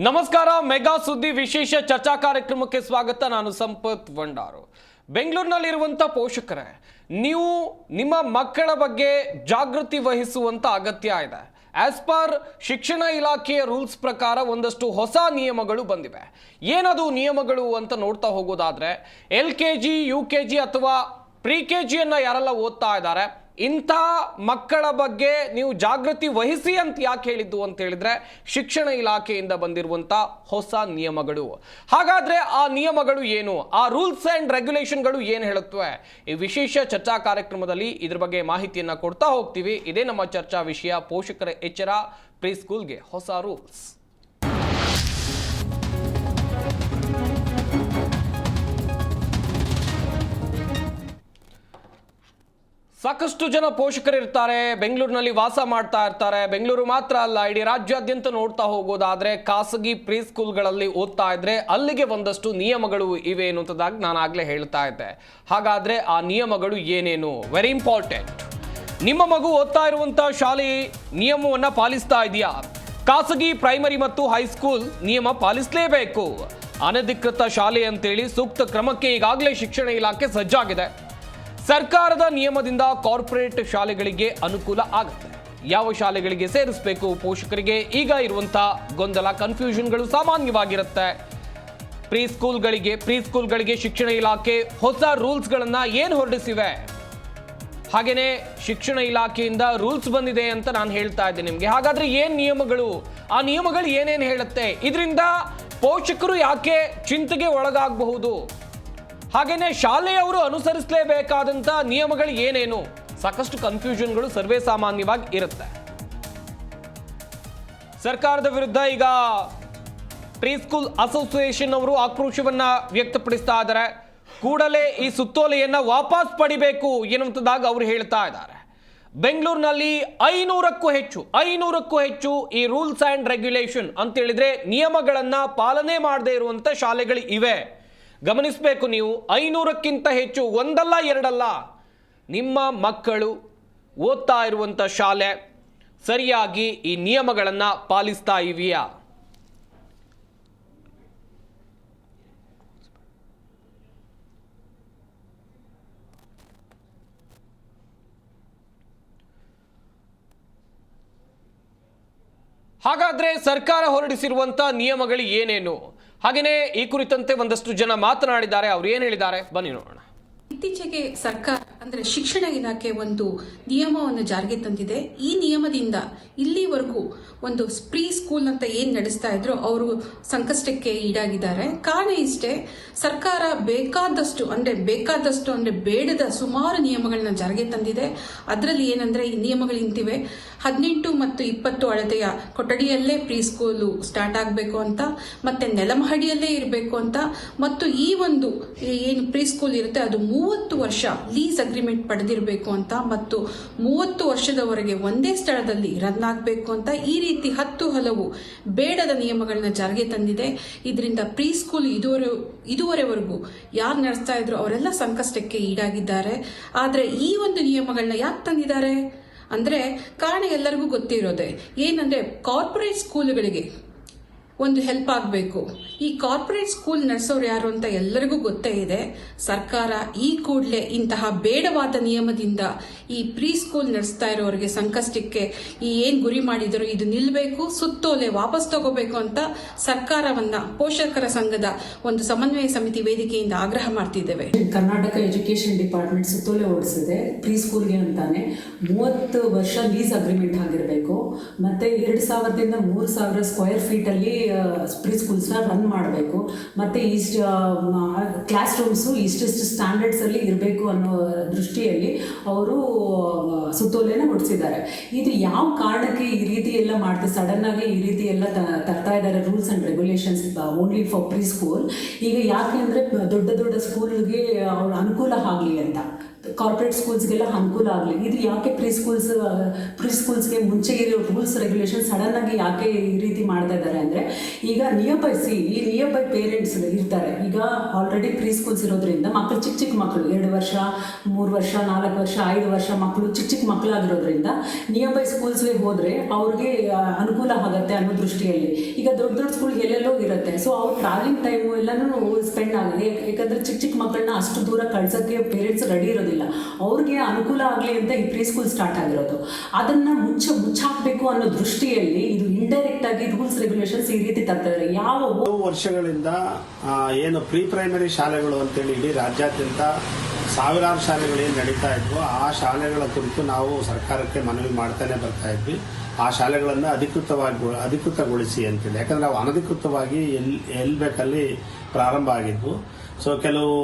ನಮಸ್ಕಾರ. ಮೆಗಾ ಸುದ್ದಿ ವಿಶೇಷ ಚರ್ಚಾ ಕಾರ್ಯಕ್ರಮಕ್ಕೆ ಸ್ವಾಗತ. ನಾನು ಸಂಪತ್ ಭಂಡಾರು. ಬೆಂಗಳೂರಿನಲ್ಲಿರುವಂಥ ಪೋಷಕರೇ, ನೀವು ನಿಮ್ಮ ಮಕ್ಕಳ ಬಗ್ಗೆ ಜಾಗೃತಿ ವಹಿಸುವಂತ ಅಗತ್ಯ ಇದೆ. ಆಸ್ ಪರ್ ಶಿಕ್ಷಣ ಇಲಾಖೆಯ ರೂಲ್ಸ್ ಪ್ರಕಾರ ಒಂದಷ್ಟು ಹೊಸ ನಿಯಮಗಳು ಬಂದಿವೆ. ಏನದು ನಿಯಮಗಳು ಅಂತ ನೋಡ್ತಾ ಹೋಗೋದಾದ್ರೆ, LKG, UKG ಅಥವಾ ಪ್ರಿ-KG ಯಾರೆಲ್ಲ ಓದ್ತಾ ಇದ್ದಾರೆ, ಇಂಥ ಮಕ್ಕಳ ಬಗ್ಗೆ ನೀವು ಜಾಗೃತಿ ವಹಿಸಿ ಅಂತ ಯಾಕೆ ಹೇಳಿದ್ದು ಅಂತ ಹೇಳಿದ್ರೆ, ಶಿಕ್ಷಣ ಇಲಾಖೆಯಿಂದ ಬಂದಿರುವಂಥ ಹೊಸ ನಿಯಮಗಳು. ಹಾಗಾದ್ರೆ ಆ ನಿಯಮಗಳು ಏನು, ಆ ರೂಲ್ಸ್ ಆ್ಯಂಡ್ ರೆಗ್ಯುಲೇಷನ್ಗಳು ಏನು ಹೇಳುತ್ತವೆ? ಈ ವಿಶೇಷ ಚರ್ಚಾ ಕಾರ್ಯಕ್ರಮದಲ್ಲಿ ಇದ್ರ ಬಗ್ಗೆ ಮಾಹಿತಿಯನ್ನು ಕೊಡ್ತಾ ಹೋಗ್ತೀವಿ. ಇದೇ ನಮ್ಮ ಚರ್ಚಾ ವಿಷಯ. ಪೋಷಕರ ಎಚ್ಚರ, ಪ್ರೀ ಸ್ಕೂಲ್ಗೆ ಹೊಸ ರೂಲ್ಸ್. ಸಾಕಷ್ಟು ಜನ ಪೋಷಕರು ಇರ್ತಾರೆ, ಬೆಂಗಳೂರಿನಲ್ಲಿ ವಾಸ ಮಾಡ್ತಾ ಇರ್ತಾರೆ. ಬೆಂಗಳೂರು ಮಾತ್ರ ಅಲ್ಲ, ಇಡೀ ರಾಜ್ಯಾದ್ಯಂತ ನೋಡ್ತಾ ಹೋಗೋದಾದ್ರೆ ಖಾಸಗಿ ಪ್ರೀ ಸ್ಕೂಲ್ಗಳಲ್ಲಿ ಓದ್ತಾ ಇದ್ರೆ ಅಲ್ಲಿಗೆ ಒಂದಷ್ಟು ನಿಯಮಗಳು ಇವೆ ಅನ್ನೋದಾಗಿ ನಾನು ಆಗ್ಲೇ ಹೇಳ್ತಾ ಇದ್ದೆ. ಹಾಗಾದ್ರೆ ಆ ನಿಯಮಗಳು ಏನೇನು? Very important. ನಿಮ್ಮ ಮಗು ಓದ್ತಾ ಇರುವಂತ ಶಾಲೆ ನಿಯಮವನ್ನ ಪಾಲಿಸ್ತಾ ಇದೆಯಾ? ಖಾಸಗಿ ಪ್ರೈಮರಿ ಮತ್ತು ಹೈಸ್ಕೂಲ್ ನಿಯಮ ಪಾಲಿಸಲೇಬೇಕು. ಅನಧಿಕೃತ ಶಾಲೆ ಅಂತೇಳಿ ಸೂಕ್ತ ಕ್ರಮಕ್ಕೆ ಈಗಾಗಲೇ ಶಿಕ್ಷಣ ಇಲಾಖೆ ಸಜ್ಜಾಗಿದೆ. ಸರ್ಕಾರದ ನಿಯಮದಿಂದ ಕಾರ್ಪೊರೇಟ್ ಶಾಲೆಗಳಿಗೆ ಅನುಕೂಲ ಆಗುತ್ತೆ. ಯಾವ ಶಾಲೆಗಳಿಗೆ ಸೇರಿಸಬೇಕು ಪೋಷಕರಿಗೆ ಈಗ ಇರುವಂಥ ಗೊಂದಲ, ಕನ್ಫ್ಯೂಷನ್ಗಳು ಸಾಮಾನ್ಯವಾಗಿರುತ್ತೆ. ಪ್ರೀ ಸ್ಕೂಲ್ಗಳಿಗೆ ಶಿಕ್ಷಣ ಇಲಾಖೆ ಹೊಸ ರೂಲ್ಸ್ಗಳನ್ನು ಏನು ಹೊರಡಿಸಿವೆ? ಹಾಗೇನೆ ಶಿಕ್ಷಣ ಇಲಾಖೆಯಿಂದ ರೂಲ್ಸ್ ಬಂದಿದೆ ಅಂತ ನಾನು ಹೇಳ್ತಾ ಇದ್ದೆ ನಿಮಗೆ. ಹಾಗಾದ್ರೆ ಏನು ನಿಯಮಗಳು? ಆ ನಿಯಮಗಳು ಏನೇನು ಹೇಳುತ್ತೆ? ಇದರಿಂದ ಪೋಷಕರು ಯಾಕೆ ಚಿಂತೆಗೆ ಒಳಗಾಗಬಹುದು? ಹಾಗೇನೆ ಶಾಲೆಯವರು ಅನುಸರಿಸಲೇಬೇಕಾದಂಥ ನಿಯಮಗಳು ಏನೇನು? ಸಾಕಷ್ಟು ಕನ್ಫ್ಯೂಷನ್ಗಳು ಸರ್ವೇ ಸಾಮಾನ್ಯವಾಗಿ ಇರುತ್ತೆ. ಸರ್ಕಾರದ ವಿರುದ್ಧ ಈಗ ಪ್ರೀ ಸ್ಕೂಲ್ ಅಸೋಸಿಯೇಷನ್ ಅವರು ಆಕ್ರೋಶವನ್ನ ವ್ಯಕ್ತಪಡಿಸ್ತಾ ಇದ್ದಾರೆ. ಕೂಡಲೇ ಈ ಸುತ್ತೋಲೆಯನ್ನ ವಾಪಸ್ ಪಡಿಬೇಕು ಎನ್ನುವಂಥದ್ದಾಗಿ ಅವರು ಹೇಳ್ತಾ ಇದ್ದಾರೆ. ಬೆಂಗಳೂರಿನಲ್ಲಿ 500ಕ್ಕೂ ಹೆಚ್ಚು ಈ ರೂಲ್ಸ್ ಆ್ಯಂಡ್ ರೆಗ್ಯುಲೇಷನ್ ಅಂತ ಹೇಳಿದ್ರೆ ನಿಯಮಗಳನ್ನ ಪಾಲನೆ ಮಾಡದೇ ಇರುವಂಥ ಶಾಲೆಗಳು ಇವೆ. ಗಮನಿಸಬೇಕು ನೀವು, 500ಕ್ಕಿಂತ ಹೆಚ್ಚು, ಒಂದಲ್ಲ ಎರಡಲ್ಲ. ನಿಮ್ಮ ಮಕ್ಕಳು ಓದ್ತಾ ಇರುವಂಥ ಶಾಲೆ ಸರಿಯಾಗಿ ಈ ನಿಯಮಗಳನ್ನು ಪಾಲಿಸ್ತಾ ಇವೆಯಾ? ಹಾಗಾದ್ರೆ ಸರ್ಕಾರ ಹೊರಡಿಸಿರುವಂಥ ನಿಯಮಗಳು ಏನೇನು? ಹಾಗೆಯೇ ಈ ಕುರಿತಂತೆ ಒಂದಷ್ಟು ಜನ ಮಾತನಾಡಿದ್ದಾರೆ. ಅವ್ರು ಏನು ಹೇಳಿದ್ದಾರೆ ಬನ್ನಿ ನೋಡೋಣ. ಇತ್ತೀಚೆಗೆ ಸರ್ಕಾರ ಅಂದ್ರೆ ಶಿಕ್ಷಣ ಇಲಾಖೆ ಒಂದು ನಿಯಮವನ್ನು ಜಾರಿಗೆ ತಂದಿದೆ. ಈ ನಿಯಮದಿಂದ ಇಲ್ಲಿವರೆಗೂ ಒಂದು ಪ್ರೀ ಸ್ಕೂಲ್ ಅಂತ ಏನ್ ನಡೆಸ್ತಾ ಇದ್ರು ಅವರು ಸಂಕಷ್ಟಕ್ಕೆ ಈಡಾಗಿದ್ದಾರೆ. ಕಾರಣ ಇಷ್ಟೇ, ಸರ್ಕಾರ ಬೇಕಾದಷ್ಟು ಅಂದ್ರೆ ಬೇಡದ ಸುಮಾರು ನಿಯಮಗಳನ್ನ ಜಾರಿಗೆ ತಂದಿದೆ. ಅದರಲ್ಲಿ ಏನಂದ್ರೆ ಈ ನಿಯಮಗಳು ಇಂತಿವೆ: 18 ಮತ್ತು 20 ಅಳತೆಯ ಕೊಠಡಿಯಲ್ಲೇ ಪ್ರೀ ಸ್ಕೂಲು ಸ್ಟಾರ್ಟ್ ಆಗಬೇಕು ಅಂತ, ಮತ್ತೆ ನೆಲಮಹಡಿಯಲ್ಲೇ ಇರಬೇಕು ಅಂತ, ಮತ್ತು ಈ ಒಂದು ಏನು ಪ್ರೀ ಸ್ಕೂಲ್ ಇರುತ್ತೆ ಅದು 30 ವರ್ಷ ಲೀಸ್ ಅಗ್ರಿಮೆಂಟ್ ಪಡೆದಿರಬೇಕು ಅಂತ, ಮತ್ತು 30 ವರ್ಷದವರೆಗೆ ಒಂದೇ ಸ್ಥಳದಲ್ಲಿ ರನ್ ಆಗಬೇಕು ಅಂತ, ಈ ರೀತಿ 10 ಹಲವು ಬೇಡದ ನಿಯಮಗಳನ್ನ ಜಾರಿಗೆ ತಂದಿದೆ. ಇದರಿಂದ ಪ್ರೀ ಸ್ಕೂಲ್ ಇದುವರೆವರೆಗೂ ಯಾರು ನಡೆಸ್ತಾ ಇದ್ರು ಅವರೆಲ್ಲ ಸಂಕಷ್ಟಕ್ಕೆ ಈಡಾಗಿದ್ದಾರೆ. ಆದ್ರೆ ಈ ಒಂದು ನಿಯಮಗಳನ್ನ ಯಾಕೆ ತಂದಿದ್ದಾರೆ ಅಂದ್ರೆ, ಕಾರಣ ಎಲ್ಲರಿಗೂ ಗೊತ್ತಿರೋದೆ. ಏನಂದ್ರೆ ಕಾರ್ಪೊರೇಟ್ ಸ್ಕೂಲ್ಗಳಿಗೆ ಒಂದು ಹೆಲ್ಪ್ ಆಗಬೇಕು. ಈ ಕಾರ್ಪೊರೇಟ್ ಸ್ಕೂಲ್ ನಡೆಸೋರು ಯಾರು ಅಂತ ಎಲ್ಲರಿಗೂ ಗೊತ್ತೇ ಇದೆ. ಸರ್ಕಾರ ಈ ಕೂಡಲೇ ಇಂತಹ ಬೇಡವಾದ ನಿಯಮದಿಂದ ಈ ಪ್ರೀ ಸ್ಕೂಲ್ ನಡೆಸ್ತಾ ಇರೋರಿಗೆ ಸಂಕಷ್ಟಕ್ಕೆ ಏನ್ ಗುರಿ ಮಾಡಿದ್ರು ಇದು ನಿಲ್ಬೇಕು, ಸುತ್ತೋಲೆ ವಾಪಸ್ ತಗೋಬೇಕು ಅಂತ ಸರ್ಕಾರವನ್ನ ಪೋಷಕರ ಸಂಘದ ಒಂದು ಸಮನ್ವಯ ಸಮಿತಿ ವೇದಿಕೆಯಿಂದ ಆಗ್ರಹ ಮಾಡ್ತಿದ್ದೇವೆ. ಕರ್ನಾಟಕ ಎಜುಕೇಶನ್ ಡಿಪಾರ್ಟ್ಮೆಂಟ್ ಸುತ್ತೋಲೆ ಹೊರಡಿಸಿದೆ. ಪ್ರೀ ಸ್ಕೂಲ್ಗೆ ಅಂತಾನೆ 30 ವರ್ಷ ಲೀಸ್ ಅಗ್ರಿಮೆಂಟ್ ಆಗಿರಬೇಕು, ಮತ್ತೆ 2000ದಿಂದ 3000 ಸ್ಕ್ವೇರ್ ಫೀಟ್ ಅಲ್ಲಿ ಪ್ರೀ ಸ್ಕೂಲ್ಸ್ನ ರನ್ ಮಾಡಬೇಕು, ಮತ್ತು ಕ್ಲಾಸ್ ರೂಮ್ಸು ಇಷ್ಟಿಷ್ಟು ಸ್ಟ್ಯಾಂಡರ್ಡ್ಸಲ್ಲಿ ಇರಬೇಕು ಅನ್ನೋ ದೃಷ್ಟಿಯಲ್ಲಿ ಅವರು ಸುತ್ತೋಲೆನ ಹೊರಡಿಸಿದ್ದಾರೆ. ಇದು ಯಾವ ಕಾರಣಕ್ಕೆ ಈ ರೀತಿ ಎಲ್ಲ ಮಾಡ್ತಾರೆ, ಸಡನ್ನಾಗಿ ಈ ರೀತಿ ಎಲ್ಲ ತರ್ತಾ ಇದ್ದಾರೆ rules and regulations only for pre school. ಈಗ ಯಾಕೆ ಅಂದರೆ ದೊಡ್ಡ ಸ್ಕೂಲ್ಗೆ ಅವ್ರ ಅನುಕೂಲ ಆಗಲಿ ಅಂತ. ಕಾರ್ಪೊರೇಟ್ ಸ್ಕೂಲ್ಸ್ಗೆಲ್ಲ ಅನುಕೂಲ ಆಗಲಿ. ಇದು ಯಾಕೆ ಪ್ರೀ ಸ್ಕೂಲ್ಸ್ಗೆ ಮುಂಚೆ ಇರೋ ರೂಲ್ಸ್ ರೆಗ್ಯುಲೇಷನ್ ಸಡನ್ನಾಗಿ ಯಾಕೆ ಈ ರೀತಿ ಮಾಡ್ತಾ ಇದ್ದಾರೆ ಅಂದರೆ, ಈಗ ನಿಯರ್ ಬೈ ಪೇರೆಂಟ್ಸ್ ಇರ್ತಾರೆ. ಈಗ ಆಲ್ರೆಡಿ ಪ್ರೀ ಸ್ಕೂಲ್ಸ್ ಇರೋದ್ರಿಂದ ಮಕ್ಕಳು ಚಿಕ್ಕ ಮಕ್ಕಳು 2 ವರ್ಷ 3 ವರ್ಷ 4 ವರ್ಷ 5 ವರ್ಷ ಮಕ್ಕಳು ಚಿಕ್ಕ ಮಕ್ಕಳಾಗಿರೋದ್ರಿಂದ ನಿಯರ್ ಬೈ ಸ್ಕೂಲ್ಸ್ಗೆ ಹೋದರೆ ಅವ್ರಿಗೆ ಅನುಕೂಲ ಆಗುತ್ತೆ ಅನ್ನೋ ದೃಷ್ಟಿಯಲ್ಲಿ. ಈಗ ದೊಡ್ಡ ಸ್ಕೂಲ್ ಎಲ್ಲೆಲ್ಲೋ ಇರುತ್ತೆ, ಸೊ ಅವ್ರ ಟ್ರಾವೆಲಿಂಗ್ ಟೈಮು ಎಲ್ಲನೂ ಸ್ಪೆಂಡ್ ಆಗಿದೆ. ಯಾಕಂದರೆ ಚಿಕ್ಕ ಮಕ್ಕಳನ್ನ ಅಷ್ಟು ದೂರ ಕಳ್ಸೋಕ್ಕೆ ಪೇರೆಂಟ್ಸ್ ರೆಡಿ ಇರೋದಿಲ್ಲ. ಅವ್ರಿಗೆ ಅನುಕೂಲ ಆಗಲಿ ಅಂತ ಈ ಪ್ರೀ ಸ್ಕೂಲ್ ಸ್ಟಾರ್ಟ್ ಆಗಿರೋದು. ಅದನ್ನು ಮುಚ್ಚಾಕಬೇಕು ಅನ್ನೋ ದೃಷ್ಟಿಯಲ್ಲಿ ಇದು ಇಂಡೈರೆಕ್ಟ್ ಆಗಿ ರೂಲ್ಸ್ ರೆಗ್ಯುಲೇಷನ್ಸ್ ಈ ರೀತಿ ತರ್ತಾರೆ. ಯಾವ ವರ್ಷಗಳಿಂದ ಏನು ಪ್ರೀ ಪ್ರೈಮರಿ ಶಾಲೆಗಳು ಅಂತೇಳಿ ಇಡೀ ರಾಜ್ಯಾದ್ಯಂತ ಸಾವಿರಾರು ಶಾಲೆಗಳೇನು ನಡೀತಾ ಇದ್ವು, ಆ ಶಾಲೆಗಳ ಕುರಿತು ನಾವು ಸರ್ಕಾರಕ್ಕೆ ಮನವಿ ಮಾಡ್ತಾನೆ ಬರ್ತಾ ಇದ್ವಿ. ಆ ಶಾಲೆಗಳನ್ನು ಅಧಿಕೃತಗೊಳಿಸಿ ಅಂತೇಳಿ. ಯಾಕಂದ್ರೆ ನಾವು ಅನಧಿಕೃತವಾಗಿ ಎಲ್ಲಿ ಬೇಕಲ್ಲಿ ಪ್ರಾರಂಭ ಆಗಿದ್ವು. ಸೊ ಕೆಲವು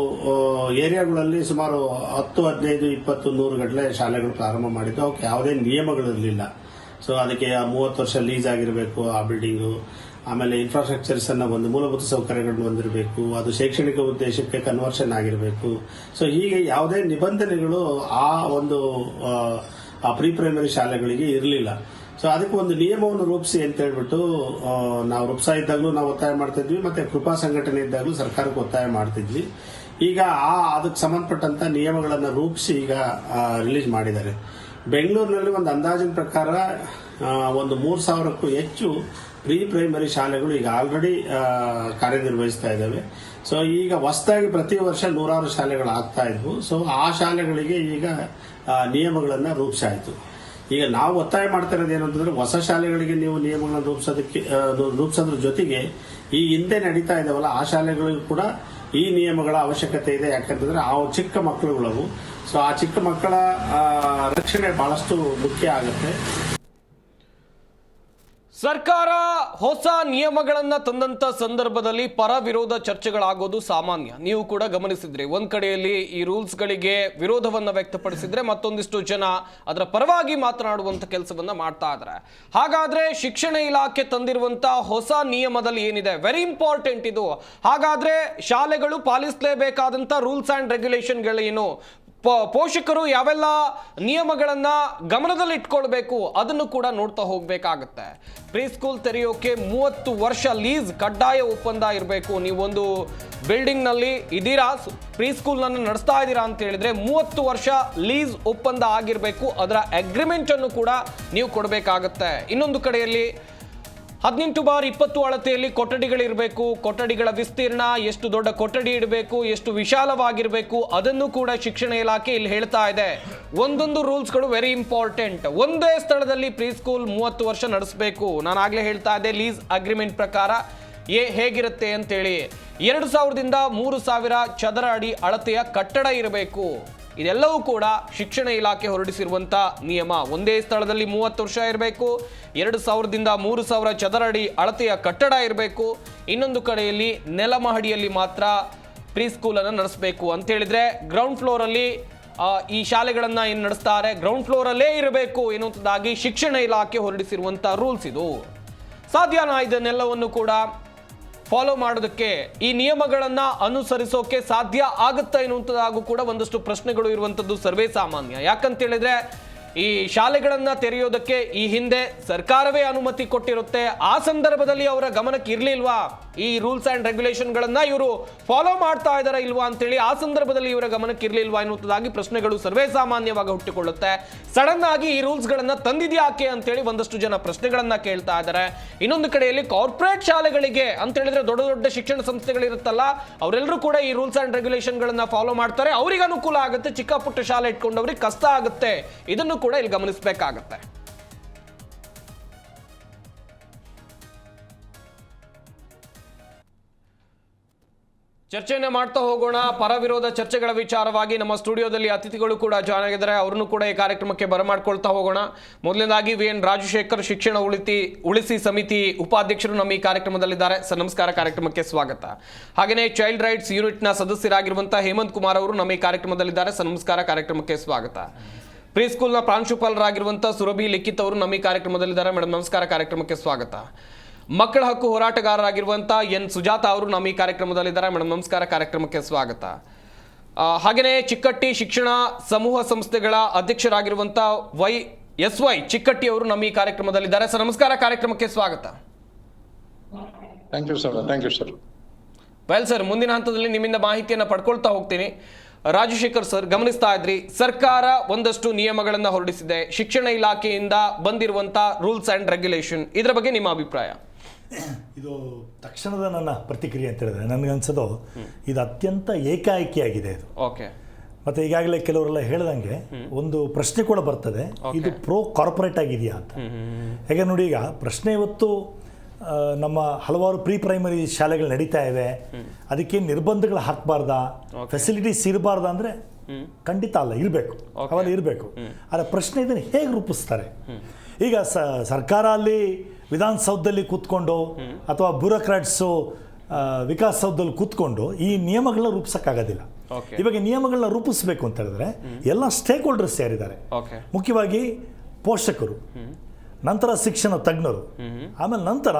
ಏರಿಯಾಗಳಲ್ಲಿ ಸುಮಾರು 10, 15, 20, 100 ಗಟ್ಟಲೆ ಶಾಲೆಗಳು ಪ್ರಾರಂಭ ಮಾಡಿದ್ದು. ಅವಕ್ಕೆ ಯಾವುದೇ ನಿಯಮಗಳಿರಲಿಲ್ಲ. ಸೊ ಅದಕ್ಕೆ 30 ವರ್ಷ ಲೀಸ್ ಆಗಿರಬೇಕು ಆ ಬಿಲ್ಡಿಂಗು. ಆಮೇಲೆ ಇನ್ಫ್ರಾಸ್ಟ್ರಕ್ಚರ್ಸ್ ಅನ್ನ ಒಂದು ಮೂಲಭೂತ ಸೌಕರ್ಯಗಳನ್ನು ಹೊಂದಿರಬೇಕು. ಅದು ಶೈಕ್ಷಣಿಕ ಉದ್ದೇಶಕ್ಕೆ ಕನ್ವರ್ಷನ್ ಆಗಿರಬೇಕು. ಸೊ ಹೀಗೆ ಯಾವುದೇ ನಿಬಂಧನೆಗಳು ಆ ಒಂದು ಪ್ರೀ ಪ್ರೈಮರಿ ಶಾಲೆಗಳಿಗೆ ಇರಲಿಲ್ಲ. ಸೊ ಅದಕ್ಕೆ ಒಂದು ನಿಯಮವನ್ನು ರೂಪಿಸಿ ಅಂತ ಹೇಳ್ಬಿಟ್ಟು ನಾವು ರೂಪಿಸ್ತಾ ಇದ್ದಾಗಲೂ ನಾವು ಒತ್ತಾಯ ಮಾಡ್ತಿದ್ವಿ, ಮತ್ತೆ ಕೃಪಾ ಸಂಘಟನೆ ಇದ್ದಾಗಲೂ ಸರ್ಕಾರಕ್ಕೆ ಒತ್ತಾಯ ಮಾಡ್ತಿದ್ವಿ. ಈಗ ಅದಕ್ಕೆ ಸಂಬಂಧಪಟ್ಟಂತ ನಿಯಮಗಳನ್ನು ರೂಪಿಸಿ ಈಗ ರಿಲೀಸ್ ಮಾಡಿದ್ದಾರೆ. ಬೆಂಗಳೂರಿನಲ್ಲಿ ಒಂದು ಅಂದಾಜಿನ ಪ್ರಕಾರ ಒಂದು 3,000ಕ್ಕೂ ಹೆಚ್ಚು ಪ್ರೀ ಪ್ರೈಮರಿ ಶಾಲೆಗಳು ಈಗ ಆಲ್ರೆಡಿ ಕಾರ್ಯನಿರ್ವಹಿಸ್ತಾ ಇದ್ದಾವೆ. ಸೊ ಈಗ ಹೊಸದಾಗಿ ಪ್ರತಿ ವರ್ಷ 100 ಶಾಲೆಗಳು ಆಗ್ತಾ ಇದ್ವು. ಸೊ ಆ ಶಾಲೆಗಳಿಗೆ ಈಗ ನಿಯಮಗಳನ್ನ ರೂಪಿಸಾಯಿತು. ಈಗ ನಾವು ಒತ್ತಾಯ ಮಾಡ್ತಾ ಇರೋದು ಏನು ಅಂತಂದ್ರೆ, ಹೊಸ ಶಾಲೆಗಳಿಗೆ ನೀವು ನಿಯಮಗಳನ್ನು ರೂಪಿಸೋದ್ರ ಜೊತೆಗೆ ಈ ಹಿಂದೆ ನಡೀತಾ ಇದಾವಲ್ಲ ಆ ಶಾಲೆಗಳಿಗೂ ಕೂಡ ಈ ನಿಯಮಗಳ ಅವಶ್ಯಕತೆ ಇದೆ. ಯಾಕಂತಂದ್ರೆ ಆ ಚಿಕ್ಕ ಮಕ್ಕಳುಗಳವು. ಸೊ ಆ ಚಿಕ್ಕ ಮಕ್ಕಳ ರಕ್ಷಣೆ ಬಹಳಷ್ಟು ಮುಖ್ಯ ಆಗುತ್ತೆ. ಸರ್ಕಾರ ಹೊಸ ನಿಯಮಗಳನ್ನ ತಂದಂತ ಸಂದರ್ಭದಲ್ಲಿ ಪರ ವಿರೋಧ ಚರ್ಚೆಗಳಾಗೋದು ಸಾಮಾನ್ಯ. ನೀವು ಕೂಡ ಗಮನಿಸಿದ್ರಿ, ಒಂದ್ ಕಡೆಯಲ್ಲಿ ಈ ರೂಲ್ಸ್ ಗಳಿಗೆ ವಿರೋಧವನ್ನ ವ್ಯಕ್ತಪಡಿಸಿದ್ರೆ ಮತ್ತೊಂದಿಷ್ಟು ಜನ ಅದರ ಪರವಾಗಿ ಮಾತನಾಡುವಂತ ಕೆಲಸವನ್ನ ಮಾಡ್ತಾ ಇದ್ದಾರೆ. ಹಾಗಾದ್ರೆ ಶಿಕ್ಷಣ ಇಲಾಖೆ ತಂದಿರುವಂತ ಹೊಸ ನಿಯಮದಲ್ಲಿ ಏನಿದೆ, ವೆರಿ ಇಂಪಾರ್ಟೆಂಟ್ ಇದು. ಹಾಗಾದ್ರೆ ಶಾಲೆಗಳು ಪಾಲಿಸಲೇಬೇಕಾದಂತ ರೂಲ್ಸ್ ಅಂಡ್ ರೆಗ್ಯುಲೇಷನ್ಗಳೇನು, ಪೋಷಕರು ಯಾವೆಲ್ಲ ನಿಯಮಗಳನ್ನ ಗಮನದಲ್ಲಿ ಇಟ್ಕೊಳ್ಬೇಕು ಅದನ್ನು ಕೂಡ ನೋಡ್ತಾ ಹೋಗ್ಬೇಕಾಗತ್ತೆ. ಪ್ರೀ ಸ್ಕೂಲ್ ತೆರೆಯೋಕೆ 30 ವರ್ಷ ಲೀಸ್ ಕಡ್ಡಾಯ ಒಪ್ಪಂದ ಇರಬೇಕು. ನೀವೊಂದು ಬಿಲ್ಡಿಂಗ್ ನಲ್ಲಿ ಇದ್ದೀರಾ, ಪ್ರೀ ಸ್ಕೂಲ್ ಅನ್ನು ನಡೆಸ್ತಾ ಇದ್ದೀರಾ ಅಂತ ಹೇಳಿದ್ರೆ 30 ವರ್ಷ ಲೀಸ್ ಒಪ್ಪಂದ ಆಗಿರಬೇಕು. ಅದರ ಅಗ್ರಿಮೆಂಟ್ ಅನ್ನು ಕೂಡ ನೀವು ಕೊಡಬೇಕಾಗತ್ತೆ. ಇನ್ನೊಂದು ಕಡೆಯಲ್ಲಿ 18/20 ಅಳತೆಯಲ್ಲಿ ಕೊಠಡಿಗಳಿರಬೇಕು. ಕೊಠಡಿಗಳ ವಿಸ್ತೀರ್ಣ, ಎಷ್ಟು ದೊಡ್ಡ ಕೊಠಡಿ ಇಡಬೇಕು, ಎಷ್ಟು ವಿಶಾಲವಾಗಿರಬೇಕು, ಅದನ್ನು ಕೂಡ ಶಿಕ್ಷಣ ಇಲಾಖೆ ಇಲ್ಲಿ ಹೇಳ್ತಾ ಇದೆ. ಒಂದೊಂದು ರೂಲ್ಸ್ಗಳು ವೆರಿ ಇಂಪಾರ್ಟೆಂಟ್. ಒಂದೇ ಸ್ಥಳದಲ್ಲಿ ಪ್ರೀ ಸ್ಕೂಲ್ 30 ವರ್ಷ ನಡೆಸಬೇಕು. ನಾನು ಆಗ್ಲೇ ಹೇಳ್ತಾ ಇದ್ದೆ, ಲೀಸ್ ಅಗ್ರಿಮೆಂಟ್ ಪ್ರಕಾರ ಹೇಗಿರುತ್ತೆ ಅಂತೇಳಿ. 2000ದಿಂದ 3000 ಚದರ ಅಡಿ ಅಳತೆಯ ಕಟ್ಟಡ ಇರಬೇಕು. ಇದೆಲ್ಲವೂ ಕೂಡ ಶಿಕ್ಷಣ ಇಲಾಖೆ ಹೊರಡಿಸಿರುವಂತ ನಿಯಮ. ಒಂದೇ ಸ್ಥಳದಲ್ಲಿ 30 ವರ್ಷ ಇರಬೇಕು. 2000ದಿಂದ 3000 ಚದರ ಅಡಿ ಅಳತೆಯ ಕಟ್ಟಡ ಇರಬೇಕು. ಇನ್ನೊಂದು ಕಡೆಯಲ್ಲಿ ನೆಲಮಹಡಿಯಲ್ಲಿ ಮಾತ್ರ ಪ್ರೀ ಸ್ಕೂಲ್ ಅನ್ನು ನಡೆಸಬೇಕು ಅಂತ ಹೇಳಿದ್ರೆ, ಗ್ರೌಂಡ್ ಫ್ಲೋರ್ ಅಲ್ಲಿ ಈ ಶಾಲೆಗಳನ್ನ ಏನು ನಡೆಸ್ತಾರೆ ಗ್ರೌಂಡ್ ಫ್ಲೋರ್ ಅಲ್ಲೇ ಇರಬೇಕು ಎನ್ನುವುದಾಗಿ ಶಿಕ್ಷಣ ಇಲಾಖೆ ಹೊರಡಿಸಿರುವಂತ ರೂಲ್ಸ್ ಇದು. ಸಾಧ್ಯನಾ ಇದನ್ನೆಲ್ಲವನ್ನು ಕೂಡ ಫಾಲೋ ಮಾಡೋದಕ್ಕೆ, ಈ ನಿಯಮಗಳನ್ನ ಅನುಸರಿಸೋಕೆ ಸಾಧ್ಯ ಆಗುತ್ತಾ ಎನ್ನುವಂಥದ್ದಾಗೂ ಕೂಡ ಒಂದಷ್ಟು ಪ್ರಶ್ನೆಗಳು ಇರುವಂಥದ್ದು ಸರ್ವೇ ಸಾಮಾನ್ಯ. ಯಾಕಂತ ಹೇಳಿದ್ರೆ ಈ ಶಾಲೆಗಳನ್ನ ತೆರೆಯೋದಕ್ಕೆ ಈ ಹಿಂದೆ ಸರ್ಕಾರವೇ ಅನುಮತಿ ಕೊಟ್ಟಿರುತ್ತೆ. ಆ ಸಂದರ್ಭದಲ್ಲಿ ಅವರ ಗಮನಕ್ಕೆ ಇರ್ಲಿಲ್ವಾ ಈ ರೂಲ್ಸ್ ಅಂಡ್ ರೆಗ್ಯುಲೇಷನ್ಗಳನ್ನ ಇವರು ಫಾಲೋ ಮಾಡ್ತಾ ಇದಾರ ಇಲ್ವಾ ಅಂತೇಳಿ ಆ ಸಂದರ್ಭದಲ್ಲಿ ಇವರ ಗಮನಕ್ಕೆ ಇರ್ಲಿಲ್ವಾ ಎನ್ನುವುದಾಗಿ ಪ್ರಶ್ನೆಗಳು ಸರ್ವೇ ಸಾಮಾನ್ಯವಾಗಿ ಹುಟ್ಟಿಕೊಳ್ಳುತ್ತೆ. ಸಡನ್ ಆಗಿ ಈ ರೂಲ್ಸ್ ಗಳನ್ನ ತಂದಿದ್ಯಾಕೆ ಅಂತೇಳಿ ಒಂದಷ್ಟು ಜನ ಪ್ರಶ್ನೆಗಳನ್ನ ಕೇಳ್ತಾ ಇದ್ದಾರೆ. ಇನ್ನೊಂದು ಕಡೆಯಲ್ಲಿ ಕಾರ್ಪೊರೇಟ್ ಶಾಲೆಗಳಿಗೆ ಅಂತ ಹೇಳಿದ್ರೆ ದೊಡ್ಡ ದೊಡ್ಡ ಶಿಕ್ಷಣ ಸಂಸ್ಥೆಗಳಿರುತ್ತಲ್ಲ, ಅವರೆಲ್ಲರೂ ಕೂಡ ಈ ರೂಲ್ಸ್ ಅಂಡ್ ರೆಗ್ಯುಲೇಷನ್ ಗಳನ್ನ ಫಾಲೋ ಮಾಡ್ತಾರೆ. ಅವ್ರಿಗೆ ಅನುಕೂಲ ಆಗುತ್ತೆ, ಚಿಕ್ಕ ಪುಟ್ಟ ಶಾಲೆ ಇಟ್ಕೊಂಡವ್ರಿಗೆ ಕಷ್ಟ ಆಗುತ್ತೆ. ಇದನ್ನು ಕೂಡ ಇಲ್ಲಿ ಗಮನಿಸಬೇಕಾಗತ್ತೆ. ಚರ್ಚೆಯನ್ನ ಮಾಡ್ತಾ ಹೋಗೋಣ. ಪರ ವಿರೋಧ ಚರ್ಚೆಗಳ ವಿಚಾರವಾಗಿ ನಮ್ಮ ಸ್ಟುಡಿಯೋದಲ್ಲಿ ಅತಿಥಿಗಳು ಕೂಡ ಜಾಯ್ನ್ ಆಗಿದ್ದಾರೆ. ಅವರನ್ನು ಕೂಡ ಈ ಕಾರ್ಯಕ್ರಮಕ್ಕೆ ಬರಮಾಡ್ಕೊಳ್ತಾ ಹೋಗೋಣ. ಮೊದಲನೇದಾಗಿ VN ರಾಜಶೇಖರ್, ಶಿಕ್ಷಣ ಉಳಿಸಿ ಸಮಿತಿ ಉಪಾಧ್ಯಕ್ಷರು ನಮ್ಮ ಈ ಕಾರ್ಯಕ್ರಮದಲ್ಲಿದ್ದಾರೆ. ಸರ್ ನಮಸ್ಕಾರ, ಕಾರ್ಯಕ್ರಮಕ್ಕೆ ಸ್ವಾಗತ. ಹಾಗೆಯೇ ಚೈಲ್ಡ್ ರೈಟ್ಸ್ ಯೂನಿಟ್ನ ಸದಸ್ಯರಾಗಿರುವಂತಹ ಹೇಮಂತ್ ಕುಮಾರ್ ಅವರು ನಮ್ಮ ಈ ಕಾರ್ಯಕ್ರಮದಲ್ಲಿದ್ದಾರೆ. ಸರ್ ನಮಸ್ಕಾರ, ಕಾರ್ಯಕ್ರಮಕ್ಕೆ ಸ್ವಾಗತ. ಪ್ರೀ ಸ್ಕೂಲ್ನ ಪ್ರಾಂಶುಪಾಲರಾಗಿರುವಂತಹ ಸುರಭಿ ಲಿಖಿತ್ ಅವರು ನಮ್ಮ ಈ ಕಾರ್ಯಕ್ರಮದಲ್ಲಿದ್ದಾರೆ. ಮೇಡಮ್ ನಮಸ್ಕಾರ, ಕಾರ್ಯಕ್ರಮಕ್ಕೆ ಸ್ವಾಗತ. ಮಕ್ಕಳ ಹಕ್ಕು ಹೋರಾಟಗಾರರಾಗಿರುವಂತಹ ಎನ್ ಸುಜಾತ ಅವರು ನಮ್ಮ ಈ ಕಾರ್ಯಕ್ರಮದಲ್ಲಿದ್ದಾರೆ. ಮೇಡಮ್ ನಮಸ್ಕಾರ, ಕಾರ್ಯಕ್ರಮಕ್ಕೆ ಸ್ವಾಗತ. ಹಾಗೆಯೇ ಚಿಕ್ಕಟ್ಟಿ ಶಿಕ್ಷಣ ಸಮೂಹ ಸಂಸ್ಥೆಗಳ ಅಧ್ಯಕ್ಷರಾಗಿರುವಂಥ SY ಚಿಕ್ಕಟ್ಟಿ ಅವರು ನಮ್ಮ ಈ ಕಾರ್ಯಕ್ರಮದಲ್ಲಿದ್ದಾರೆ. ಸರ್ ನಮಸ್ಕಾರ, ಕಾರ್ಯಕ್ರಮಕ್ಕೆ ಸ್ವಾಗತ. Thank you sir. Well sir, ಮುಂದಿನ ಹಂತದಲ್ಲಿ ನಿಮ್ಮಿಂದ ಮಾಹಿತಿಯನ್ನು ಪಡ್ಕೊಳ್ತಾ ಹೋಗ್ತೀನಿ. ರಾಜಶೇಖರ್ ಸರ್, ಗಮನಿಸ್ತಾ ಇದ್ರಿ, ಸರ್ಕಾರ ಒಂದಷ್ಟು ನಿಯಮಗಳನ್ನು ಹೊರಡಿಸಿದೆ, ಶಿಕ್ಷಣ ಇಲಾಖೆಯಿಂದ ಬಂದಿರುವಂಥ ರೂಲ್ಸ್ ಆ್ಯಂಡ್ ರೆಗ್ಯುಲೇಷನ್, ಇದರ ಬಗ್ಗೆ ನಿಮ್ಮ ಅಭಿಪ್ರಾಯ? ಇದು ತಕ್ಷಣದ ನನ್ನ ಪ್ರತಿಕ್ರಿಯೆ ಅಂತ ಹೇಳಿದ್ರೆ ನನಗನ್ಸೋದು ಇದು ಅತ್ಯಂತ ಏಕಾಏಕಿಯಾಗಿದೆ ಇದು. ಓಕೆ. ಮತ್ತು ಈಗಾಗಲೇ ಕೆಲವರೆಲ್ಲ ಹೇಳ್ದಂಗೆ ಒಂದು ಪ್ರಶ್ನೆ ಕೂಡ ಬರ್ತದೆ, ಇದು ಪ್ರೋ ಕಾರ್ಪೊರೇಟ್ ಆಗಿದೆಯಾ ಅಂತ. ಯಾಕೆ ನೋಡಿ, ಈಗ ಪ್ರಶ್ನೆ ಇವತ್ತು ನಮ್ಮ ಹಲವಾರು ಪ್ರೀ ಪ್ರೈಮರಿ ಶಾಲೆಗಳು ನಡೀತಾ ಇವೆ, ಅದಕ್ಕೆ ನಿರ್ಬಂಧಗಳು ಹಾಕಬಾರ್ದಾ, ಫೆಸಿಲಿಟೀಸ್ ಇರಬಾರ್ದಾ ಅಂದರೆ ಖಂಡಿತ ಅಲ್ಲ, ಇರಬೇಕು, ಅವೆಲ್ಲ ಇರಬೇಕು. ಆದರೆ ಪ್ರಶ್ನೆ ಇದನ್ನು ಹೇಗೆ ರೂಪಿಸ್ತಾರೆ? ಈಗ ಸರ್ಕಾರ ಅಲ್ಲಿ ವಿಧಾನಸೌಧದಲ್ಲಿ ಕೂತ್ಕೊಂಡು ಅಥವಾ ಬ್ಯೂರೋಕ್ರಾಟ್ಸು ವಿಕಾಸಸೌಧದಲ್ಲಿ ಕೂತ್ಕೊಂಡು ಈ ನಿಯಮಗಳನ್ನ ರೂಪಿಸೋಕ್ಕಾಗೋದಿಲ್ಲ. ಇವಾಗ ನಿಯಮಗಳನ್ನ ರೂಪಿಸಬೇಕು ಅಂತ ಹೇಳಿದ್ರೆ ಎಲ್ಲ ಸ್ಟೇಕ್ ಹೋಲ್ಡರ್ಸ್ ಯಾರಿದ್ದಾರೆ, ಮುಖ್ಯವಾಗಿ ಪೋಷಕರು, ನಂತರ ಶಿಕ್ಷಣ ತಜ್ಞರು, ಆಮೇಲೆ ನಂತರ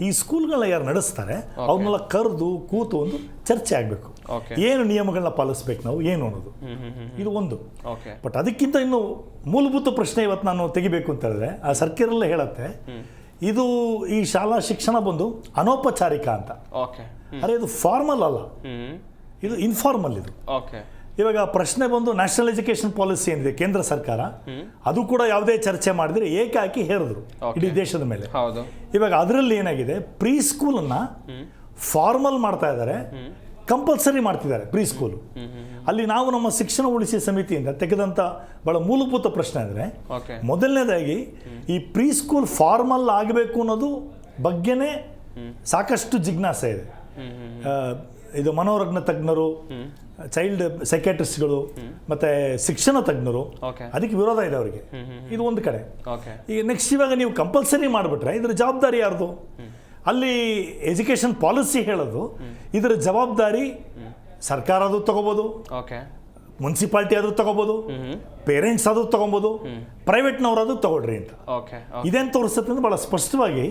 ಈ ಸ್ಕೂಲ್ಗಳನ್ನ ಯಾರು ನಡೆಸ್ತಾರೆ ಅವ್ರನ್ನೆಲ್ಲ ಕರೆದು ಕೂತು ಒಂದು ಚರ್ಚೆ ಆಗಬೇಕು. ಏನು ನಿಯಮಗಳನ್ನ ಪಾಲಿಸ್ಬೇಕು ನಾವು, ಏನು ಅನ್ನೋದು ಇದು ಒಂದು. ಬಟ್ ಅದಕ್ಕಿಂತ ಇನ್ನು ಮೂಲಭೂತ ಪ್ರಶ್ನೆ ಇವತ್ತು ನಾನು ತೆಗಿಬೇಕು ಅಂತ ಹೇಳಿದ್ರೆ, ಆ ಸರ್ಕಾರಲ್ಲೇ ಹೇಳುತ್ತೆ ಇದು ಈ ಶಾಲಾ ಶಿಕ್ಷಣ ಬಂದು ಅನೌಪಚಾರಿಕ ಅಂತ. ಅರೆ ಇದು ಫಾರ್ಮಲ್ ಅಲ್ಲ, ಇದು ಇನ್ಫಾರ್ಮಲ್. ಇದು ಇವಾಗ ಪ್ರಶ್ನೆ ಬಂದು ನ್ಯಾಷನಲ್ ಎಜುಕೇಶನ್ ಪಾಲಿಸಿ ಏನಿದೆ ಕೇಂದ್ರ ಸರ್ಕಾರ, ಅದು ಕೂಡ ಯಾವುದೇ ಚರ್ಚೆ ಮಾಡಿದ್ರೆ ಏಕಾಕಿ ಹೇರಿದ್ರು ಇಡೀ ದೇಶದ ಮೇಲೆ. ಇವಾಗ ಅದರಲ್ಲಿ ಏನಾಗಿದೆ, ಪ್ರೀ ಸ್ಕೂಲನ್ನ ಫಾರ್ಮಲ್ ಮಾಡ್ತಾ ಇದ್ದಾರೆ, ಕಂಪಲ್ಸರಿ ಮಾಡ್ತಿದ್ದಾರೆ ಪ್ರೀ ಸ್ಕೂಲು. ಅಲ್ಲಿ ನಾವು ನಮ್ಮ ಶಿಕ್ಷಣ ಉಳಿಸಿ ಸಮಿತಿಯಿಂದ ತೆಗೆದಂಥ ಬಹಳ ಮೂಲಭೂತ ಪ್ರಶ್ನೆ ಅಂದರೆ, ಮೊದಲನೇದಾಗಿ ಈ ಪ್ರೀ ಸ್ಕೂಲ್ ಫಾರ್ಮಲ್ ಆಗಬೇಕು ಅನ್ನೋದು ಬಗ್ಗೆನೇ ಸಾಕಷ್ಟು ಜಿಜ್ಞಾಸೆ ಇದೆ. ಇದು ಮನೋರಜ್ಞ ತಜ್ಞರು, ಚೈಲ್ಡ್ ಸೈಕ್ಯಾಟ್ರಿಸ್ಟ್ಗಳು ಮತ್ತು ಶಿಕ್ಷಣ ತಜ್ಞರು ಅದಕ್ಕೆ ವಿರೋಧ ಇದೆ ಅವರಿಗೆ. ಇದು ಒಂದು ಕಡೆ. ಈಗ ನೆಕ್ಸ್ಟ್ ಇವಾಗ ನೀವು ಕಂಪಲ್ಸರಿ ಮಾಡಿಬಿಟ್ರೆ ಇದರ ಜವಾಬ್ದಾರಿ ಯಾರ್ದು? ಅಲ್ಲಿ ಎಜುಕೇಷನ್ ಪಾಲಿಸಿ ಹೇಳೋದು ಇದರ ಜವಾಬ್ದಾರಿ ಸರ್ಕಾರ ಆದರೂ ತಗೋಬೋದು, ಮುನ್ಸಿಪಾಲ್ಟಿ ಆದರೂ ತಗೋಬೋದು, ಪೇರೆಂಟ್ಸ್ ಆದರೂ ತಗೊಬೋದು, ಪ್ರೈವೇಟ್ನವರಾದ್ರೂ ತಗೊಳ್ರಿ ಅಂತ. ಇದೇನು ತೋರಿಸುತ್ತೆ ಅಂದ್ರೆ ಭಾಳ ಸ್ಪಷ್ಟವಾಗಿ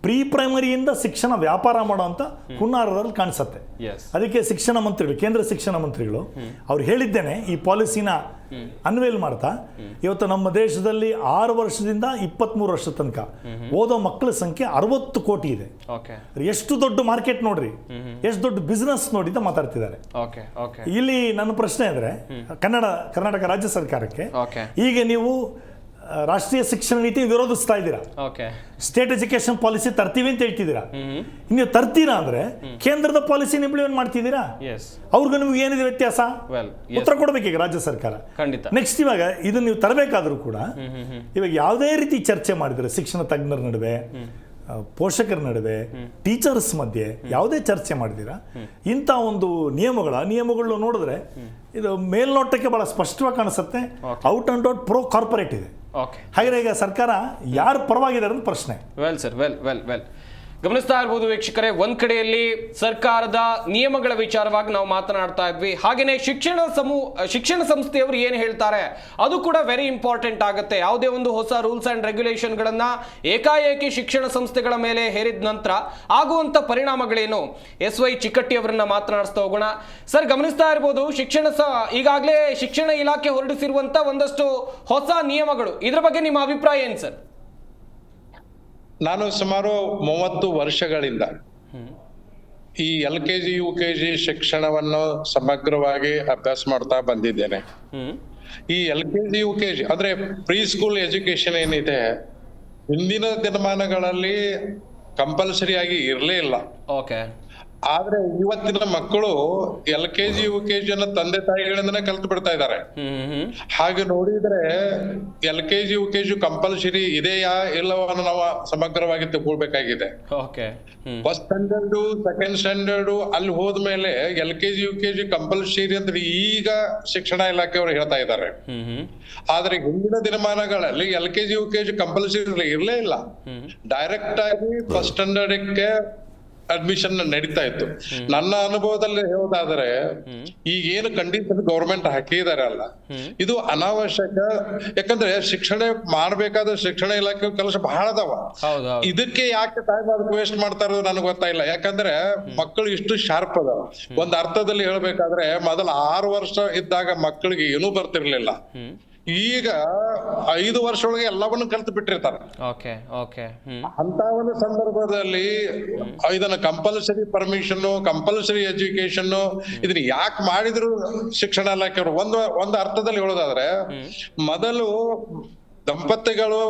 ಪ್ರೀ ಪ್ರೈಮರಿಯಿಂದ ಶಿಕ್ಷಣ ವ್ಯಾಪಾರ ಮಾಡೋಂಥ ಹುನ್ನಾರದಲ್ಲಿ ಕಾಣಿಸುತ್ತೆ. ಅದಕ್ಕೆ ಶಿಕ್ಷಣ ಮಂತ್ರಿಗಳು, ಕೇಂದ್ರ ಶಿಕ್ಷಣ ಮಂತ್ರಿಗಳು ಅವ್ರು ಹೇಳಿದ್ದೇನೆ ಈ ಪಾಲಿಸಿನ ಅನ್ವೇಲ್ ಮಾಡ್ತಾ, ಇವತ್ತು ನಮ್ಮ ದೇಶದಲ್ಲಿ 6 ವರ್ಷದಿಂದ 23 ವರ್ಷದ ತನಕ ಓದೋ ಮಕ್ಕಳ ಸಂಖ್ಯೆ 60 ಕೋಟಿ ಇದೆ. ಎಷ್ಟು ದೊಡ್ಡ ಮಾರ್ಕೆಟ್ ನೋಡ್ರಿ, ಎಷ್ಟು ದೊಡ್ಡ ಬಿಸ್ನೆಸ್ ನೋಡಿ ಅಂತ ಮಾತಾಡ್ತಿದ್ದಾರೆ. ಇಲ್ಲಿ ನನ್ನ ಪ್ರಶ್ನೆ ಅಂದ್ರೆ ಕರ್ನಾಟಕ ರಾಜ್ಯ ಸರ್ಕಾರಕ್ಕೆ, ಈಗ ನೀವು ರಾಷ್ಟ್ರೀಯ ಶಿಕ್ಷಣ ನೀತಿ ವಿರೋಧಿಸ್ತಾ ಇದ್ದೀರಾ, ಸ್ಟೇಟ್ ಎಜುಕೇಶನ್ ಪಾಲಿಸಿ ತರ್ತೀವಿ ಅಂತ ಹೇಳ್ತಿದ್ದೀರಾ. ನೀವು ತರ್ತೀರಾ ಅಂದ್ರೆ ಕೇಂದ್ರದ ಪಾಲಿಸಿ ಇಂಪ್ಲಿಮೆಂಟ್ ಮಾಡ್ತಿದ್ದೀರಾ, ಅವ್ರಿಗೂ ನಿಮ್ಗೆ ಏನಿದೆ ವ್ಯತ್ಯಾಸ? ಉತ್ತರ ಕೊಡಬೇಕು ಈಗ ರಾಜ್ಯ ಸರ್ಕಾರ. ನೆಕ್ಸ್ಟ್ ಇವಾಗ ಇದನ್ನ ನೀವು ತರಬೇಕಾದ್ರೂ ಕೂಡ ಇವಾಗ ಯಾವುದೇ ರೀತಿ ಚರ್ಚೆ ಮಾಡಿದ್ರೆ ಶಿಕ್ಷಣ ತಜ್ಞರ ನಡುವೆ, ಪೋಷಕರ ನಡುವೆ, ಟೀಚರ್ಸ್ ಮಧ್ಯೆ ಯಾವುದೇ ಚರ್ಚೆ ಮಾಡಿದ್ದೀರಾ, ಇಂಥ ಒಂದು ನಿಯಮಗಳು ನೋಡಿದ್ರೆ ಇದು ಮೇಲ್ನೋಟಕ್ಕೆ ಬಹಳ ಸ್ಪಷ್ಟವಾಗಿ ಕಾಣಿಸುತ್ತೆ, out and out pro corporate ಇದೆ. ಹಾಗೆ ಈಗ ಸರ್ಕಾರ ಯಾರು ಪರವಾಗಿದ್ದಾರೆ ಅಂತ ಪ್ರಶ್ನೆ. ವೆಲ್ ಸರ್, ವೆಲ್ ಗಮನಿಸ್ತಾ ಇರ್ಬೋದು ವೀಕ್ಷಕರೇ, ಒಂದ್ ಕಡೆಯಲ್ಲಿ ಸರ್ಕಾರದ ನಿಯಮಗಳ ವಿಚಾರವಾಗಿ ನಾವು ಮಾತನಾಡ್ತಾ ಇದ್ವಿ, ಹಾಗೇನೆ ಶಿಕ್ಷಣ ಸಂಸ್ಥೆಯವರು ಏನು ಹೇಳ್ತಾರೆ ಅದು ಕೂಡ ವೆರಿ ಇಂಪಾರ್ಟೆಂಟ್ ಆಗುತ್ತೆ. ಯಾವುದೇ ಒಂದು ಹೊಸ ರೂಲ್ಸ್ ಅಂಡ್ ರೆಗ್ಯುಲೇಷನ್ಗಳನ್ನ ಏಕಾಏಕಿ ಶಿಕ್ಷಣ ಸಂಸ್ಥೆಗಳ ಮೇಲೆ ಹೇರಿದ ನಂತರ ಆಗುವಂತ ಪರಿಣಾಮಗಳೇನು, SY ಚಿಕ್ಕಟ್ಟಿ ಅವರನ್ನ ಮಾತನಾಡಿಸ್ತಾ ಹೋಗೋಣ. ಸರ್ ಗಮನಿಸ್ತಾ ಇರ್ಬೋದು, ಈಗಾಗಲೇ ಶಿಕ್ಷಣ ಇಲಾಖೆ ಹೊರಡಿಸಿರುವಂತ ಒಂದಷ್ಟು ಹೊಸ ನಿಯಮಗಳು, ಇದ್ರ ಬಗ್ಗೆ ನಿಮ್ಮ ಅಭಿಪ್ರಾಯ ಏನು ಸರ್? ನಾನು ಸುಮಾರು 30 ವರ್ಷಗಳಿಂದ ಈ LKG UKG ಶಿಕ್ಷಣವನ್ನು ಸಮಗ್ರವಾಗಿ ಅಭ್ಯಾಸ ಮಾಡ್ತಾ ಬಂದಿದ್ದೇನೆ. ಈ LKG UKG ಅಂದ್ರೆ ಪ್ರೀ ಸ್ಕೂಲ್ ಎಜುಕೇಶನ್ ಏನಿದೆ, ಹಿಂದಿನ ದಿನಮಾನಗಳಲ್ಲಿ ಕಂಪಲ್ಸರಿ ಆಗಿ ಇರಲೇ ಇಲ್ಲ. ಆದ್ರೆ ಇವತ್ತಿನ ಮಕ್ಕಳು LKG UKG ಅನ್ನ ತಂದೆ ತಾಯಿಗಳಿಂದನೇ ಕಲ್ತು ಬಿಡ್ತಾ ಇದ್ದಾರೆ. ಹಾಗೆ ನೋಡಿದ್ರೆ LKG UKG ಕಂಪಲ್ಸರಿ ಇದೆಯಾ ಇಲ್ಲವನ್ನ ನಾವು ಸಮಗ್ರವಾಗಿ ತಿಳ್ಕೊಳ್ಬೇಕಾಗಿದೆ. ಫಸ್ಟ್ ಸ್ಟ್ಯಾಂಡರ್ಡ್, ಸೆಕೆಂಡ್ ಸ್ಟ್ಯಾಂಡರ್ಡ್ ಅಲ್ಲಿ ಹೋದ್ಮೇಲೆ LKG UKG ಕಂಪಲ್ಸರಿ ಅಂತ ಈಗ ಶಿಕ್ಷಣ ಇಲಾಖೆಯವರು ಹೇಳ್ತಾ ಇದ್ದಾರೆ. ಆದ್ರೆ ಹಿಂದಿನ ದಿನಮಾನಗಳಲ್ಲಿ LKG UKG ಕಂಪಲ್ಸರಿ ಇರಲೇ ಇಲ್ಲ. ಡೈರೆಕ್ಟ್ ಆಗಿ ಫಸ್ಟ್ ಸ್ಟ್ಯಾಂಡರ್ಡ್ಗೆ ಅಡ್ಮಿಷನ್ ನಡೀತಾ ಇತ್ತು. ನನ್ನ ಅನುಭವದಲ್ಲಿ ಹೇಳೋದಾದ್ರೆ ಈಗ ಏನು ಕಂಡೀಷನ್ ಗೌರ್ಮೆಂಟ್ ಹಾಕಿದಾರೆ ಅಲ್ಲ, ಇದು ಅನಾವಶ್ಯಕ. ಯಾಕಂದ್ರೆ ಶಿಕ್ಷಣ ಮಾಡ್ಬೇಕಾದ್ರೆ ಶಿಕ್ಷಣ ಇಲಾಖೆ ಕೆಲಸ ಬಹಳ ಅದಾವ. ಇದಕ್ಕೆ ಯಾಕೆ ಟೈಮ್ ಅದಕ್ಕೆ ವೇಸ್ಟ್ ಮಾಡ್ತಾ ಇರೋದು ನನಗೆ ಗೊತ್ತಾಯಿಲ್ಲ. ಯಾಕಂದ್ರೆ ಮಕ್ಕಳು ಇಷ್ಟು ಶಾರ್ಪ್ ಅದಾವ. ಒಂದ್ ಅರ್ಥದಲ್ಲಿ ಹೇಳ್ಬೇಕಾದ್ರೆ ಮೊದಲ 6 ವರ್ಷ ಇದ್ದಾಗ ಮಕ್ಕಳಿಗೆ ಏನೂ ಬರ್ತಿರ್ಲಿಲ್ಲ. ಈಗ 5 ವರ್ಷ ಒಳಗೆ ಎಲ್ಲವನ್ನು ಕಲ್ತು ಬಿಟ್ಟಿರ್ತಾರೆ. ಅಂತ ಒಂದು ಸಂದರ್ಭದಲ್ಲಿ ಇದನ್ನ ಕಂಪಲ್ಸರಿ ಪರ್ಮಿಷನ್, ಕಂಪಲ್ಸರಿ ಎಜುಕೇಶನ್ ಇದನ್ನ ಯಾಕೆ ಮಾಡಿದ್ರು ಶಿಕ್ಷಣ ಇಲಾಖೆಯವರು? ಒಂದು ಅರ್ಥದಲ್ಲಿ ಹೇಳೋದಾದ್ರೆ, ಮೊದಲು ದಂಪತಿಗಳು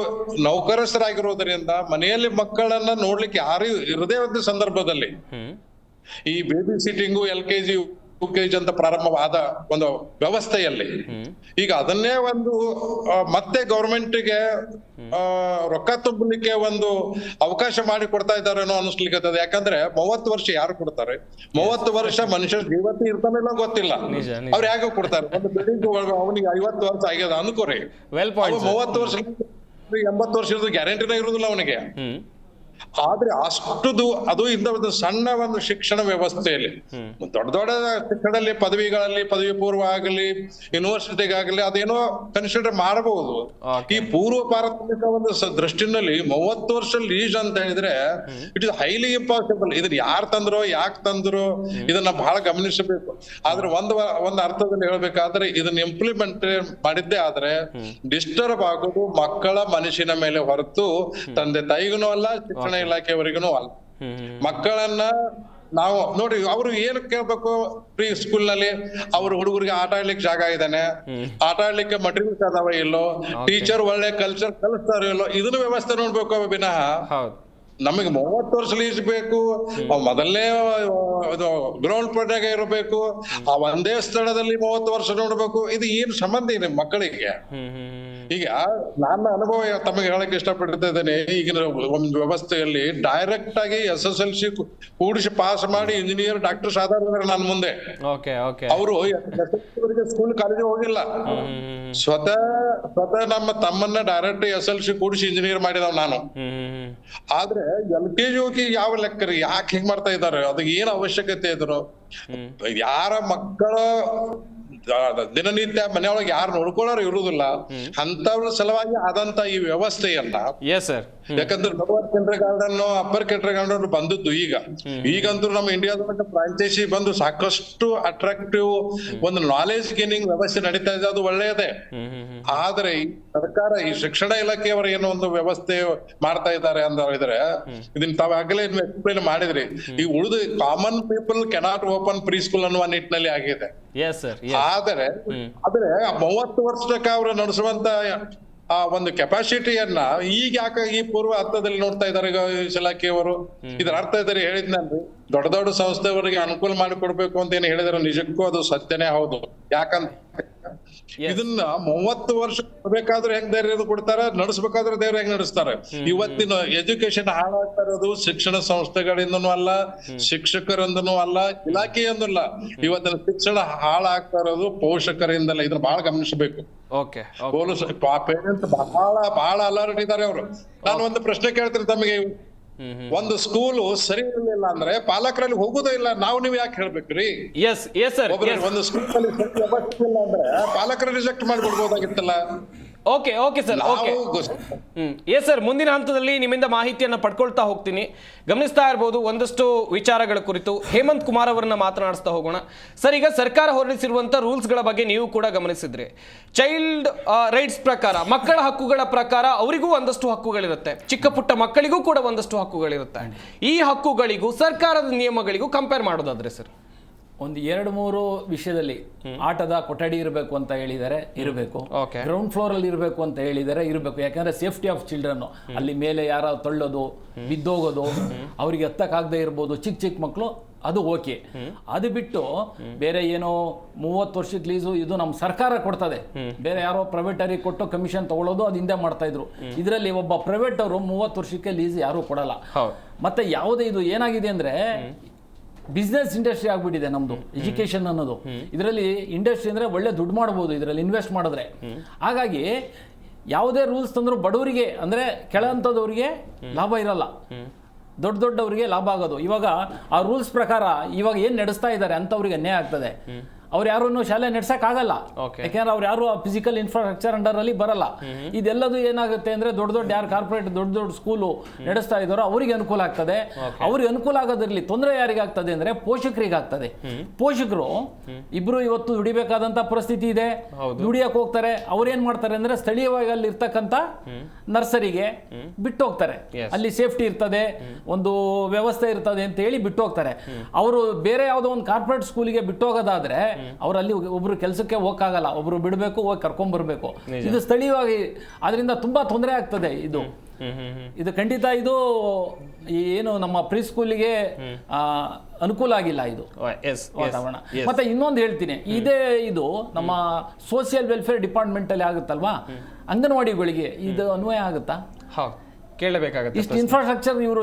ನೌಕರಸ್ಥರಾಗಿರೋದ್ರಿಂದ ಮನೆಯಲ್ಲಿ ಮಕ್ಕಳನ್ನ ನೋಡ್ಲಿಕ್ಕೆ ಯಾರು ಇರದೇ ಒಂದು ಸಂದರ್ಭದಲ್ಲಿ ಈ ಬೇಬಿ ಸಿಟ್ಟಿಂಗು LKG UKG ಅಂತ ಪ್ರಾರಂಭವಾದ ಒಂದು ವ್ಯವಸ್ಥೆಯಲ್ಲಿ ಈಗ ಅದನ್ನೇ ಒಂದು ಮತ್ತೆ ಗೌರ್ಮೆಂಟ್ಗೆ ರೊಕ್ಕ ತುಂಬಲಿಕ್ಕೆ ಒಂದು ಅವಕಾಶ ಮಾಡಿ ಕೊಡ್ತಾ ಇದ್ದಾರೆ ಅನ್ನೋ ಅನಿಸ್ಲಿಕ್ಕೆ. ಯಾಕಂದ್ರೆ 30 ವರ್ಷ ಯಾರು ಕೊಡ್ತಾರೆ? 30 ವರ್ಷ ಮನುಷ್ಯ ಜೀವತಿ ಇರ್ತಾನಿಲ್ಲ ಗೊತ್ತಿಲ್ಲ, ಅವ್ರು ಯಾಕೆ ಕೊಡ್ತಾರೆ? ಒಂದು ಬಿಲ್ಡಿಂಗ್ ಅವನಿಗೆ 50 ವರ್ಷ ಆಗ್ಯದ ಅನ್ಕೋರಿ, 30 ವರ್ಷ 80 ವರ್ಷ ಇರೋದು ಗ್ಯಾರಂಟಿನ ಇರುದಿಲ್ಲ ಅವನಿಗೆ. ಆದ್ರೆ ಅದು ಇಂದ ಒಂದು ಸಣ್ಣ ಒಂದು ಶಿಕ್ಷಣ ವ್ಯವಸ್ಥೆಯಲ್ಲಿ ದೊಡ್ಡ ದೊಡ್ಡ ಶಿಕ್ಷಣದಲ್ಲಿ ಪದವಿಗಳಲ್ಲಿ ಪದವಿ ಪೂರ್ವ ಆಗಲಿ ಯೂನಿವರ್ಸಿಟಿಗಾಗಲಿ ಅದೇನೋ ಕನ್ಸಿಡರ್ ಮಾಡಬಹುದು. ಈ ಪೂರ್ವ ಪಾರಂಪರಿಕ ಒಂದು ದೃಷ್ಟಿನಲ್ಲಿ 30 ವರ್ಷ ಲೀಸ್ ಅಂತ ಹೇಳಿದ್ರೆ ಇಟ್ ಇಸ್ ಹೈಲಿ ಇಂಪಾಸಿಬಲ್. ಇದನ್ನ ಯಾರು ತಂದ್ರು, ಯಾಕೆ ತಂದ್ರು, ಇದನ್ನ ಬಹಳ ಗಮನಿಸಬೇಕು. ಆದ್ರೆ ಒಂದು ಅರ್ಥದಲ್ಲಿ ಹೇಳ್ಬೇಕಾದ್ರೆ ಇದನ್ನ ಇಂಪ್ಲಿಮೆಂಟ್ ಮಾಡಿದ್ದೇ ಆದ್ರೆ ಡಿಸ್ಟರ್ಬ್ ಆಗೋದು ಮಕ್ಕಳ ಮನಸ್ಸಿನ ಮೇಲೆ ಹೊರತು ತಂದೆ ತಾಯಿಗೂ ಅಲ್ಲ, ಶಿಕ್ಷಣ ಇಲಾಖೆಯವರಿಗೂ ಅಲ್ಲ. ಮಕ್ಕಳನ್ನ ನಾವು ನೋಡಿ, ಅವ್ರು ಏನ್ ಕೇಳ್ಬೇಕು? ಪ್ರೀ ಸ್ಕೂಲ್ ನಲ್ಲಿ ಅವ್ರ ಹುಡುಗರಿಗೆ ಆಟ ಆಡ್ಲಿಕ್ಕೆ ಜಾಗ ಇದ್ದಾನೆ, ಆಟ ಆಡ್ಲಿಕ್ಕೆ ಮಟೀರಿಯಲ್ಸ್ ಅದಾವ ಇಲ್ಲೋ, ಟೀಚರ್ ಒಳ್ಳೆ ಕಲ್ಚರ್ ಕಲಿಸ್ತಾರೋ ಇಲ್ಲೋ, ಇದನ್ನ ವ್ಯವಸ್ಥೆ ನೋಡ್ಬೇಕು ವಿನಃ ನಮಗೆ 30 ವರ್ಷ ಲೀಸ್ ಬೇಕು, ಮೊದಲನೇ ಗ್ರೌಂಡ್ ಪ್ಲೇಟ್ನಾಗ ಇರಬೇಕು, ಆ ಒಂದೇ ಸ್ಥಳದಲ್ಲಿ 30 ವರ್ಷ ನೋಡ್ಬೇಕು. ಇದು ಏನ್ ಸಂಬಂಧ ಇದೆ ಮಕ್ಕಳಿಗೆ? ಈಗ ನನ್ನ ಅನುಭವ ತಮಗೆ ಹೇಳಕ್ ಇಷ್ಟಪಡ್ತಾ ಇದ್ದೇನೆ. ಈಗಿನ ಒಂದು ವ್ಯವಸ್ಥೆಯಲ್ಲಿ ಡೈರೆಕ್ಟ್ ಆಗಿ SSLC ಕೂಡಿಸಿ ಪಾಸ್ ಮಾಡಿ ಇಂಜಿನಿಯರ್, ಡಾಕ್ಟರ್ ಸಾಧಾರಣ ನನ್ನ ಮುಂದೆ ಅವರು ಸ್ಕೂಲ್ ಕಾಲೇಜ್ ಹೋಗಿಲ್ಲ. ಸ್ವತಃ ನಮ್ಮ ತಮ್ಮನ್ನ ಡೈರೆಕ್ಟ್ SSLC ಕೂಡಿಸಿ ಇಂಜಿನಿಯರ್ ಮಾಡಿದವ್ ನಾನು. ಆದ್ರೆ LKG UKG ಯಾವ ಲೆಕ್ಕ ರೀ? ಯಾಕೆ ಹಿಂಗ್ ಮಾಡ್ತಾ ಇದ್ದಾರೆ? ಅದಕ್ಕೆ ಏನ್ ಅವಶ್ಯಕತೆ ಇದ್ರು? ಯಾರ ಮಕ್ಕಳ ದಿನನಿತ್ಯ ಮನೆಯೊಳಗೆ ಯಾರು ನೋಡ್ಕೊಳ್ಳೋರು ಇರುವುದಿಲ್ಲ, ಅಂತವ್ರ ಸಲುವಾಗಿ ಆದಂತ ಈ ವ್ಯವಸ್ಥೆಯನ್ನ. ಯಾಕಂದ್ರೆ lower Kinder garden, upper Kinder garden ಬಂದದ್ದು ಈಗಂತೂ ನಮ್ಮ ಇಂಡಿಯಾದ ಫ್ರಾಂಚೈಸಿ ಬಂದು ಸಾಕಷ್ಟು ಅಟ್ರಾಕ್ಟಿವ್ ಒಂದು ನಾಲೆಜ್ ಗೇನಿಂಗ್ ವ್ಯವಸ್ಥೆ ನಡೀತಾ ಇದೆ, ಅದು ಒಳ್ಳೆಯದೇ. ಆದ್ರೆ ಈ ಸರ್ಕಾರ, ಈ ಶಿಕ್ಷಣ ಇಲಾಖೆಯವರು ಏನೋ ಒಂದು ವ್ಯವಸ್ಥೆ ಮಾಡ್ತಾ ಇದ್ದಾರೆ ಅಂತ ಹೇಳಿದ್ರೆ, ಇದನ್ನ ತಾವ್ ಆಗಲೇ ಎಕ್ಸ್ಪ್ಲೇನ್ ಮಾಡಿದ್ರಿ, ಈ ಉಳಿದು common people cannot open pre school ಅನ್ನುವ ನಿಟ್ಟಿನಲ್ಲಿ ಆಗಿದೆ. ಆದರೆ 30 ವರ್ಷಕ್ಕೆ ಅವರು ನಡೆಸುವಂತ ಆ ಒಂದು ಕೆಪಾಸಿಟಿಯನ್ನ ಈಗ ಯಾಕೆ ಈ ಪೂರ್ವ ಹಂತದಲ್ಲಿ ನೋಡ್ತಾ ಇದ್ದಾರೆ ಇಲಾಖೆಯವರು? ಇದರ ಅರ್ಥ ಇದ್ದಾರೆ ಹೇಳಿದ್ನಲ್ಲಿ ದೊಡ್ಡ ದೊಡ್ಡ ಸಂಸ್ಥೆಯವರಿಗೆ ಅನುಕೂಲ ಮಾಡಿಕೊಡ್ಬೇಕು ಅಂತ ಏನು ಹೇಳಿದಾರೆ, ನಿಜಕ್ಕೂ ಅದು ಸತ್ಯನೇ ಹೌದು. ಯಾಕಂದ್ರೆ ಇದನ್ನ 30 ವರ್ಷ ಬೇಕಾದ್ರೆ ಹೆಂಗ್ ಧೈರ್ಯ ಕೊಡ್ತಾರ, ನಡೆಸ್ಬೇಕಾದ್ರೆ ಧೈರ್ಯ ಹೆಂಗ್ ನಡೆಸ್ತಾರೆ? ಇವತ್ತಿನ ಎಜುಕೇಶನ್ ಹಾಳಾಗ್ತಾ ಇರೋದು ಶಿಕ್ಷಣ ಸಂಸ್ಥೆಗಳಿಂದನೂ ಅಲ್ಲ, ಶಿಕ್ಷಕರಿಂದನೂ ಅಲ್ಲ, ಇಲಾಖೆಯಿಂದಲ್ಲ. ಇವತ್ತಿನ ಶಿಕ್ಷಣ ಹಾಳಾಗ್ತಾ ಇರೋದು ಪೋಷಕರಿಂದಲ್ಲ. ಇದನ್ನ ಬಹಳ ಗಮನಿಸಬೇಕು. ಪೇರೆಂಟ್ಸ್ ಬಹಳ ಅಲರ್ಟ್ ಇದ್ದಾರೆ ಅವರು. ನಾನು ಒಂದು ಪ್ರಶ್ನೆ ಕೇಳ್ತೀನಿ ತಮಗೆ. ಒಂದು ಸ್ಕೂಲು ಸರಿ ಇರಲಿಲ್ಲ ಅಂದ್ರೆ ಪಾಲಕರಲ್ಲಿ ಹೋಗುದೇ ಇಲ್ಲ, ನೀವು ಯಾಕೆ ಹೇಳ್ಬೇಕ್ರಿ? ಒಂದು ಸ್ಕೂಲ್ ಅಲ್ಲಿ ಸರಿ ವ್ಯವಸ್ಥೆ ಇಲ್ಲ ಅಂದ್ರೆ ಪಾಲಕರು ರಿಜೆಕ್ಟ್ ಮಾಡ್ಬಿಡ್ಬೋದಾಗಿತ್ತಲ್ಲ. ಓಕೆ ಸರ್, ಮುಂದಿನ ಹಂತದಲ್ಲಿ ನಿಮ್ಮಿಂದ ಮಾಹಿತಿಯನ್ನು ಪಡ್ಕೊಳ್ತಾ ಹೋಗ್ತೀನಿ. ಗಮನಿಸ್ತಾ ಇರ್ಬೋದು ಒಂದಷ್ಟು ವಿಚಾರಗಳ ಕುರಿತು ಹೇಮಂತ್ ಕುಮಾರ್ ಅವರನ್ನ ಮಾತನಾಡಿಸ್ತಾ ಹೋಗೋಣ. ಸರ್, ಈಗ ಸರ್ಕಾರ ಹೊರಡಿಸಿರುವಂಥ ರೂಲ್ಸ್ಗಳ ಬಗ್ಗೆ ನೀವು ಕೂಡ ಗಮನಿಸಿದ್ರಿ. ಚೈಲ್ಡ್ ರೈಟ್ಸ್ ಪ್ರಕಾರ, ಮಕ್ಕಳ ಹಕ್ಕುಗಳ ಪ್ರಕಾರ ಅವರಿಗೂ ಒಂದಷ್ಟು ಹಕ್ಕುಗಳಿರುತ್ತೆ, ಚಿಕ್ಕ ಪುಟ್ಟ ಮಕ್ಕಳಿಗೂ ಕೂಡ ಒಂದಷ್ಟು ಹಕ್ಕುಗಳಿರುತ್ತೆ. ಈ ಹಕ್ಕುಗಳಿಗೂ ಸರ್ಕಾರದ ನಿಯಮಗಳಿಗೂ ಕಂಪೇರ್ ಮಾಡೋದಾದ್ರೆ ಸರ್, ಒಂದು 2-3 ವಿಷಯದಲ್ಲಿ ಆಟದ ಕೊಠಡಿ ಇರಬೇಕು ಅಂತ ಹೇಳಿದರೆ ಇರಬೇಕು, ಗ್ರೌಂಡ್ ಫ್ಲೋರ್ ಅಲ್ಲಿ ಇರಬೇಕು ಅಂತ ಹೇಳಿದರೆ ಇರಬೇಕು. ಯಾಕಂದ್ರೆ ಸೇಫ್ಟಿ ಆಫ್ ಚಿಲ್ಡ್ರನ್, ಅಲ್ಲಿ ಮೇಲೆ ಯಾರ ತಳ್ಳೋದು, ಬಿದ್ದೋಗೋದು, ಅವರಿಗೆ ಹತ್ತಕ್ಕಾಗದೇ ಇರ್ಬೋದು ಚಿಕ್ಕ ಮಕ್ಕಳು, ಅದು ಓಕೆ. ಅದು ಬಿಟ್ಟು ಬೇರೆ ಏನೋ 30 ವರ್ಷದ ಲೀಸು ಇದು ನಮ್ಮ ಸರ್ಕಾರ ಕೊಡ್ತದೆ, ಬೇರೆ ಯಾರೋ ಪ್ರೈವೇಟರಿಗೆ ಕೊಟ್ಟು ಕಮಿಷನ್ ತಗೊಳ್ಳೋದು ಅದು ಹಿಂದೆ ಮಾಡ್ತಾ ಇದ್ರು. ಇದರಲ್ಲಿ ಒಬ್ಬ ಪ್ರೈವೇಟ್ ಅವರು 30 ವರ್ಷಕ್ಕೆ ಲೀಸ್ ಯಾರು ಕೊಡಲ್ಲ. ಮತ್ತೆ ಯಾವುದೇ ಇದು ಏನಾಗಿದೆ ಅಂದ್ರೆ ಬಿಸ್ನೆಸ್ ಇಂಡಸ್ಟ್ರಿ ಆಗ್ಬಿಟ್ಟಿದೆ ನಮ್ದು ಎಜುಕೇಶನ್ ಅನ್ನೋದು. ಇದರಲ್ಲಿ ಇಂಡಸ್ಟ್ರಿ ಅಂದ್ರೆ ಒಳ್ಳೆ ದುಡ್ಡು ಮಾಡ್ಬೋದು ಇದರಲ್ಲಿ ಇನ್ವೆಸ್ಟ್ ಮಾಡಿದ್ರೆ. ಹಾಗಾಗಿ ಯಾವುದೇ ರೂಲ್ಸ್ ತಂದ್ರು ಬಡವರಿಗೆ ಅಂದ್ರೆ ಕೆಳಹಂತದವರಿಗೆ ಲಾಭ ಇರಲ್ಲ. ದೊಡ್ಡವರಿಗೆ ಲಾಭ ಆಗೋದು. ಇವಾಗ ಆ ರೂಲ್ಸ್ ಪ್ರಕಾರ ಇವಾಗ ಏನು ನಡೆಸ್ತಾ ಇದ್ದಾರೆ ಅಂಥವ್ರಿಗೆ ಅನ್ಯಾಯ ಆಗ್ತದೆ. ಅವ್ರು ಯಾರನ್ನು ಶಾಲೆ ನಡೆಸೋಕ್ಕಾಗಲ್ಲ, ಯಾಕೆಂದ್ರೆ ಅವ್ರು ಯಾರು ಫಿಸಿಕಲ್ ಇನ್ಫ್ರಾಸ್ಟ್ರಕ್ಚರ್ ಅಂಡರ್ ಅಲ್ಲಿ ಬರಲ್ಲ. ಇದೆಲ್ಲದು ಏನಾಗುತ್ತೆ ಅಂದ್ರೆ ದೊಡ್ಡ ಯಾರು ಕಾರ್ಪೊರೇಟ್ ದೊಡ್ಡ ಸ್ಕೂಲು ನಡೆಸ್ತಾ ಇದ್ದಾರೋ ಅವರಿಗೆ ಅನುಕೂಲ ಆಗ್ತದೆ. ಅವ್ರಿಗೆ ಅನುಕೂಲ ಆಗೋದ್ರಲ್ಲಿ ತೊಂದರೆ ಯಾರಿಗಾಗ್ತದೆ ಅಂದ್ರೆ ಪೋಷಕರಿಗೆ ಆಗ್ತದೆ. ಪೋಷಕರು ಇಬ್ರು ಇವತ್ತು ದುಡಿಬೇಕಾದಂತ ಪರಿಸ್ಥಿತಿ ಇದೆ, ದುಡಿಯಕ್ಕೆ ಹೋಗ್ತಾರೆ. ಅವ್ರು ಏನ್ ಮಾಡ್ತಾರೆ ಅಂದ್ರೆ ಸ್ಥಳೀಯವಾಗಿ ಅಲ್ಲಿ ಇರ್ತಕ್ಕಂಥ ನರ್ಸರಿಗೆ ಬಿಟ್ಟು ಹೋಗ್ತಾರೆ. ಅಲ್ಲಿ ಸೇಫ್ಟಿ ಇರ್ತದೆ, ಒಂದು ವ್ಯವಸ್ಥೆ ಇರ್ತದೆ ಅಂತ ಹೇಳಿ ಬಿಟ್ಟು ಹೋಗ್ತಾರೆ. ಅವರು ಬೇರೆ ಯಾವುದೋ ಒಂದು ಕಾರ್ಪೊರೇಟ್ ಸ್ಕೂಲಿಗೆ ಬಿಟ್ಟು ಹೋಗೋದಾದ್ರೆ ಅವ್ರು ಅಲ್ಲಿ ಒಬ್ರು ಕೆಲಸಕ್ಕೆ ಹೋಗಕ್ಕಾಗಲ್ಲ, ಒಬ್ರು ಬಿಡಬೇಕು, ಹೋಗಿ ಕರ್ಕೊಂಡ್ ಬರ್ಬೇಕು. ಇದು ಸ್ಥಳೀಯವಾಗಿ ಅದರಿಂದ ತುಂಬಾ ತೊಂದರೆ ಆಗ್ತದೆ. ಇದು ಖಂಡಿತ ಇದು ಏನು ನಮ್ಮ ಪ್ರೀ ಸ್ಕೂಲಿಗೆ ಅನುಕೂಲ ಆಗಿಲ್ಲ ಇದು ವಾತಾವರಣ. ಮತ್ತೆ ಇನ್ನೊಂದು ಹೇಳ್ತೀನಿ, ಇದು ನಮ್ಮ ಸೋಷಿಯಲ್ ವೆಲ್ಫೇರ್ ಡಿಪಾರ್ಟ್ಮೆಂಟ್ ಅಲ್ಲಿ ಆಗುತ್ತಲ್ವಾ, ಅಂಗನವಾಡಿಗಳಿಗೆ ಇದು ಅನ್ವಯ ಆಗುತ್ತಾ? ಕೇಳಬೇಕಾಗುತ್ತೆ. ಇಷ್ಟು ಇನ್ಫ್ರಾಸ್ಟ್ರಕ್ಚರ್ ಇವರು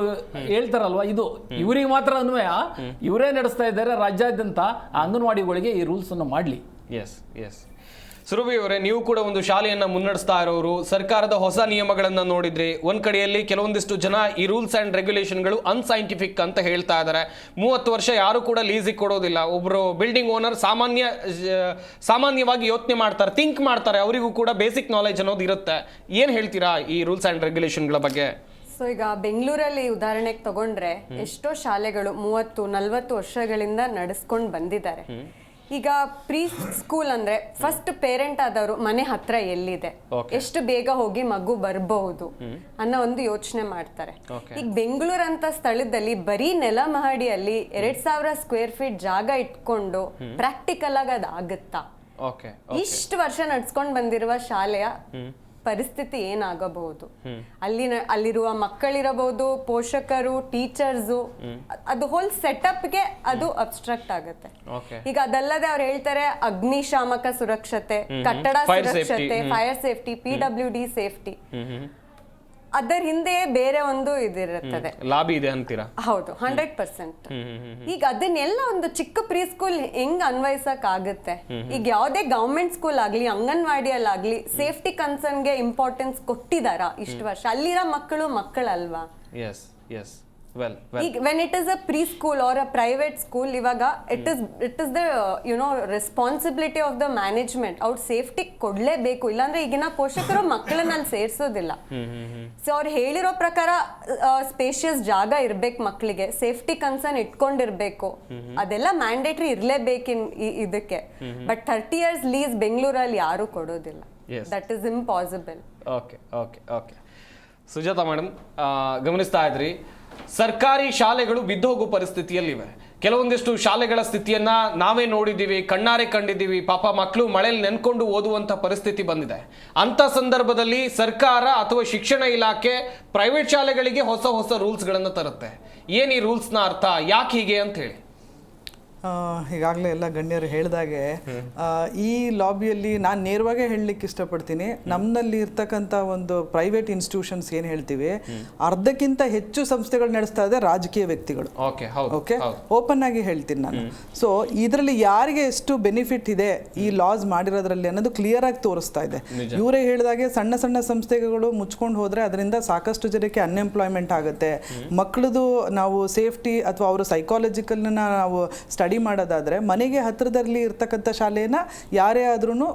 ಹೇಳ್ತಾರಲ್ವಾ, ಇದು ಇವರಿಗೆ ಮಾತ್ರ ಅನ್ವಯ, ಇವರೇ ನಡೆಸ್ತಾ ಇದ್ದಾರೆ ರಾಜ್ಯಾದ್ಯಂತ. ಆ ಅಂಗನವಾಡಿಗಳಿಗೆ ಈ ರೂಲ್ಸ್ ಅನ್ನು ಮಾಡಲಿ. ಎಸ್ ಸುರಭಿ ಅವರೇ, ನೀವು ಕೂಡ ಒಂದು ಶಾಲೆಯನ್ನ ಮುನ್ನಡೆಸ್ತಾ ಇರೋರು, ಸರ್ಕಾರದ ಹೊಸ ನಿಯಮಗಳನ್ನ ನೋಡಿದ್ರಿ. ಒಂದ್ ಕಡೆಯಲ್ಲಿ ಕೆಲವೊಂದಿಷ್ಟು ಜನ ಈ ರೂಲ್ಸ್ ಅಂಡ್ ರೆಗ್ಯುಲೇಷನ್ಗಳು ಅನ್ಸೈಂಟಿಫಿಕ್ ಅಂತ ಹೇಳ್ತಾ ಇದ್ದಾರೆ. 30 ವರ್ಷ ಯಾರು ಕೂಡ ಲೀಸಿಗೆ ಕೊಡೋದಿಲ್ಲ. ಒಬ್ರು ಬಿಲ್ಡಿಂಗ್ ಓನರ್ ಸಾಮಾನ್ಯವಾಗಿ ಯೋಚನೆ ಮಾಡ್ತಾರೆ, ಥಿಂಕ್ ಮಾಡ್ತಾರೆ, ಅವರಿಗೂ ಕೂಡ ಬೇಸಿಕ್ ನಾಲೆಜ್ ಅನ್ನೋದು ಇರುತ್ತೆ. ಏನ್ ಹೇಳ್ತೀರಾ ಈ ರೂಲ್ಸ್ ಅಂಡ್ ರೆಗ್ಯುಲೇಷನ್ಗಳ ಬಗ್ಗೆ? ಸೊ ಈಗ ಬೆಂಗಳೂರಲ್ಲಿ ಉದಾಹರಣೆಗೆ ತಗೊಂಡ್ರೆ ಎಷ್ಟೋ ಶಾಲೆಗಳು 30-40 ವರ್ಷಗಳಿಂದ ನಡೆಸ್ಕೊಂಡು ಬಂದಿದ್ದಾರೆ. ಈಗ ಪ್ರೀ ಸ್ಕೂಲ್ ಅಂದ್ರೆ ಫಸ್ಟ್ ಪೇರೆಂಟ್ ಆದವರು ಮನೆ ಹತ್ರ ಎಲ್ಲಿದೆ, ಎಷ್ಟು ಬೇಗ ಹೋಗಿ ಮಗು ಬರಬಹುದು ಅನ್ನೋ ಒಂದು ಯೋಚನೆ ಮಾಡ್ತಾರೆ. ಈಗ ಬೆಂಗಳೂರು ಅಂತ ಸ್ಥಳದಲ್ಲಿ ಬರೀ ನೆಲಮಹಡಿಯಲ್ಲಿ 2000 ಸ್ಕ್ವೇರ್ ಫೀಟ್ ಜಾಗ ಇಟ್ಕೊಂಡು ಪ್ರಾಕ್ಟಿಕಲ್ ಆಗಿ ಅದಾಗುತ್ತಾ? ಇಷ್ಟು ವರ್ಷ ನಡ್ಸ್ಕೊಂಡ್ ಬಂದಿರುವ ಶಾಲೆಯ ಪರಿಸ್ಥಿತಿ ಏನಾಗಬಹುದು? ಅಲ್ಲಿರುವ ಮಕ್ಕಳಿರಬಹುದು, ಪೋಷಕರು, ಟೀಚರ್ಸು, ಅದು ಹೋಲ್ ಸೆಟಪ್ಗೆ ಅದು ಅಬ್ಸ್ಟ್ರಕ್ಟ್ ಆಗುತ್ತೆ. ಈಗ ಅದಲ್ಲದೆ ಅವ್ರು ಹೇಳ್ತಾರೆ ಅಗ್ನಿಶಾಮಕ ಸುರಕ್ಷತೆ, ಕಟ್ಟಡ ಸುರಕ್ಷತೆ, ಫೈರ್ ಸೇಫ್ಟಿ, PWD ಸೇಫ್ಟಿ. ಅದರ ಹಿಂದೆ ಬೇರೆ ಒಂದು ಇದಿರುತ್ತದೆ, ಲಾಬಿ ಇದೆ ಅಂತೀರಾ? ಹೌದು, 100%. ಈಗ ಅದನ್ನೆಲ್ಲ ಒಂದು ಚಿಕ್ಕ ಪ್ರೀ ಸ್ಕೂಲ್ ಹೆಂಗ್ ಅನ್ವಯಿಸಕ್ ಆಗುತ್ತೆ? ಈಗ ಯಾವ್ದೇ ಗವರ್ಮೆಂಟ್ ಸ್ಕೂಲ್ ಆಗ್ಲಿ, ಅಂಗನವಾಡಿಯಲ್ಲಾಗ್ಲಿ ಸೇಫ್ಟಿ ಕನ್ಸರ್ನ್ಗೆ ಇಂಪಾರ್ಟೆನ್ಸ್ ಕೊಟ್ಟಿದಾರಾ ಇಷ್ಟು ವರ್ಷ? ಅಲ್ಲಿರೋ ಮಕ್ಕಳಲ್ವಾ? ಈಗ when it is a pre school or a private school, ಇವಾಗ it is the responsibility of the management. ಅವ್ರು ಸೇಫ್ಟಿ ಕೊಡ್ಲೇಬೇಕು, ಇಲ್ಲಾಂದ್ರೆ ಈಗಿನ ಪೋಷಕರು ಮಕ್ಕಳನ್ನ ಅಲ್ಲಿ ಸೇರ್ಸೋದಿಲ್ಲ. ಸೊ ಅವ್ರು ಹೇಳಿರೋ ಪ್ರಕಾರ ಸ್ಪೇಷಿಯಸ್ ಜಾಗ ಇರ್ಬೇಕು, ಮಕ್ಕಳಿಗೆ ಸೇಫ್ಟಿ ಕನ್ಸರ್ನ್ ಇಟ್ಕೊಂಡಿರ್ಬೇಕು, ಅದೆಲ್ಲ ಮ್ಯಾಂಡೇಟರಿ ಇರ್ಲೇಬೇಕು ಇದಕ್ಕೆ. ಬಟ್ 30 years ಲೀಸ್ ಬೆಂಗಳೂರಲ್ಲಿ ಯಾರು ಕೊಡೋದಿಲ್ಲ. That is impossible. Okay Sujata madam, ಗಮನಿಸ್ತಾ ಇದ್ರಿ, ಸರ್ಕಾರಿ ಶಾಲೆಗಳು ಬಿದ್ದೋಗೋ ಪರಿಸ್ಥಿತಿಯಲ್ಲಿವೆ. ಕೆಲವೊಂದಿಷ್ಟು ಶಾಲೆಗಳ ಸ್ಥಿತಿಯನ್ನ ನಾವೇ ನೋಡಿದ್ದೀವಿ, ಕಣ್ಣಾರೆ ಕಂಡಿದ್ದೀವಿ. ಪಾಪ ಮಕ್ಕಳು ಮಳೆಯಲ್ಲಿ ನೆನ್ಕೊಂಡು ಓದುವಂಥ ಪರಿಸ್ಥಿತಿ ಬಂದಿದೆ. ಅಂಥ ಸಂದರ್ಭದಲ್ಲಿ ಸರ್ಕಾರ ಅಥವಾ ಶಿಕ್ಷಣ ಇಲಾಖೆ ಪ್ರೈವೇಟ್ ಶಾಲೆಗಳಿಗೆ ಹೊಸ ರೂಲ್ಸ್ಗಳನ್ನು ತರುತ್ತೆ. ಏನು ಈ ರೂಲ್ಸ್ನ ಅರ್ಥ, ಯಾಕೆ ಹೀಗೆ ಅಂತ ಹೇಳಿ? ಈಗಾಗಲೇ ಎಲ್ಲ ಗಣ್ಯರು ಹೇಳಿದಾಗೆ ಈ ಲಾಬಿಯಲ್ಲಿ ನಾನು ನೇರವಾಗೇ ಹೇಳಲಿಕ್ಕೆ ಇಷ್ಟಪಡ್ತೀನಿ, ನಮ್ಮಲ್ಲಿ ಇರ್ತಕ್ಕಂಥ ಒಂದು ಪ್ರೈವೇಟ್ ಇನ್ಸ್ಟಿಟ್ಯೂಷನ್ಸ್ ಏನು ಹೇಳ್ತೀವಿ, ಅರ್ಧಕ್ಕಿಂತ ಹೆಚ್ಚು ಸಂಸ್ಥೆಗಳು ನಡೆಸ್ತಾ ಇದೆ ರಾಜಕೀಯ ವ್ಯಕ್ತಿಗಳು. ಓಕೆ, ಓಪನ್ ಆಗಿ ಹೇಳ್ತೀನಿ ನಾನು. ಸೊ ಇದರಲ್ಲಿ ಯಾರಿಗೆ ಎಷ್ಟು ಬೆನಿಫಿಟ್ ಇದೆ ಈ ಲಾಸ್ ಮಾಡಿರೋದ್ರಲ್ಲಿ ಅನ್ನೋದು ಕ್ಲಿಯರ್ ಆಗಿ ತೋರಿಸ್ತಾ ಇದೆ. ಇವರೇ ಹೇಳಿದಾಗೆ ಸಣ್ಣ ಸಣ್ಣ ಸಂಸ್ಥೆಗಳು ಮುಚ್ಕೊಂಡು ಹೋದರೆ ಅದರಿಂದ ಸಾಕಷ್ಟು ಜನಕ್ಕೆ ಅನ್ಎಂಪ್ಲಾಯ್ಮೆಂಟ್ ಆಗುತ್ತೆ. ಮಕ್ಕಳದು ನಾವು ಸೇಫ್ಟಿ ಅಥವಾ ಅವರು ಸೈಕಾಲಜಿಕಲ್ನ ನಾವು ಸ್ಟಡಿ ಮಾಡೋದಾದ್ರೆ ಮನೆಗೆ ಹತ್ತಿರದಲ್ಲಿ ಇರ್ತಕ್ಕಂಥ ಶಾಲೆನ ಯಾರೇ ಆದ್ರೂ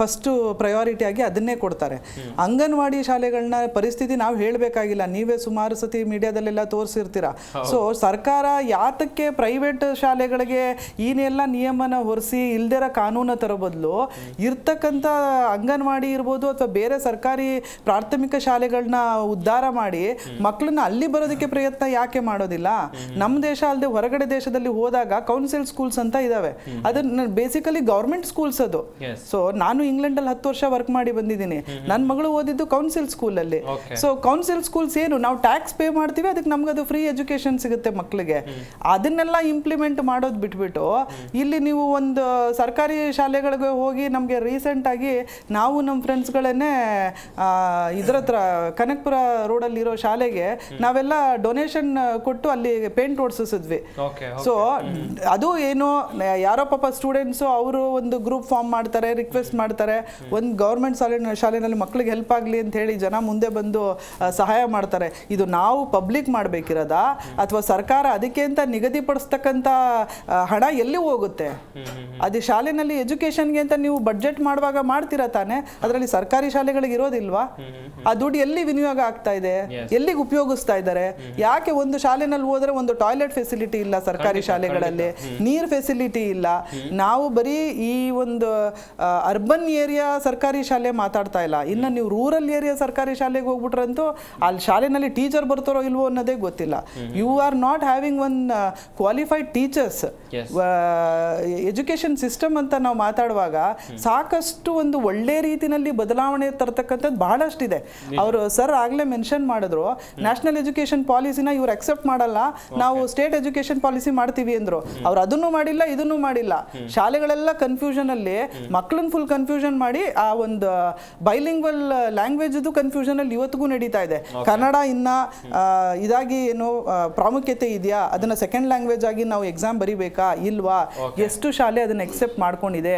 ಫಸ್ಟ್ ಪ್ರಯಾರಿಟಿ ಆಗಿ ಅದನ್ನೇ ಕೊಡ್ತಾರೆ. ಅಂಗನವಾಡಿ ಶಾಲೆಗಳನ್ನ ಪರಿಸ್ಥಿತಿ ನಾವು ಹೇಳಬೇಕಾಗಿಲ್ಲ, ನೀವೇ ಸುಮಾರು ಸತಿ ಮೀಡಿಯಾದಲ್ಲೆಲ್ಲ ತೋರಿಸಿರ್ತೀರ. ಸೊ ಸರ್ಕಾರ ಯಾತಕ್ಕೆ ಪ್ರೈವೇಟ್ ಶಾಲೆಗಳಿಗೆ ಏನೆಲ್ಲ ನಿಯಮನ ಹೊರಿಸಿ ಇಲ್ದಿರೋ ಕಾನೂನು ತರೋ ಬದಲು ಇರ್ತಕ್ಕಂಥ ಅಂಗನವಾಡಿ ಇರ್ಬೋದು ಅಥವಾ ಬೇರೆ ಸರ್ಕಾರಿ ಪ್ರಾಥಮಿಕ ಶಾಲೆಗಳನ್ನ ಉದ್ಧಾರ ಮಾಡಿ ಮಕ್ಕಳನ್ನ ಅಲ್ಲಿ ಬರೋದಕ್ಕೆ ಪ್ರಯತ್ನ ಯಾಕೆ ಮಾಡೋದಿಲ್ಲ? ನಮ್ಮ ದೇಶ ಅಲ್ಲದೆ ಹೊರಗಡೆ ದೇಶದಲ್ಲಿ ಹೋದಾಗ ಕೌನ್ಸಿಲ್ ಸ್ಕೂಲ್ಸ್ ಅಂತ ಇದಾವೆ, ಅದನ್ನ ಬೇಸಿಕಲಿ ಗವರ್ಮೆಂಟ್ ಸ್ಕೂಲ್ಸ್ ಅದು. ಸೊ ನಾನು ಇಂಗ್ಲೆಂಡ್ ಅಲ್ಲಿ 10 ವರ್ಷ ವರ್ಕ್ ಮಾಡಿ ಬಂದಿದ್ದೀನಿ. ನನ್ನ ಮಗಳು ಓದಿದ್ದು ಕೌನ್ಸಿಲ್ ಸ್ಕೂಲ್ ಅಲ್ಲಿ. ಸೊ ಕೌನ್ಸಿಲ್ ಸ್ಕೂಲ್ಸ್ ಏನು, ನಾವು ಟ್ಯಾಕ್ಸ್ ಪೇ ಮಾಡ್ತೀವಿ, ಅದಕ್ಕೆ ನಮ್ಗೆ ಅದು ಫ್ರೀ ಎಜುಕೇಶನ್ ಸಿಗುತ್ತೆ ಮಕ್ಕಳಿಗೆ. ಅದನ್ನೆಲ್ಲ ಇಂಪ್ಲಿಮೆಂಟ್ ಮಾಡೋದು ಬಿಟ್ಬಿಟ್ಟು ಇಲ್ಲಿ ನೀವು ಒಂದು ಸರ್ಕಾರಿ ಶಾಲೆಗಳಿಗೆ ಹೋಗಿ, ನಮಗೆ ರೀಸೆಂಟ್ ಆಗಿ ನಾವು ನಮ್ಮ ಫ್ರೆಂಡ್ಸ್ಗಳನ್ನೇ ಇದ್ರ ಹತ್ರ ಕನಕಪುರ ರೋಡಲ್ಲಿ ಇರೋ ಶಾಲೆಗೆ ನಾವೆಲ್ಲ ಡೊನೇಷನ್ ಕೊಟ್ಟು ಅಲ್ಲಿ ಪೇಂಟ್ ಓಡಿಸಿದ್ವಿ. ಸೊ ಅದು ಏನು ಯಾರೋ ಪಾಪ ಸ್ಟೂಡೆಂಟ್ಸು ಅವರು ಒಂದು ಗ್ರೂಪ್ ಫಾರ್ಮ್ ಮಾಡ್ತಾರೆ, ರಿಕ್ವೆಸ್ಟ್ ಮಾಡ್ತಾರೆ, ಒಂದು ಗೌರ್ಮೆಂಟ್ ಶಾಲೆಯಲ್ಲಿ ಮಕ್ಕಳಿಗೆ ಹೆಲ್ಪ್ ಆಗಲಿ ಅಂತ ಹೇಳಿ ಜನ ಮುಂದೆ ಬಂದು ಸಹಾಯ ಮಾಡ್ತಾರೆ. ಇದು ನಾವು ಪಬ್ಲಿಕ್ ಮಾಡಬೇಕಿರೋದ ಅಥವಾ ಸರ್ಕಾರ ಅದಕ್ಕೆ ಅಂತ ನಿಗದಿಪಡಿಸ್ತಕ್ಕಂಥ ಹಣ ಎಲ್ಲಿ ಹೋಗುತ್ತೆ? ಅದು ಶಾಲೆಯಲ್ಲಿ ಎಜುಕೇಷನ್ಗೆ ಅಂತ ನೀವು ಬಡ್ಜೆಟ್ ಮಾಡುವಾಗ ಮಾಡ್ತೀರಾ ತಾನೆ, ಅದರಲ್ಲಿ ಸರ್ಕಾರಿ ಶಾಲೆಗಳಿಗೆ ಇರೋದಿಲ್ವಾ? ಆ ದುಡ್ಡು ಎಲ್ಲಿ ವಿನಿಯೋಗ ಆಗ್ತಾ ಇದೆ, ಎಲ್ಲಿಗೆ ಉಪಯೋಗಿಸ್ತಾ ಇದ್ದಾರೆ? ಯಾಕೆ ಒಂದು ಶಾಲೆನಲ್ಲಿ ಹೋದ್ರೆ ಒಂದು ಟಾಯ್ಲೆಟ್ ಫೆಸಿಲಿಟಿ ಇಲ್ಲ ಸರ್ಕಾರಿ ಶಾಲೆಗಳಲ್ಲಿ, ನೀರ್ ಫೆಸಿಲಿಟಿ ಇಲ್ಲ. ನಾವು ಬರೀ ಈ ಒಂದು ಅರ್ಬನ್ ಏರಿಯಾ ಸರ್ಕಾರಿ ಶಾಲೆ ಮಾತಾಡ್ತಾ ಇಲ್ಲ, ಇನ್ನು ನೀವು ರೂರಲ್ ಏರಿಯಾ ಸರ್ಕಾರಿ ಶಾಲೆಗೆ ಹೋಗ್ಬಿಟ್ರಂತೂ ಅಲ್ಲಿ ಶಾಲೆನಲ್ಲಿ ಟೀಚರ್ ಬರ್ತಾರೋ ಇಲ್ವೋ ಅನ್ನೋದೇ ಗೊತ್ತಿಲ್ಲ. You are not having one qualified teachers. Education system ಅಂತ ನಾವು ಮಾತಾಡುವಾಗ ಸಾಕಷ್ಟು ಒಂದು ಒಳ್ಳೆ ರೀತಿಯಲ್ಲಿ ಬದಲಾವಣೆ ತರ್ತಕ್ಕಂಥದ್ದು ಬಹಳಷ್ಟಿದೆ. ಅವರು ಸರ್ ಆಗಲೇ ಮೆನ್ಷನ್ ಮಾಡಿದ್ರು, ನ್ಯಾಷನಲ್ ಎಜುಕೇಶನ್ ಪಾಲಿಸಿನ ಇವ್ರು ಅಕ್ಸೆಪ್ಟ್ ಮಾಡಲ್ಲ, ನಾವು ಸ್ಟೇಟ್ ಎಜುಕೇಶನ್ ಪಾಲಿಸಿ ಮಾಡ್ತೀವಿ ಅಂದ್ರು. ಅವ್ರು ಅದನ್ನು ಮಾಡಿಲ್ಲ, ಇದನ್ನು ಮಾಡಿಲ್ಲ. ಶಾಲೆಗಳೆಲ್ಲ ಕನ್ಫ್ಯೂಷನ್ ಅಲ್ಲಿ ಮಕ್ಕಳನ್ನ ಫುಲ್ ಕನ್ಫ್ಯೂಷನ್ ಮಾಡಿ ಆ ಒಂದು ಬೈಲಿಂಗ್ವಲ್ ಲ್ಯಾಂಗ್ವೇಜ್ ಕನ್ಫ್ಯೂಷನ್ ಅಲ್ಲಿ ಇವತ್ತಿಗೂ ನಡೀತಾ ಇದೆ. ಕನ್ನಡ ಇನ್ನ ಇದಾಗಿ ಏನು ಪ್ರಾಮುಖ್ಯತೆ ಇದೆಯಾ, ಅದನ್ನ ಸೆಕೆಂಡ್ ಲ್ಯಾಂಗ್ವೇಜ್ ಆಗಿ ನಾವು ಎಕ್ಸಾಮ್ ಬರಿಬೇಕಾ ಇಲ್ವಾ, ಎಷ್ಟು ಶಾಲೆ ಅದನ್ನ ಎಕ್ಸೆಪ್ಟ್ ಮಾಡ್ಕೊಂಡಿದೆ?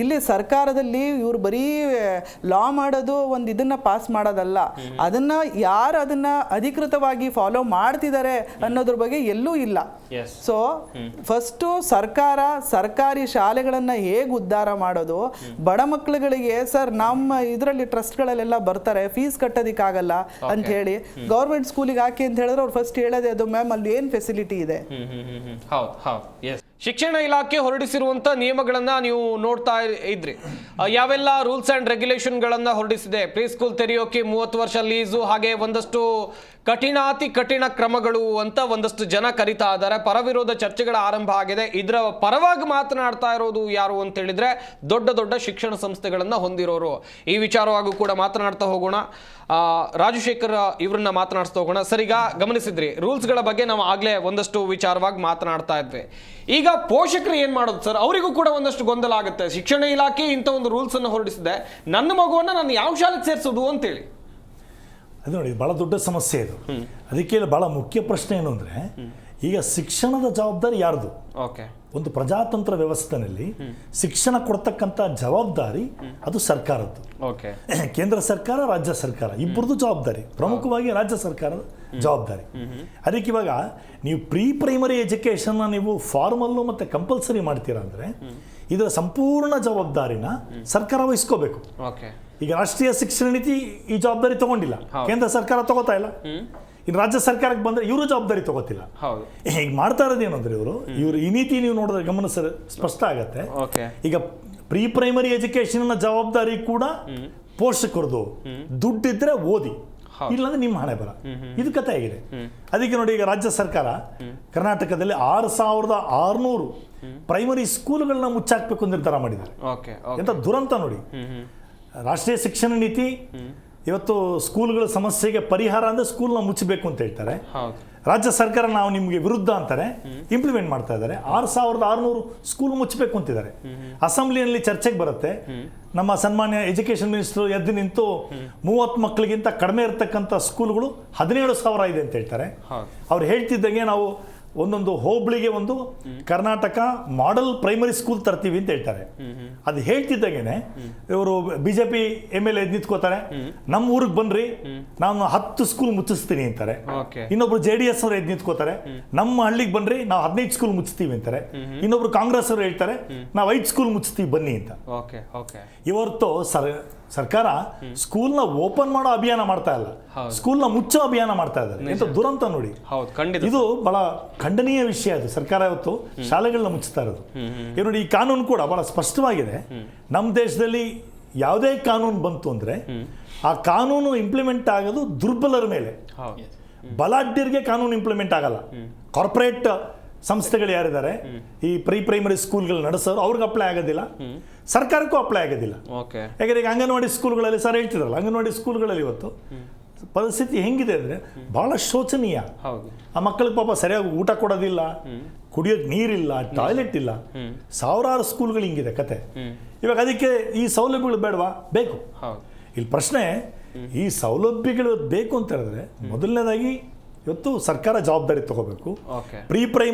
ಇಲ್ಲಿ ಸರ್ಕಾರದಲ್ಲಿ ಇವ್ರು ಬರೀ ಲಾ ಮಾಡೋದು ಒಂದು ಇದನ್ನ ಪಾಸ್ ಮಾಡೋದಲ್ಲ, ಅದನ್ನ ಯಾರು ಅದನ್ನ ಅಧಿಕೃತವಾಗಿ ಫಾಲೋ ಮಾಡ್ತಿದ್ದಾರೆ ಅನ್ನೋದ್ರ ಬಗ್ಗೆ ಎಲ್ಲೂ ಇಲ್ಲ. ಸೊ ಫಸ್ಟು ಸರ್ಕಾರಿ ಶಾಲೆಗಳನ್ನ ಹೇಗೆ ಉದ್ಧಾರ ಮಾಡೋದು, ಬಡ ಮಕ್ಕಳುಗಳಿಗೆ ಸರ್ ನಮ್ಮ ಇದರಲ್ಲಿ ಟ್ರಸ್ಟ್ಗಳಲ್ಲೆಲ್ಲ ಬರ್ತಾರೆ, ಫೀಸ್ ಕಟ್ಟೋದಿಕ್ಕಾಗಲ್ಲ ಅಂತ ಹೇಳಿ ಗೌರ್ಮೆಂಟ್ ಸ್ಕೂಲಿಗೆ ಹಾಕಿ ಅಂತ ಹೇಳಿದ್ರೆ ಅವ್ರು ಫಸ್ಟ್ ಹೇಳೋದೇ ಅದು, ಮ್ಯಾಮ್ ಅಲ್ಲಿ ಏನ್ ಫೆಸಿಲಿಟಿ ಇದೆ. ಶಿಕ್ಷಣ ಇಲಾಖೆ ಹೊರಡಿಸಿರುವಂತ ನಿಯಮಗಳನ್ನ ನೀವು ನೋಡ್ತಾ ಇದ್ರಿ, ಯಾವೆಲ್ಲ ರೂಲ್ಸ್ ಅಂಡ್ ರೆಗ್ಯುಲೇಷನ್ ಗಳನ್ನ ಹೊರಡಿಸಿದೆ. ಪ್ರೀ ಸ್ಕೂಲ್ ತೆರೆಯೋಕೆ 30 ವರ್ಷ ಲೀಸು, ಹಾಗೆ ಒಂದಷ್ಟು ಅತಿ ಕಠಿಣ ಕ್ರಮಗಳು ಅಂತ ಒಂದಷ್ಟು ಜನ ಕರಿತಾ ಇದ್ದಾರೆ. ಪರವಿರೋಧ ಚರ್ಚೆಗಳ ಆರಂಭ ಆಗಿದೆ. ಇದರ ಪರವಾಗಿ ಮಾತನಾಡ್ತಾ ಇರೋದು ಯಾರು ಅಂತ ಹೇಳಿದ್ರೆ ದೊಡ್ಡ ದೊಡ್ಡ ಶಿಕ್ಷಣ ಸಂಸ್ಥೆಗಳನ್ನ ಹೊಂದಿರೋರು. ಈ ವಿಚಾರವಾಗೂ ಕೂಡ ಮಾತನಾಡ್ತಾ ಹೋಗೋಣ. ರಾಜಶೇಖರ್ ಇವ್ರನ್ನ ಮಾತನಾಡ್ತಾ ಹೋಗೋಣ. ಸರ್, ಈಗ ಗಮನಿಸಿದ್ರಿ ರೂಲ್ಸ್ಗಳ ಬಗ್ಗೆ ನಾವು ಆಗ್ಲೇ ಒಂದಷ್ಟು ವಿಚಾರವಾಗಿ ಮಾತನಾಡ್ತಾ ಇದ್ವಿ. ಈಗ ಪೋಷಕರು ಏನ್ ಮಾಡೋದು ಸರ್? ಅವರಿಗೂ ಕೂಡ ಒಂದಷ್ಟು ಗೊಂದಲ ಆಗುತ್ತೆ. ಶಿಕ್ಷಣ ಇಲಾಖೆ ಇಂಥ ಒಂದು ರೂಲ್ಸ್ ಅನ್ನು ಹೊರಡಿಸಿದೆ, ನನ್ನ ಮಗುವನ್ನ ನಾನು ಯಾವ ಶಾಲೆಗೆ ಸೇರಿಸೋದು ಅಂತೇಳಿ. ಅದು ನೋಡಿ, ಭಾಳ ದೊಡ್ಡ ಸಮಸ್ಯೆ ಇದು. ಅದಕ್ಕೆ ಭಾಳ ಮುಖ್ಯ ಪ್ರಶ್ನೆ ಏನು ಅಂದರೆ, ಈಗ ಶಿಕ್ಷಣದ ಜವಾಬ್ದಾರಿ ಯಾರ್ದು? ಒಂದು ಪ್ರಜಾತಂತ್ರ ವ್ಯವಸ್ಥೆಯಲ್ಲಿ ಶಿಕ್ಷಣ ಕೊಡ್ತಕ್ಕಂಥ ಜವಾಬ್ದಾರಿ ಅದು ಸರ್ಕಾರದ್ದು. ಕೇಂದ್ರ ಸರ್ಕಾರ, ರಾಜ್ಯ ಸರ್ಕಾರ ಇಬ್ಬರದು ಜವಾಬ್ದಾರಿ, ಪ್ರಮುಖವಾಗಿ ರಾಜ್ಯ ಸರ್ಕಾರದ ಜವಾಬ್ದಾರಿ. ಅದಕ್ಕೆ ಇವಾಗ ನೀವು ಪ್ರೀ ಪ್ರೈಮರಿ ಎಜುಕೇಷನ್ನ ನೀವು ಫಾರ್ಮಲ್ಲು ಮತ್ತು ಕಂಪಲ್ಸರಿ ಮಾಡ್ತೀರಾ ಅಂದರೆ ಇದರ ಸಂಪೂರ್ಣ ಜವಾಬ್ದಾರಿನ ಸರ್ಕಾರ ವಹಿಸ್ಕೋಬೇಕು. ಈಗ ರಾಷ್ಟ್ರೀಯ ಶಿಕ್ಷಣ ನೀತಿ ಈ ಜವಾಬ್ದಾರಿ ತಗೊಂಡಿಲ್ಲ, ಕೇಂದ್ರ ಸರ್ಕಾರ ತಗೋತಾ ಇಲ್ಲ. ಇನ್ನು ರಾಜ್ಯ ಸರ್ಕಾರಕ್ಕೆ ಬಂದರೆ ಇವರು ಜವಾಬ್ದಾರಿ ತಗೋತಿಲ್ಲ. ಈಗ ಮಾಡ್ತಾ ಇರೋದು ಏನಂದ್ರೆ ಇವರು ಈ ನೀತಿ ನೀವು ನೋಡಿದ್ರೆ ಗಮನಿಸಿದ್ರೆ ಸ್ಪಷ್ಟ ಆಗತ್ತೆ. ಈಗ ಪ್ರೀ ಪ್ರೈಮರಿ ಎಜುಕೇಶನ್ ಜವಾಬ್ದಾರಿ ಕೂಡ ಪೋಷಕರದು. ದುಡ್ಡಿದ್ರೆ ಓದಿ, ಇಲ್ಲಾಂದ್ರೆ ನಿಮ್ಮ ಹಣೆ ಬರ, ಇದು ಕಥೆ ಆಗಿದೆ. ಅದಕ್ಕೆ ನೋಡಿ, ಈಗ ರಾಜ್ಯ ಸರ್ಕಾರ ಕರ್ನಾಟಕದಲ್ಲಿ 6600 ಪ್ರೈಮರಿ ಸ್ಕೂಲ್ಗಳನ್ನ ಮುಚ್ಚಾಕ್ಬೇಕು ನಿರ್ಧಾರ ಮಾಡಿದ್ದಾರೆ. ಎಂತ ದುರಂತ ನೋಡಿ. ರಾಷ್ಟ್ರೀಯ ಶಿಕ್ಷಣ ನೀತಿ ಇವತ್ತು ಸ್ಕೂಲ್ಗಳ ಸಮಸ್ಯೆಗೆ ಪರಿಹಾರ ಅಂದ್ರೆ ಸ್ಕೂಲ್ನ ಮುಚ್ಚಬೇಕು ಅಂತ ಹೇಳ್ತಾರೆ. ರಾಜ್ಯ ಸರ್ಕಾರ ನಾವು ನಿಮಗೆ ವಿರುದ್ಧ ಅಂತಾರೆ, ಇಂಪ್ಲಿಮೆಂಟ್ ಮಾಡ್ತಾ ಇದ್ದಾರೆ. 6600 ಸ್ಕೂಲ್ ಮುಚ್ಚಬೇಕು ಅಂತಿದ್ದಾರೆ. ಅಸೆಂಬ್ಲಿಯಲ್ಲಿ ಚರ್ಚೆಗೆ ಬರುತ್ತೆ. ನಮ್ಮ ಸನ್ಮಾನ್ಯ ಎಜುಕೇಶನ್ ಮಿನಿಸ್ಟರ್ ಎದ್ದು ನಿಂತು 30 ಮಕ್ಕಳಿಗಿಂತ ಕಡಿಮೆ ಇರತಕ್ಕಂಥ ಸ್ಕೂಲ್ಗಳು 17,000 ಇದೆ ಅಂತ ಹೇಳ್ತಾರೆ. ಅವ್ರು ಹೇಳ್ತಿದ್ದಂಗೆ ನಾವು ಒಂದೊಂದು ಹೋಬಳಿಗೆ ಒಂದು ಕರ್ನಾಟಕ ಮಾಡೆಲ್ ಪ್ರೈಮರಿ ಸ್ಕೂಲ್ ತರ್ತೀವಿ ಅಂತ ಹೇಳ್ತಾರೆ. ಅದು ಹೇಳ್ತಿದ್ದಾಗೇನೆ ಇವರು ಬಿಜೆಪಿ MLA ನಿಂತ್ಕೋತಾರೆ, ನಮ್ಮ ಊರಿಗೆ ಬನ್ರಿ ನಾನು 10 ಸ್ಕೂಲ್ ಮುಚ್ಚಿಸ್ತೀನಿ ಅಂತಾರೆ. ಇನ್ನೊಬ್ರು JDS ಅವರು ಎದ್ದು ನಿಂತ್ಕೋತಾರೆ, ನಮ್ಮ ಹಳ್ಳಿಗೆ ಬನ್ರಿ ನಾವು 15 ಸ್ಕೂಲ್ ಮುಚ್ಚಿಸ್ತೀವಿ ಅಂತಾರೆ. ಇನ್ನೊಬ್ರು ಕಾಂಗ್ರೆಸ್ ಅವರು ಹೇಳ್ತಾರೆ ನಾವು 5 ಸ್ಕೂಲ್ ಮುಚ್ಚಿಸ್ತೀವಿ ಬನ್ನಿ ಅಂತ. ಇವತ್ತು ಸರ್ಕಾರ ಸ್ಕೂಲ್ನ ಓಪನ್ ಮಾಡೋ ಅಭಿಯಾನ ಮಾಡ್ತಾ ಇಲ್ಲ, ಸ್ಕೂಲ್ನ ಮುಚ್ಚೋ ಅಭಿಯಾನ ಮಾಡ್ತಾ ಇದ್ದಾರೆ. ಎಂತ ದುರಂತ ನೋಡಿ. ಇದು ಬಹಳ ಖಂಡನೀಯ ವಿಷಯ. ಅದು ಸರ್ಕಾರ ಇವತ್ತು ಶಾಲೆಗಳನ್ನ ಮುಚ್ಚುತ್ತಾ ಇರೋದು. ನೋಡಿ, ಈ ಕಾನೂನು ಕೂಡ ಬಹಳ ಸ್ಪಷ್ಟವಾಗಿದೆ. ನಮ್ಮ ದೇಶದಲ್ಲಿ ಯಾವುದೇ ಕಾನೂನು ಬಂತು ಅಂದ್ರೆ ಆ ಕಾನೂನು ಇಂಪ್ಲಿಮೆಂಟ್ ಆಗೋದು ದುರ್ಬಲರ ಮೇಲೆ. ಬಲಾಢ್ಯರಿಗೆ ಕಾನೂನು ಇಂಪ್ಲಿಮೆಂಟ್ ಆಗಲ್ಲ. ಕಾರ್ಪೊರೇಟ್ ಸಂಸ್ಥೆಗಳು ಯಾರಿದ್ದಾರೆ ಈ ಪ್ರೀ ಪ್ರೈಮರಿ ಸ್ಕೂಲ್ಗಳು ನಡೆಸೋರು ಅವ್ರಿಗೆ ಅಪ್ಲೈ ಆಗೋದಿಲ್ಲ, ಸರ್ಕಾರಕ್ಕೂ ಅಪ್ಲೈ ಆಗೋದಿಲ್ಲ. ಯಾಕಂದ್ರೆ ಈಗ ಅಂಗನವಾಡಿ ಸ್ಕೂಲ್ಗಳಲ್ಲಿ ಸರ್ ಹೇಳ್ತಿದ್ರಲ್ಲ, ಅಂಗನವಾಡಿ ಸ್ಕೂಲ್ಗಳಲ್ಲಿ ಇವತ್ತು ಪರಿಸ್ಥಿತಿ ಹೆಂಗಿದೆ ಅಂದ್ರೆ ಬಹಳ ಶೋಚನೀಯ. ಆ ಮಕ್ಕಳಿಗೆ ಪಾಪ ಸರಿಯಾಗಿ ಊಟ ಕೊಡೋದಿಲ್ಲ, ಕುಡಿಯೋಕೆ ನೀರಿಲ್ಲ, ಟಾಯ್ಲೆಟ್ ಇಲ್ಲ. ಸಾವಿರಾರು ಸ್ಕೂಲ್ಗಳು ಹಿಂಗಿದೆ ಕತೆ. ಇವಾಗ ಅದಕ್ಕೆ ಈ ಸೌಲಭ್ಯಗಳು ಬೇಡವಾ? ಬೇಕು. ಇಲ್ಲಿ ಪ್ರಶ್ನೆ, ಈ ಸೌಲಭ್ಯಗಳು ಬೇಕು ಅಂತ ಹೇಳಿದ್ರೆ ಮೊದಲನೇದಾಗಿ ಇವತ್ತು ಸರ್ಕಾರ ಜವಾಬ್ದಾರಿ ತಗೋಬೇಕು. ಓಕೆ. ಪ್ರೀ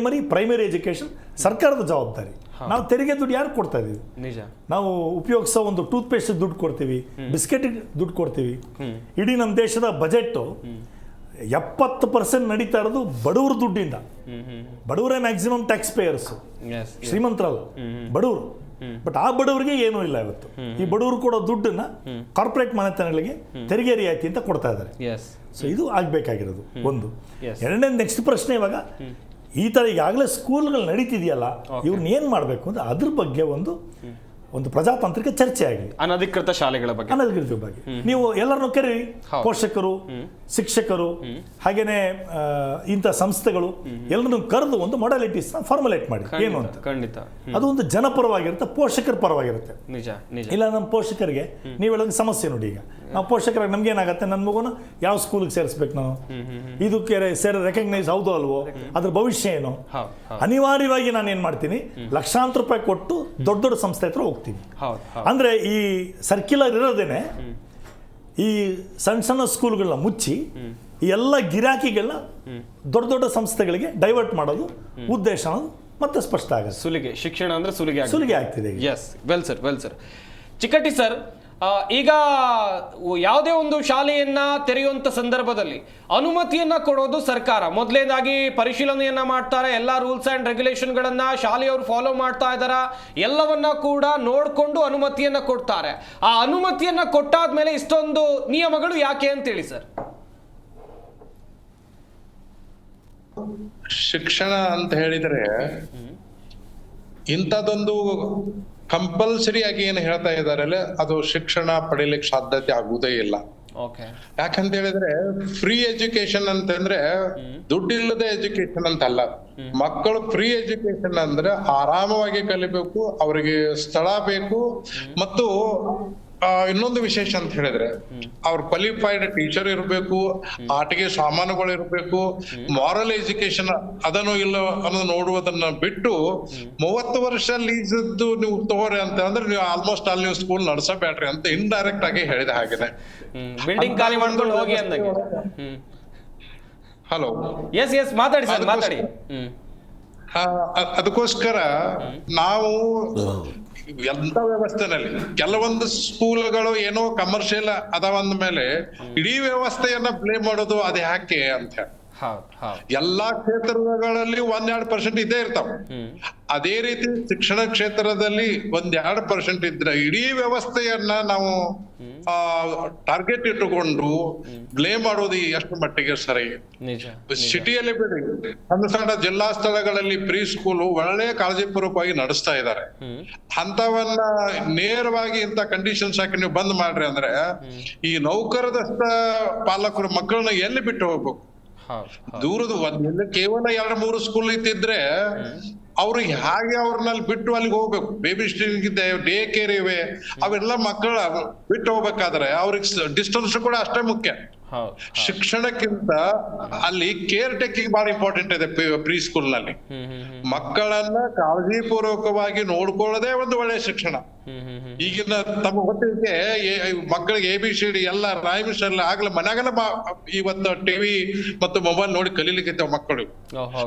ಪ್ರೈಮರಿ ಎಜುಕೇಷನ್ ಸರ್ಕಾರದ ಜವಾಬ್ದಾರಿ. ನಾವು ತೆರಿಗೆ ದುಡ್ಡು ಯಾರು ಕೊಡ್ತಾ ಇದೀವಿ? ನಿಜ. ನಾವು ಉಪಯೋಗಿಸೋ ಒಂದು ಟೂತ್ ಪೇಸ್ಟ್ ದುಡ್ಡು ಕೊಡ್ತೀವಿ, ಬಿಸ್ಕೆಟಿಗೆ ದುಡ್ಡು ಕೊಡ್ತೀವಿ. ಇಡೀ ನಮ್ಮ ದೇಶದ ಬಜೆಟ್ಟು 70% ನಡೀತಾ ಇರೋದು ಬಡವ್ರ ದುಡ್ಡಿಂದ. ಬಡವರೇ ಮ್ಯಾಕ್ಸಿಮಮ್ ಟ್ಯಾಕ್ಸ್ ಪೇಯರ್ಸು, ಶ್ರೀಮಂತರಲ್ಲ, ಬಡವರು. ಬಟ್ ಆ ಬಡವರಿಗೆ ಏನೂ ಇಲ್ಲ ಇವತ್ತು. ಈ ಬಡವರು ಕೊಡೋ ದುಡ್ಡನ್ನ ಕಾರ್ಪೊರೇಟ್ ಮನೆತನಗಳಿಗೆ ತೆರಿಗೆ ರಿಯಾಯಿತಿ ಅಂತ ಕೊಡ್ತಾ ಇದ್ದಾರೆ. ಸೊ ಇದು ಆಗ್ಬೇಕಾಗಿರೋದು ಒಂದು. ಎರಡನೇ ನೆಕ್ಸ್ಟ್ ಪ್ರಶ್ನೆ, ಇವಾಗ ಈ ಥರ ಈಗಾಗಲೇ ಸ್ಕೂಲ್ಗಳು ನಡೀತಿದೆಯಲ್ಲ, ಇವ್ರನ್ನ ಏನು ಮಾಡಬೇಕು ಅಂತ ಅದ್ರ ಬಗ್ಗೆ ಒಂದು ಪ್ರಜಾತಾಂತ್ರಿಕ ಚರ್ಚೆ ಆಗಲಿ. ಅನಧಿಕೃತ ಶಾಲೆಗಳ ಬಗ್ಗೆ, ಅನಧಿಕೃತ ಬಗ್ಗೆ ನೀವು ಎಲ್ಲರನ್ನೂ ಕರೀರಿ, ಪೋಷಕರು, ಶಿಕ್ಷಕರು, ಹಾಗೇನೆ ಇಂಥ ಸಂಸ್ಥೆಗಳು ಎಲ್ಲರನ್ನೂ ಕರೆದು ಒಂದು ಮೊಡಾಲಿಟೀಸ್ ಫಾರ್ಮುಲೇಟ್ ಮಾಡಿ. ಏನು ಅಂತ ಖಂಡಿತ ಅದು ಒಂದು ಜನಪರವಾಗಿರುತ್ತೆ, ಪೋಷಕರ ಪರವಾಗಿರುತ್ತೆ. ನಿಜ ನಿಜ. ಇಲ್ಲ ನಮ್ಮ ಪೋಷಕರಿಗೆ ನೀವು ಹೇಳೋದು ಸಮಸ್ಯೆ ನೋಡಿ. ಈಗ ನಾವು ಪೋಷಕರಾಗಿ ನಮ್ಗೆ ಏನಾಗುತ್ತೆ, ನನ್ನ ಮಗುನ ಯಾವ ಸ್ಕೂಲ್ಗೆ ಸೇರಿಸ್ಬೇಕು, ನಾನು ಇದಕ್ಕೆ ರೆಕಗ್ನೈಸ್ ಹೌದು ಅಲ್ವೋ, ಅದ್ರ ಭವಿಷ್ಯ ಏನು? ಅನಿವಾರ್ಯವಾಗಿ ನಾನು ಏನು ಮಾಡ್ತೀನಿ, ಲಕ್ಷಾಂತರ ರೂಪಾಯಿ ಕೊಟ್ಟು ದೊಡ್ಡ ದೊಡ್ಡ ಸಂಸ್ಥೆ ಹತ್ರ ಹೋಗ್ತೀನಿ. ಅಂದ್ರೆ ಈ ಸರ್ಕ್ಯುಲರ್ ಇರೋದೇನೆ ಈ ಸಣ್ಣ ಸಣ್ಣ ಸ್ಕೂಲ್ಗಳನ್ನ ಮುಚ್ಚಿ ಈ ಎಲ್ಲ ಗಿರಾಕಿಗಳನ್ನ ದೊಡ್ಡ ದೊಡ್ಡ ಸಂಸ್ಥೆಗಳಿಗೆ ಡೈವರ್ಟ್ ಮಾಡೋದು ಉದ್ದೇಶ ಅನ್ನೋದು ಮತ್ತೆ ಸ್ಪಷ್ಟ ಆಗುತ್ತೆ. ಸುಲಿಗೆ ಶಿಕ್ಷಣ ಅಂದ್ರೆ ಸುಲಿಗೆ ಆಗ್ತಿದೆ. Yes, well sir. Chikkatti sir, ಈಗ ಯಾವುದೇ ಒಂದು ಶಾಲೆಯನ್ನ ತೆರೆಯುವಂತ ಸಂದರ್ಭದಲ್ಲಿ ಅನುಮತಿಯನ್ನ ಕೊಡೋದು ಸರ್ಕಾರ. ಮೊದಲನೇದಾಗಿ ಪರಿಶೀಲನೆಯನ್ನ ಮಾಡ್ತಾರೆ, ಎಲ್ಲ ರೂಲ್ಸ್ ಅಂಡ್ ರೆಗ್ಯುಲೇಷನ್ಗಳನ್ನ ಶಾಲೆಯವರು ಫಾಲೋ ಮಾಡ್ತಾ ಇದ್ದಾರಾ ಎಲ್ಲವನ್ನ ಕೂಡ ನೋಡಿಕೊಂಡು ಅನುಮತಿಯನ್ನ ಕೊಡ್ತಾರೆ. ಆ ಅನುಮತಿಯನ್ನ ಕೊಟ್ಟಾದ್ಮೇಲೆ ಇಷ್ಟೊಂದು ನಿಯಮಗಳು ಯಾಕೆ ಅಂತೇಳಿ ಸರ್? ಶಿಕ್ಷಣ ಅಂತ ಹೇಳಿದ್ರೆ ಇಂಥದ್ದೊಂದು ಕಂಪಲ್ಸರಿ ಆಗಿ ಏನು ಹೇಳ್ತಾ ಇದಾರಲ್ಲ, ಅದು ಶಿಕ್ಷಣ ಪಡಿಲಿಕ್ಕೆ ಸಾಧ್ಯತೆ ಆಗುವುದೇ ಇಲ್ಲ. ಯಾಕಂತ ಹೇಳಿದ್ರೆ ಫ್ರೀ ಎಜುಕೇಶನ್ ಅಂತಂದ್ರೆ ದುಡ್ಡಿಲ್ಲದೆ ಎಜುಕೇಶನ್ ಅಂತ ಅಲ್ಲ. ಮಕ್ಕಳು ಫ್ರೀ ಎಜುಕೇಶನ್ ಅಂದ್ರೆ ಆರಾಮವಾಗಿ ಕಲಿಬೇಕು, ಅವರಿಗೆ ಸ್ಥಳ ಬೇಕು, ಮತ್ತು ಇನ್ನೊಂದು ವಿಶೇಷ ಅಂತ ಹೇಳಿದ್ರೆ ಅವ್ರ ಕ್ವಾಲಿಫೈಡ್ ಟೀಚರ್ ಇರಬೇಕು, ಆಟಿಕೆ ಸಾಮಾನುಗಳು ಇರಬೇಕು, ಮಾರಲ್ ಎಜುಕೇಶನ್ ಅದನ್ನು ಇಲ್ಲ ಅನ್ನೋದು ನೋಡುವುದನ್ನ ಬಿಟ್ಟು 30 ವರ್ಷ ಲೀಸ್ ನೀವು ತಗೋರಿ ಅಂತ ಅಂದ್ರೆ ನೀವು ಆಲ್ಮೋಸ್ಟ್ ಅಲ್ಲಿ ನೀವು ಸ್ಕೂಲ್ ನಡೆಸಬೇಡ್ರಿ ಅಂತ ಇಂಡೈರೆಕ್ಟ್ ಆಗಿ ಹೇಳಿದ ಹಾಗಿದೆ. ಬಿಲ್ಡಿಂಗ್ ಖಾಲಿ ಮಾಡ್ಕೊಂಡು ಹೋಗಿ ಅಂದಂಗೆ. ಹಲೋ, ಎಸ್ ಮಾತಾಡಿ ಸರ್, ಮಾತಾಡಿ. ಅದಕ್ಕೋಸ್ಕರ ನಾವು ಎಂತ ವ್ಯವಸ್ಥೆನಲ್ಲಿ ಕೆಲವೊಂದು ಸ್ಕೂಲ್ಗಳು ಏನೋ ಕಮರ್ಷಿಯಲ್ ಅದಾವಂದ ಮೇಲೆ ಇಡೀ ವ್ಯವಸ್ಥೆಯನ್ನ ಬ್ಲೇಮ್ ಮಾಡೋದು ಅದು ಯಾಕೆ ಅಂತ ಹೇಳಿ. ಎಲ್ಲಾ ಕ್ಷೇತ್ರಗಳಲ್ಲಿ 1-2% ಇದ್ದೇ ಇರ್ತಾವ. ಅದೇ ರೀತಿ ಶಿಕ್ಷಣ ಕ್ಷೇತ್ರದಲ್ಲಿ 1-2% ಇದ್ರೆ ಇಡೀ ವ್ಯವಸ್ಥೆಯನ್ನ ನಾವು ಟಾರ್ಗೆಟ್ ಇಟ್ಟುಕೊಂಡು ಬ್ಲೇಮ್ ಮಾಡೋದು ಎಷ್ಟು ಮಟ್ಟಿಗೆ ಸರಿ? ಸಿಟಿಯಲ್ಲಿ ಬಿಡಿ, ಸಣ್ಣ ಜಿಲ್ಲಾ ಸ್ಥಳಗಳಲ್ಲಿ ಪ್ರೀ ಸ್ಕೂಲು ಒಳ್ಳೆ ಕಾಳಜಿಪೂರ್ವಕವಾಗಿ ನಡೆಸ್ತಾ ಇದ್ದಾರೆ. ಅಂತವನ್ನ ನೇರವಾಗಿ ಇಂತ ಕಂಡೀಷನ್ಸ್ ಹಾಕಿ ನೀವು ಬಂದ್ ಮಾಡ್ರಿ ಅಂದ್ರೆ ಈ ನೌಕರದಷ್ಟ ಪಾಲಕರು ಮಕ್ಕಳನ್ನ ಎಲ್ಲಿ ಬಿಟ್ಟು ಹೋಗ್ಬೇಕು? ದೂರದ ಕೇವಲ 2-3 ಸ್ಕೂಲ್ ಇತ್ತಿದ್ರೆ ಅವ್ರಿಗೆ ಹಾಗೆ ಅವ್ರನ್ನಲ್ಲಿ ಬಿಟ್ಟು ಅಲ್ಲಿಗೆ ಹೋಗ್ಬೇಕು. ಬೇಬಿ ಸಿಟ್ಟಿಂಗ್ ಇದೆ, ಡೇ ಕೇರ್ ಇವೆ, ಅವೆಲ್ಲ ಮಕ್ಕಳ ಬಿಟ್ಟು ಹೋಗ್ಬೇಕಾದ್ರೆ ಅವ್ರಿಗೆ ಡಿಸ್ಟೆನ್ಸ್ ಕೂಡ ಅಷ್ಟೇ ಮುಖ್ಯ. ಶಿಕ್ಷಣಕ್ಕಿಂತ ಅಲ್ಲಿ ಕೇರ್ ಟೇಕಿಂಗ್ ಬಹಳ ಇಂಪಾರ್ಟೆಂಟ್ ಇದೆ ಪ್ರೀ ಸ್ಕೂಲ್ ನಲ್ಲಿ. ಮಕ್ಕಳನ್ನ ಕಾಳಜಿಪೂರ್ವಕವಾಗಿ ನೋಡ್ಕೊಳ್ಳೋದೇ ಒಂದು ಒಳ್ಳೆಯ ಶಿಕ್ಷಣ. ಈಗಿನ ತಮ್ಮ ಹೊತ್ತಿಗೆ ಮಕ್ಕಳಿಗೆ ABCD ಎಲ್ಲ ರೈಮ್ಸ್ ಎಲ್ಲ ಆಗ್ಲೇ ಮನ್ಯಾಗಲ್ಲ ಇವತ್ತು ಟಿವಿ ಮತ್ತು ಮೊಬೈಲ್ ನೋಡಿ ಕಲೀಲಿಕ್ಕೆ ಮಕ್ಕಳು.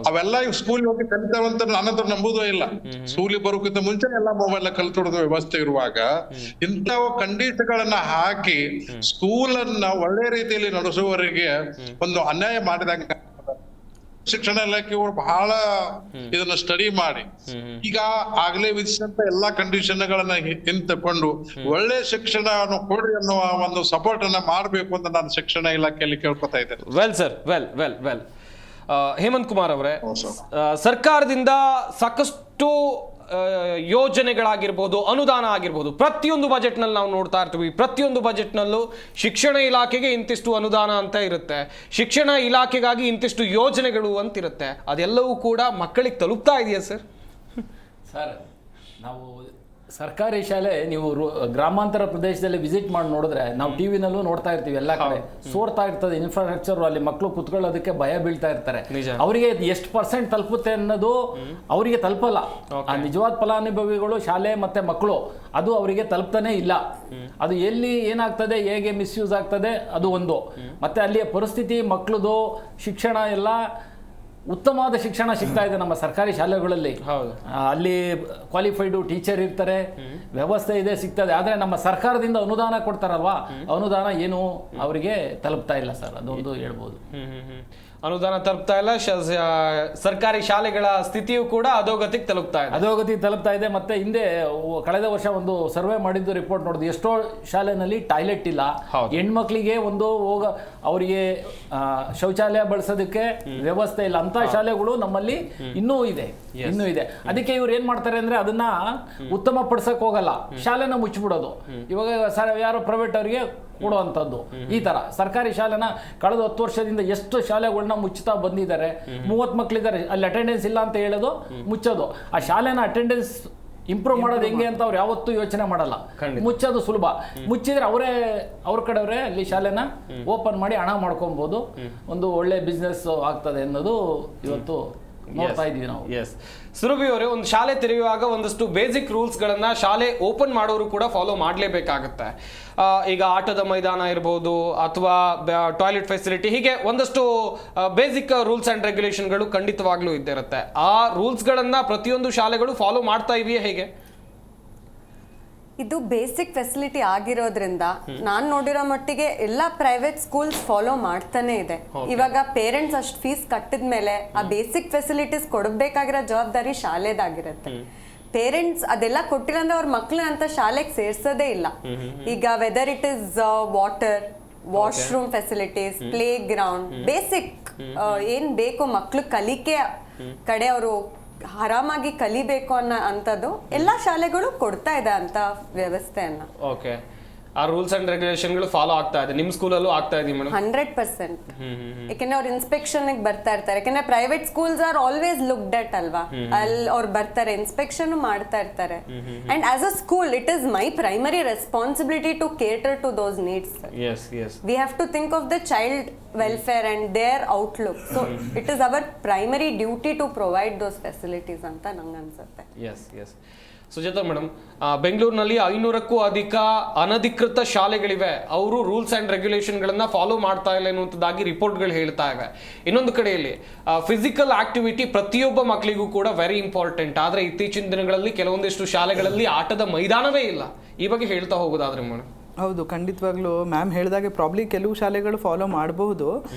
ಅವೆಲ್ಲ ಸ್ಕೂಲ್ ಹೋಗಿ ಕಲಿತಾವಂತ ನಾನಂತೂ ನಂಬುದೇ ಇಲ್ಲ. ಸ್ಕೂಲಿಗೆ ಬರೋಕ್ಕಿಂತ ಮುಂಚೆ ಎಲ್ಲ ಮೊಬೈಲ್ ಕಲ್ತೊಡೋದು ವ್ಯವಸ್ಥೆ ಇರುವಾಗ ಇಂತಹ ಕಂಡೀಷನ್ಗಳನ್ನ ಹಾಕಿ ಸ್ಕೂಲ್ ಅನ್ನ ಒಳ್ಳೆ ರೀತಿಯಲ್ಲಿ ನಡೆಸುವವರಿಗೆ ಒಂದು ಅನ್ಯಾಯ ಮಾಡಿದಾಗ ಶಿಕ್ಷಣ ಇಲಾಖೆಯವರು ಬಹಳ ಇದನ್ನ ಸ್ಟಡಿ ಮಾಡಿ ಈಗ ಆಗ್ಲೇ ವಿಧಿಸಿದಂತ ಎಲ್ಲಾ ಕಂಡೀಷನ್ಗಳನ್ನ ಹಿಂತಕೊಂಡು ಒಳ್ಳೆ ಶಿಕ್ಷಣ ಕೊಡ್ರಿ ಅನ್ನುವ ಒಂದು ಸಪೋರ್ಟ್ ಅನ್ನ ಮಾಡ್ಬೇಕು ಅಂತ ನಾನು ಶಿಕ್ಷಣ ಇಲಾಖೆಯಲ್ಲಿ ಕೇಳ್ಕೊತಾ ಇದ್ದೇನೆ. Well sir, well Hemanth Kumar ಅವರೇ, ಸರ್ಕಾರದಿಂದ ಸಾಕಷ್ಟು ಯೋಜನೆಗಳಾಗಿರ್ಬೋದು, ಅನುದಾನ ಆಗಿರ್ಬೋದು, ಪ್ರತಿಯೊಂದು ಬಜೆಟ್ನಲ್ಲಿ ನಾವು ನೋಡ್ತಾ ಇರ್ತೀವಿ. ಪ್ರತಿಯೊಂದು ಬಜೆಟ್ನಲ್ಲೂ ಶಿಕ್ಷಣ ಇಲಾಖೆಗೆ ಇಂತಿಷ್ಟು ಅನುದಾನ ಅಂತ ಇರುತ್ತೆ, ಶಿಕ್ಷಣ ಇಲಾಖೆಗಾಗಿ ಇಂತಿಷ್ಟು ಯೋಜನೆಗಳು ಅಂತಿರುತ್ತೆ. ಅದೆಲ್ಲವೂ ಕೂಡ ಮಕ್ಕಳಿಗೆ ತಲುಪ್ತಾ ಇದೆಯಾ ಸರ್? ಸರ್, ನಾವು ಸರ್ಕಾರಿ ಶಾಲೆ ನೀವು ಗ್ರಾಮಾಂತರ ಪ್ರದೇಶದಲ್ಲಿ ವಿಸಿಟ್ ಮಾಡಿ ನೋಡಿದ್ರೆ ನಾವು ಟಿವಿನಲ್ಲೂ ನೋಡ್ತಾ ಇರ್ತೀವಿ, ಎಲ್ಲ ಕಡೆ ಸೋರ್ತಾ ಇರ್ತದೆ ಇನ್ಫ್ರಾಸ್ಟ್ರಕ್ಚರ್, ಅಲ್ಲಿ ಮಕ್ಕಳು ಕುತ್ಕೊಳ್ಳೋದಕ್ಕೆ ಭಯ ಬೀಳ್ತಾ ಇರ್ತಾರೆ. ಅವರಿಗೆ ಎಷ್ಟು % ತಲುಪುತ್ತೆ ಅನ್ನೋದು ಅವರಿಗೆ ತಲುಪಲ್ಲ. ಆ ನಿಜವಾದ ಫಲಾನುಭವಿಗಳು ಶಾಲೆ ಮತ್ತೆ ಮಕ್ಕಳು ಅದು ಅವರಿಗೆ ತಲುಪ್ತಾನೆ ಇಲ್ಲ. ಅದು ಎಲ್ಲಿ ಏನಾಗ್ತದೆ, ಹೇಗೆ ಮಿಸ್ಯೂಸ್ ಆಗ್ತದೆ ಅದು ಒಂದು. ಮತ್ತೆ ಅಲ್ಲಿಯ ಪರಿಸ್ಥಿತಿ, ಮಕ್ಕಳದು ಶಿಕ್ಷಣ ಎಲ್ಲ ಉತ್ತಮವಾದ ಶಿಕ್ಷಣ ಸಿಗ್ತಾ ಇದೆ ನಮ್ಮ ಸರ್ಕಾರಿ ಶಾಲೆಗಳಲ್ಲಿ. ಅಲ್ಲಿ ಕ್ವಾಲಿಫೈಡು ಟೀಚರ್ ಇರ್ತಾರೆ, ವ್ಯವಸ್ಥೆ ಇದೆ, ಸಿಗ್ತದೆ. ಆದರೆ ನಮ್ಮ ಸರ್ಕಾರದಿಂದ ಅನುದಾನ ಕೊಡ್ತಾರಲ್ವಾ, ಅನುದಾನ ಏನು ಅವರಿಗೆ ತಲುಪ್ತಾ ಇಲ್ಲ ಸರ್, ಅದೊಂದು ಹೇಳ್ಬೋದು. ಅನುದಾನ ತಲುಪ್ತಾ ಇಲ್ಲ. ಸರ್ಕಾರಿ ಶಾಲೆಗಳ ಸ್ಥಿತಿಯು ಕೂಡ ಅಧೋಗತಿಗೆ ತಲುಪ್ತಾ ಇದೆ. ಮತ್ತೆ ಹಿಂದೆ ಕಳೆದ ವರ್ಷ ಒಂದು ಸರ್ವೆ ಮಾಡಿದ್ದು ರಿಪೋರ್ಟ್ ನೋಡಿದ್ವಿ, ಎಷ್ಟೋ ಶಾಲೆನಲ್ಲಿ ಟಾಯ್ಲೆಟ್ ಇಲ್ಲ, ಹೆಣ್ಮಕ್ಳಿಗೆ ಒಂದು ಅವರಿಗೆ ಶೌಚಾಲಯ ಬಳಸೋದಕ್ಕೆ ವ್ಯವಸ್ಥೆ ಇಲ್ಲ. ಅಂತ ಶಾಲೆಗಳು ನಮ್ಮಲ್ಲಿ ಇನ್ನೂ ಇದೆ. ಅದಕ್ಕೆ ಇವ್ರು ಏನ್ ಮಾಡ್ತಾರೆ ಅಂದ್ರೆ ಅದನ್ನ ಉತ್ತಮ ಪಡಿಸಕ್ ಹೋಗಲ್ಲ, ಶಾಲೆನ ಮುಚ್ಚಿಬಿಡೋದು. ಇವಾಗ ಯಾರೋ ಪ್ರೈವೇಟ್ ಅವರಿಗೆ ಕೊಡುವಂಥದ್ದು ಈ ತರ. ಸರ್ಕಾರಿ ಶಾಲೆನ ಕಳೆದ 10 ವರ್ಷದಿಂದ ಎಷ್ಟು ಶಾಲೆಗಳನ್ನ ಮುಚ್ಚುತ್ತಾ ಬಂದಿದ್ದಾರೆ. 30 ಮಕ್ಳಿದ್ದಾರೆ, ಅಲ್ಲಿ ಅಟೆಂಡೆನ್ಸ್ ಇಲ್ಲ ಅಂತ ಹೇಳೋದು, ಮುಚ್ಚೋದು. ಆ ಶಾಲೆನ ಅಟೆಂಡೆನ್ಸ್ ಇಂಪ್ರೂವ್ ಮಾಡೋದು ಹೆಂಗೆ ಅಂತ ಅವ್ರು ಯಾವತ್ತೂ ಯೋಚನೆ ಮಾಡಲ್ಲ. ಮುಚ್ಚೋದು ಸುಲಭ. ಮುಚ್ಚಿದ್ರೆ ಅವ್ರ ಕಡೆಯವರೇ ಅಲ್ಲಿ ಶಾಲೆನ ಓಪನ್ ಮಾಡಿ ಹಣ ಮಾಡ್ಕೊಬಹುದು, ಒಂದು ಒಳ್ಳೆ ಬಿಸ್ನೆಸ್ ಆಗ್ತದೆ ಅನ್ನೋದು ಇವತ್ತು ನೋಡ್ತಾ ಇದೀವಿ ನಾವು. ಸುರಭಿ ಅವರೇ, ಒಂದು ಶಾಲೆ ತೆರೆಯುವಾಗ ಒಂದಷ್ಟು ಬೇಸಿಕ್ ರೂಲ್ಸ್ ಗಳನ್ನ ಶಾಲೆ ಓಪನ್ ಮಾಡೋರು ಕೂಡ ಫಾಲೋ ಮಾಡಲೇಬೇಕಾಗುತ್ತೆ. ಈಗ ಆಟದ ಮೈದಾನ ಇರ್ಬೋದು ಅಥವಾ ಟಾಯ್ಲೆಟ್ ಫೆಸಿಲಿಟಿ, ಹೀಗೆ ಒಂದಷ್ಟು ಬೇಸಿಕ್ ರೂಲ್ಸ್ ಅಂಡ್ ರೆಗ್ಯುಲೇಷನ್ಗಳು ಖಂಡಿತವಾಗ್ಲೂ ಇದ್ದೇ ಇರುತ್ತೆ. ಆ ರೂಲ್ಸ್ ಗಳನ್ನ ಪ್ರತಿಯೊಂದು ಶಾಲೆಗಳು ಫಾಲೋ ಮಾಡ್ತಾ ಇದೆಯೇ ಹೇಗೆ? ಇದು ಬೇಸಿಕ್ ಫೆಸಿಲಿಟಿ ಆಗಿರೋದ್ರಿಂದ ನಾನ್ ನೋಡಿರೋ ಮಟ್ಟಿಗೆ ಎಲ್ಲ ಪ್ರೈವೇಟ್ ಸ್ಕೂಲ್ಸ್ ಫಾಲೋ ಮಾಡ್ತಾನೆ ಇದೆ. ಇವಾಗ ಪೇರೆಂಟ್ಸ್ ಅಷ್ಟು ಫೀಸ್ ಕಟ್ಟಿದ್ಮೇಲೆ ಆ ಬೇಸಿಕ್ ಫೆಸಿಲಿಟೀಸ್ ಕೊಡಬೇಕಾಗಿರೋ ಜವಾಬ್ದಾರಿ ಶಾಲೆದಾಗಿರುತ್ತೆ. ಪೇರೆಂಟ್ಸ್ ಅದೆಲ್ಲ ಕೊಟ್ಟಿಲ್ಲ ಅಂದ್ರೆ ಅವ್ರ ಮಕ್ಳನ್ನ ಅಂತ ಶಾಲೆಗೆ ಸೇರ್ಸೋದೇ ಇಲ್ಲ. ಈಗ whether it is water, washroom facilities, play ground, basic ಏನ್ ಬೇಕು ಮಕ್ಳು ಕಲಿಕೆ ಕಡೆ ಅವರು ಆರಾಮಾಗಿ ಕಲಿಬೇಕು ಅಂತದ್ದು ಎಲ್ಲ ಶಾಲೆಗಳು ಕೊಡ್ತಾ ಇದೆ ಅಂತ ವ್ಯವಸ್ಥೆಯನ್ನ. ಓಕೆ, ಆ ರೂಲ್ಸ್ ಅಂಡ್ ರೆಗ್ಯುಲೇಷನ್ಗಳು ಫಾಲೋ ಆಗ್ತಾ ಇದೆ. ನಿಮ್ಮ ಸ್ಕೂಲಲ್ಲೂ ಆಗ್ತಾ ಇದೆ ಮೇಡಮ್? 100%. ಯಾಕಂದ್ರೆ ಅವ್ರು ಇನ್ಸ್ಪೆಕ್ಷನ್ ಬರ್ತಾ ಇರ್ತಾರೆ. ಯಾಕಂದ್ರೆ private schools are always looked at ಅಲ್ವಾ, ಅಲ್ಲಿ ಅವ್ರು ಬರ್ತಾರೆ, ಇನ್ಸ್ಪೆಕ್ಷನ್ ಮಾಡ್ತಾ ಇರ್ತಾರೆ. And as a school it is my primary responsibility to cater to those needs. We have to think of the child welfare and their outlook, so it is our primary duty to provide those facilities anta nange ansutte. yes Sujatha madam, ಬೆಂಗಳೂರಿನಲ್ಲಿ 500ಕ್ಕೂ ಅಧಿಕ ಅನಧಿಕೃತ ಶಾಲೆಗಳಿವೆ. ಅವರು rules and ರೆಗ್ಯುಲೇಷನ್ಗಳನ್ನ follow ಮಾಡ್ತಾ ಇಲ್ಲ ಎನ್ನುವಂಥದ್ದಾಗಿ ರಿಪೋರ್ಟ್ಗಳು ಹೇಳ್ತಾ ಇವೆ. ಇನ್ನೊಂದು ಕಡೆಯಲ್ಲಿ ಫಿಸಿಕಲ್ ಆಕ್ಟಿವಿಟಿ ಪ್ರತಿಯೊಬ್ಬ ಮಕ್ಕಳಿಗೂ ಕೂಡ ವೆರಿ ಇಂಪಾರ್ಟೆಂಟ್. ಆದರೆ ಇತ್ತೀಚಿನ ದಿನಗಳಲ್ಲಿ ಕೆಲವೊಂದಿಷ್ಟು ಶಾಲೆಗಳಲ್ಲಿ ಆಟದ ಮೈದಾನವೇ ಇಲ್ಲ. ಈ ಬಗ್ಗೆ ಹೇಳ್ತಾ ಹೋಗೋದಾದ್ರೆ ಮೇಡಮ್? ಹೌದು, ಖಂಡಿತವಾಗ್ಲೂ ಮ್ಯಾಮ್ ಹೇಳಿದಾಗೆ ಪ್ರಾಬ್ಲಿ ಕೆಲವು ಶಾಲೆಗಳು ಫಾಲೋ ಮಾಡಬಹುದು.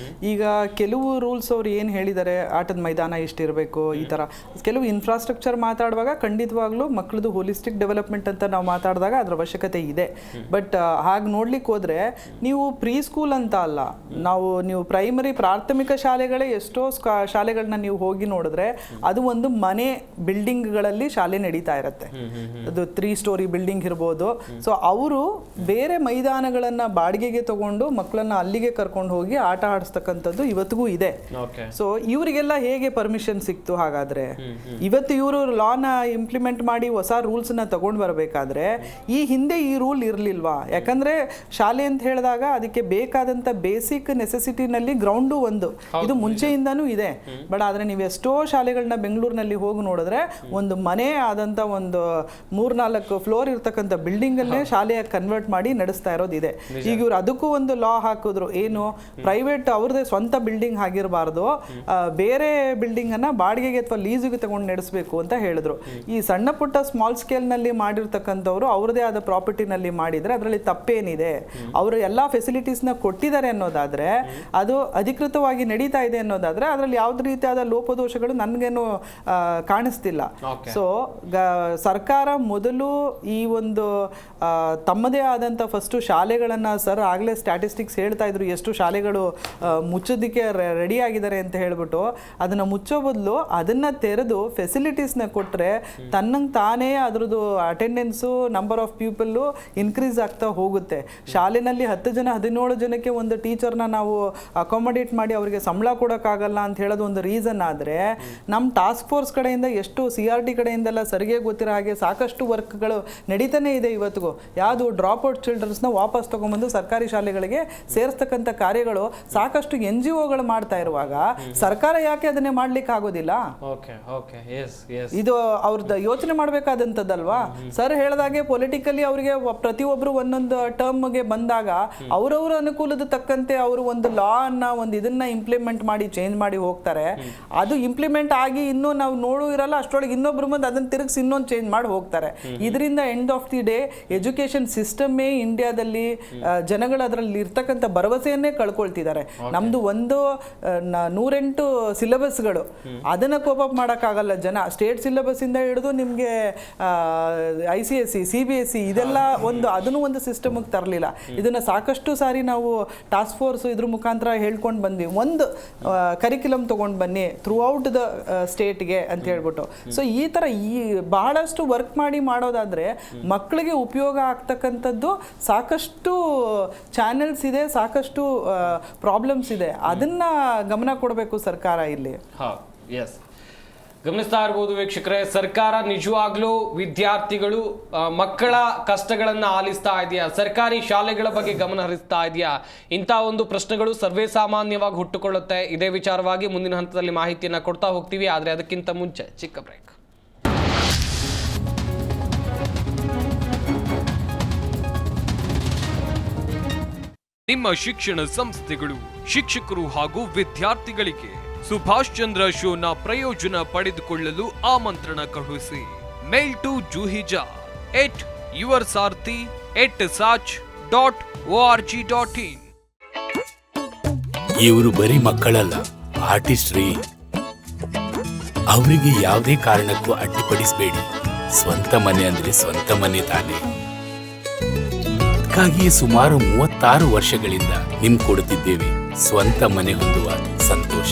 ಈಗ ಕೆಲವು ರೂಲ್ಸ್ ಅವ್ರು ಏನು ಹೇಳಿದ್ದಾರೆ, ಆಟದ ಮೈದಾನ ಇಷ್ಟಿರಬೇಕು, ಈ ಥರ ಕೆಲವು ಇನ್ಫ್ರಾಸ್ಟ್ರಕ್ಚರ್ ಮಾತಾಡುವಾಗ ಖಂಡಿತವಾಗ್ಲೂ ಮಕ್ಕಳದು ಹೋಲಿಸ್ಟಿಕ್ ಡೆವಲಪ್ಮೆಂಟ್ ಅಂತ ನಾವು ಮಾತಾಡಿದಾಗ ಅದರ ಅವಶ್ಯಕತೆ ಇದೆ. ಬಟ್ ಹಾಗೆ ನೋಡ್ಲಿಕ್ಕೆ ಹೋದರೆ ನೀವು ಪ್ರೀ ಸ್ಕೂಲ್ ಅಂತ ಅಲ್ಲ, ನೀವು ಪ್ರೈಮರಿ ಪ್ರಾಥಮಿಕ ಶಾಲೆಗಳೇ ಎಷ್ಟೋ ಶಾಲೆಗಳನ್ನ ನೀವು ಹೋಗಿ ನೋಡಿದ್ರೆ ಅದು ಒಂದು ಮನೆ ಬಿಲ್ಡಿಂಗ್ಗಳಲ್ಲಿ ಶಾಲೆ ನಡೀತಾ ಇರುತ್ತೆ. ಅದು 3 ಸ್ಟೋರಿ ಬಿಲ್ಡಿಂಗ್ ಇರ್ಬೋದು. ಸೊ ಅವರು ಬೇರೆ ಮೈದಾನಗಳನ್ನ ಬಾಡಿಗೆಗೆ ತಗೊಂಡು ಮಕ್ಕಳನ್ನ ಅಲ್ಲಿಗೆ ಕರ್ಕೊಂಡು ಹೋಗಿ ಆಟ ಆಡಿಸ್ತಕ್ಕಂಥದ್ದು ಇವತ್ತಿಗೂ ಇದೆ. ಸೊ ಇವರಿಗೆಲ್ಲ ಹೇಗೆ ಪರ್ಮಿಷನ್ ಸಿಕ್ತು? ಹಾಗಾದ್ರೆ ಇವತ್ತು ಇವರು ಲಾನ ಇಂಪ್ಲಿಮೆಂಟ್ ಮಾಡಿ ಹೊಸ ರೂಲ್ಸ್ ನ ತಗೊಂಡು ಬರಬೇಕಾದ್ರೆ ಈ ಹಿಂದೆ ಈ ರೂಲ್ ಇರ್ಲಿಲ್ವಾ? ಯಾಕಂದ್ರೆ ಶಾಲೆ ಅಂತ ಹೇಳಿದಾಗ ಅದಕ್ಕೆ ಬೇಕಾದಂತ ಬೇಸಿಕ್ ನೆಸೆಸಿಟಿನಲ್ಲಿ ಗ್ರೌಂಡು ಒಂದು, ಇದು ಮುಂಚೆಯಿಂದಾನೂ ಇದೆ. ಬಟ್ ಆದ್ರೆ ನೀವು ಎಷ್ಟೋ ಶಾಲೆಗಳನ್ನ ಬೆಂಗಳೂರಿನಲ್ಲಿ ಹೋಗಿ ನೋಡಿದ್ರೆ ಒಂದು ಮನೆ ಆದಂತ ಒಂದು 3-4 ಫ್ಲೋರ್ ಇರ್ತಕ್ಕಂಥ ಬಿಲ್ಡಿಂಗ್ ಅನ್ನೇ ಶಾಲೆಯ ಕನ್ವರ್ಟ್ ಮಾಡಿ ನಡೆಸ್ತಾ ಇರೋದಿದೆ. ಈಗ ಇವ್ರು ಅದಕ್ಕೂ ಒಂದು ಲಾ ಹಾಕಿದ್ರು, ಏನು ಪ್ರೈವೇಟ್ ಅವ್ರದೇ ಸ್ವಂತ ಬಿಲ್ಡಿಂಗ್ ಆಗಿರಬಾರ್ದು, ಬೇರೆ ಬಿಲ್ಡಿಂಗ್ ಅನ್ನ ಬಾಡಿಗೆಗೆ ಅಥವಾ ಲೀಸಿಗೆ ತಗೊಂಡು ನಡೆಸಬೇಕು ಅಂತ ಹೇಳಿದ್ರು. ಈ ಸಣ್ಣ ಪುಟ್ಟ ಸ್ಮಾಲ್ ಸ್ಕೇಲ್ ನಲ್ಲಿ ಮಾಡಿರ್ತಕ್ಕಂಥವ್ರು ಅವ್ರದೇ ಆದ ಪ್ರಾಪರ್ಟಿನಲ್ಲಿ ಮಾಡಿದ್ರೆ ಅದರಲ್ಲಿ ತಪ್ಪೇನಿದೆ? ಅವರು ಎಲ್ಲಾ ಫೆಸಿಲಿಟೀಸ್ ನ ಕೊಟ್ಟಿದ್ದಾರೆ ಅನ್ನೋದಾದ್ರೆ, ಅದು ಅಧಿಕೃತವಾಗಿ ನಡೀತಾ ಇದೆ ಅನ್ನೋದಾದ್ರೆ ಅದರಲ್ಲಿ ಯಾವುದೇ ರೀತಿಯಾದ ಲೋಪದೋಷಗಳು ನನ್ಗೇನು ಕಾಣಿಸ್ತಿಲ್ಲ. ಸೊ ಸರ್ಕಾರ ಮೊದಲು ಈ ಒಂದು ತಮ್ಮದೇ ಆದಂತ ಫಸ್ಟು ಶಾಲೆಗಳನ್ನು ಸರ್ ಆಗಲೇ ಸ್ಟ್ಯಾಟಿಸ್ಟಿಕ್ಸ್ ಹೇಳ್ತಾ ಇದ್ರು ಎಷ್ಟು ಶಾಲೆಗಳು ಮುಚ್ಚೋದಕ್ಕೆ ರೆಡಿ ಆಗಿದ್ದಾರೆ ಅಂತ ಹೇಳ್ಬಿಟ್ಟು, ಅದನ್ನು ಮುಚ್ಚೋ ಬದಲು ಅದನ್ನು ತೆರೆದು ಫೆಸಿಲಿಟೀಸ್ನ ಕೊಟ್ಟರೆ ತನ್ನಂಗೆ ತಾನೇ ಅದರದ್ದು attendance number of people increase ಆಗ್ತಾ ಹೋಗುತ್ತೆ. ಶಾಲೆಯಲ್ಲಿ 10 ಜನ 17 ಜನಕ್ಕೆ ಒಂದು ಟೀಚರ್ನ ನಾವು ಅಕಾಮಡೇಟ್ ಮಾಡಿ ಅವರಿಗೆ ಸಂಬಳ ಕೊಡೋಕ್ಕಾಗಲ್ಲ ಅಂತ ಹೇಳೋದು ಒಂದು ರೀಸನ್ ಆದರೆ, ನಮ್ಮ ಟಾಸ್ಕ್ ಫೋರ್ಸ್ ಕಡೆಯಿಂದ ಎಷ್ಟು CRT ಕಡೆಯಿಂದೆಲ್ಲ ಸರಿಗೆ ಗೊತ್ತಿರೋ ಹಾಗೆ ಸಾಕಷ್ಟು ವರ್ಕ್ಗಳು ನಡೀತಾನೆ ಇದೆ ಇವತ್ತಿಗೂ. ಯಾವುದು ಡ್ರಾಪ್ ಔಟ್ ಚಿಲ್ಡ್ರನ್ಸ್ನ ವಾಪಸ್ ತೊಗೊಂಬಂದು ಸರ್ಕಾರಿ ಶಾಲೆಗಳಿಗೆ ಸೇರಿಸ್ತಕ್ಕಂಥ ಕಾರ್ಯಗಳು ಸಾಕಷ್ಟು NGOಗಳು ಮಾಡ್ತಾ ಇರುವಾಗ ಸರ್ಕಾರ ಯಾಕೆ ಅದನ್ನೇ ಮಾಡ್ಲಿಕ್ಕೆ ಆಗೋದಿಲ್ಲ? ಇದು ಅವ್ರದ್ದು ಯೋಚನೆ ಮಾಡಬೇಕಾದಂಥದ್ದಲ್ವಾ? ಸರ್ ಹೇಳಿದಾಗೆ ಪೊಲಿಟಿಕಲಿ ಅವರಿಗೆ ಪ್ರತಿಯೊಬ್ಬರು ಒಂದೊಂದು ಟರ್ಮ್ಗೆ ಬಂದಾಗ ಅವರವರ ಅನುಕೂಲದ ತಕ್ಕಂತೆ ಅವರು ಒಂದು ಲಾ ಅನ್ನ ಒಂದು ಇದನ್ನ ಇಂಪ್ಲಿಮೆಂಟ್ ಮಾಡಿ ಚೇಂಜ್ ಮಾಡಿ ಹೋಗ್ತಾರೆ. ಅದು ಇಂಪ್ಲಿಮೆಂಟ್ ಆಗಿ ಇನ್ನೂ ನಾವು ನೋಡು ಇರಲ್ಲ ಅಷ್ಟರೊಳಗೆ ಇನ್ನೊಬ್ರು ಬಂದು ಅದನ್ನ ತಿರುಗಿಸಿ ಇನ್ನೊಂದು ಚೇಂಜ್ ಮಾಡಿ ಹೋಗ್ತಾರೆ. ಇದರಿಂದ end of the day education ಸಿಸ್ಟಮೇ ಇಂಡಿಯಾದಲ್ಲಿ ಜನಗಳು ಅದರಲ್ಲಿ ಇರ್ತಕ್ಕಂಥ ಭರವಸೆಯನ್ನೇ ಕಳ್ಕೊಳ್ತಿದ್ದಾರೆ. ನಮ್ದು 108 ಸಿಲೆಬಸ್ಗಳು, ಅದನ್ನ ಕೋಪ್ ಅಪ್ ಮಾಡೋಕ್ಕಾಗಲ್ಲ ಜನ. ಸ್ಟೇಟ್ ಸಿಲೆಬಸ್ ಇಂದ ಹಿಡಿದು ನಿಮಗೆ ICSE CBSE ಇದೆಲ್ಲ ಅದನ್ನು ಒಂದು ಸಿಸ್ಟಮ್ಗೆ ತರಲಿಲ್ಲ. ಇದನ್ನ ಸಾಕಷ್ಟು ಸಾರಿ ನಾವು ಟಾಸ್ಕ್ ಫೋರ್ಸ್ ಇದ್ರ ಮುಖಾಂತರ ಹೇಳ್ಕೊಂಡು ಬಂದ್ವಿ, ಒಂದು ಕರಿಕ್ಯುಲಮ್ ತೊಗೊಂಡು ಬನ್ನಿ ಥ್ರೂ ಔಟ್ ದ ಸ್ಟೇಟ್ಗೆ ಅಂತ ಹೇಳ್ಬಿಟ್ಟು. ಸೊ ಈ ಥರ ಬಹಳಷ್ಟು ವರ್ಕ್ ಮಾಡೋದಾದರೆ ಮಕ್ಕಳಿಗೆ ಉಪಯೋಗ ಆಗ್ತಕ್ಕಂಥದ್ದು ಸಾಕಷ್ಟು ಚಾನೆಲ್ಸ್ ಇದೆ, ಸಾಕಷ್ಟು ಪ್ರಾಬ್ಲಮ್ಸ್ ಇದೆ. ಅದನ್ನು ಗಮನ ಕೊಡಬೇಕು ಸರ್ಕಾರ ಇಲ್ಲಿ. ಎಸ್, ಗಮನಿಸ್ತಾ ಇರ್ಬೋದು ವೀಕ್ಷಕರೇ, ಸರ್ಕಾರ ನಿಜವಾಗ್ಲೂ ವಿದ್ಯಾರ್ಥಿಗಳು ಮಕ್ಕಳ ಕಷ್ಟಗಳನ್ನು ಆಲಿಸ್ತಾ ಇದೆಯಾ, ಸರ್ಕಾರಿ ಶಾಲೆಗಳ ಬಗ್ಗೆ ಗಮನ ಹರಿಸ್ತಾ ಇದೆಯಾ, ಇಂಥ ಒಂದು ಪ್ರಶ್ನೆಗಳು ಸರ್ವೇ ಸಾಮಾನ್ಯವಾಗಿ ಹುಟ್ಟುಕೊಳ್ಳುತ್ತೆ. ಇದೇ ವಿಚಾರವಾಗಿ ಮುಂದಿನ ಹಂತದಲ್ಲಿ ಮಾಹಿತಿಯನ್ನು ಕೊಡ್ತಾ ಹೋಗ್ತೀವಿ. ಆದರೆ ಅದಕ್ಕಿಂತ ಮುಂಚೆ ಚಿಕ್ಕ ಬ್ರೇಕ್. ನಿಮ್ಮ ಶಿಕ್ಷಣ ಸಂಸ್ಥೆಗಳು, ಶಿಕ್ಷಕರು ಹಾಗೂ ವಿದ್ಯಾರ್ಥಿಗಳಿಗೆ ಸುಭಾಷ್ ಚಂದ್ರ ಶೋನ ಪ್ರಯೋಜನ ಪಡೆದುಕೊಳ್ಳಲು ಆಮಂತ್ರಣ ಕಳುಹಿಸಿ. ಮೇಲ್ ಟು ಜೂಹಿಜಾ @yursarthi@sach.org.in. ಇವರು ಬರೀ ಮಕ್ಕಳಲ್ಲ, ಆರ್ಟಿಸ್ಟ್ ರೀ. ಅವರಿಗೆ ಯಾವುದೇ ಕಾರಣಕ್ಕೂ ಅಡ್ಡಿಪಡಿಸಬೇಡಿ. ಸ್ವಂತ ಮನೆ ಅಂದ್ರೆ ಸ್ವಂತ ಮನೆ ತಾನೆ. ಅದಕ್ಕಾಗಿಯೇ ಸುಮಾರು 36 ವರ್ಷಗಳಿಂದ ನಿಮ್ ಕೊಡುತ್ತಿದ್ದೇವೆ ಸ್ವಂತ ಮನೆ ಹೊಂದುವ ಸಂತೋಷ.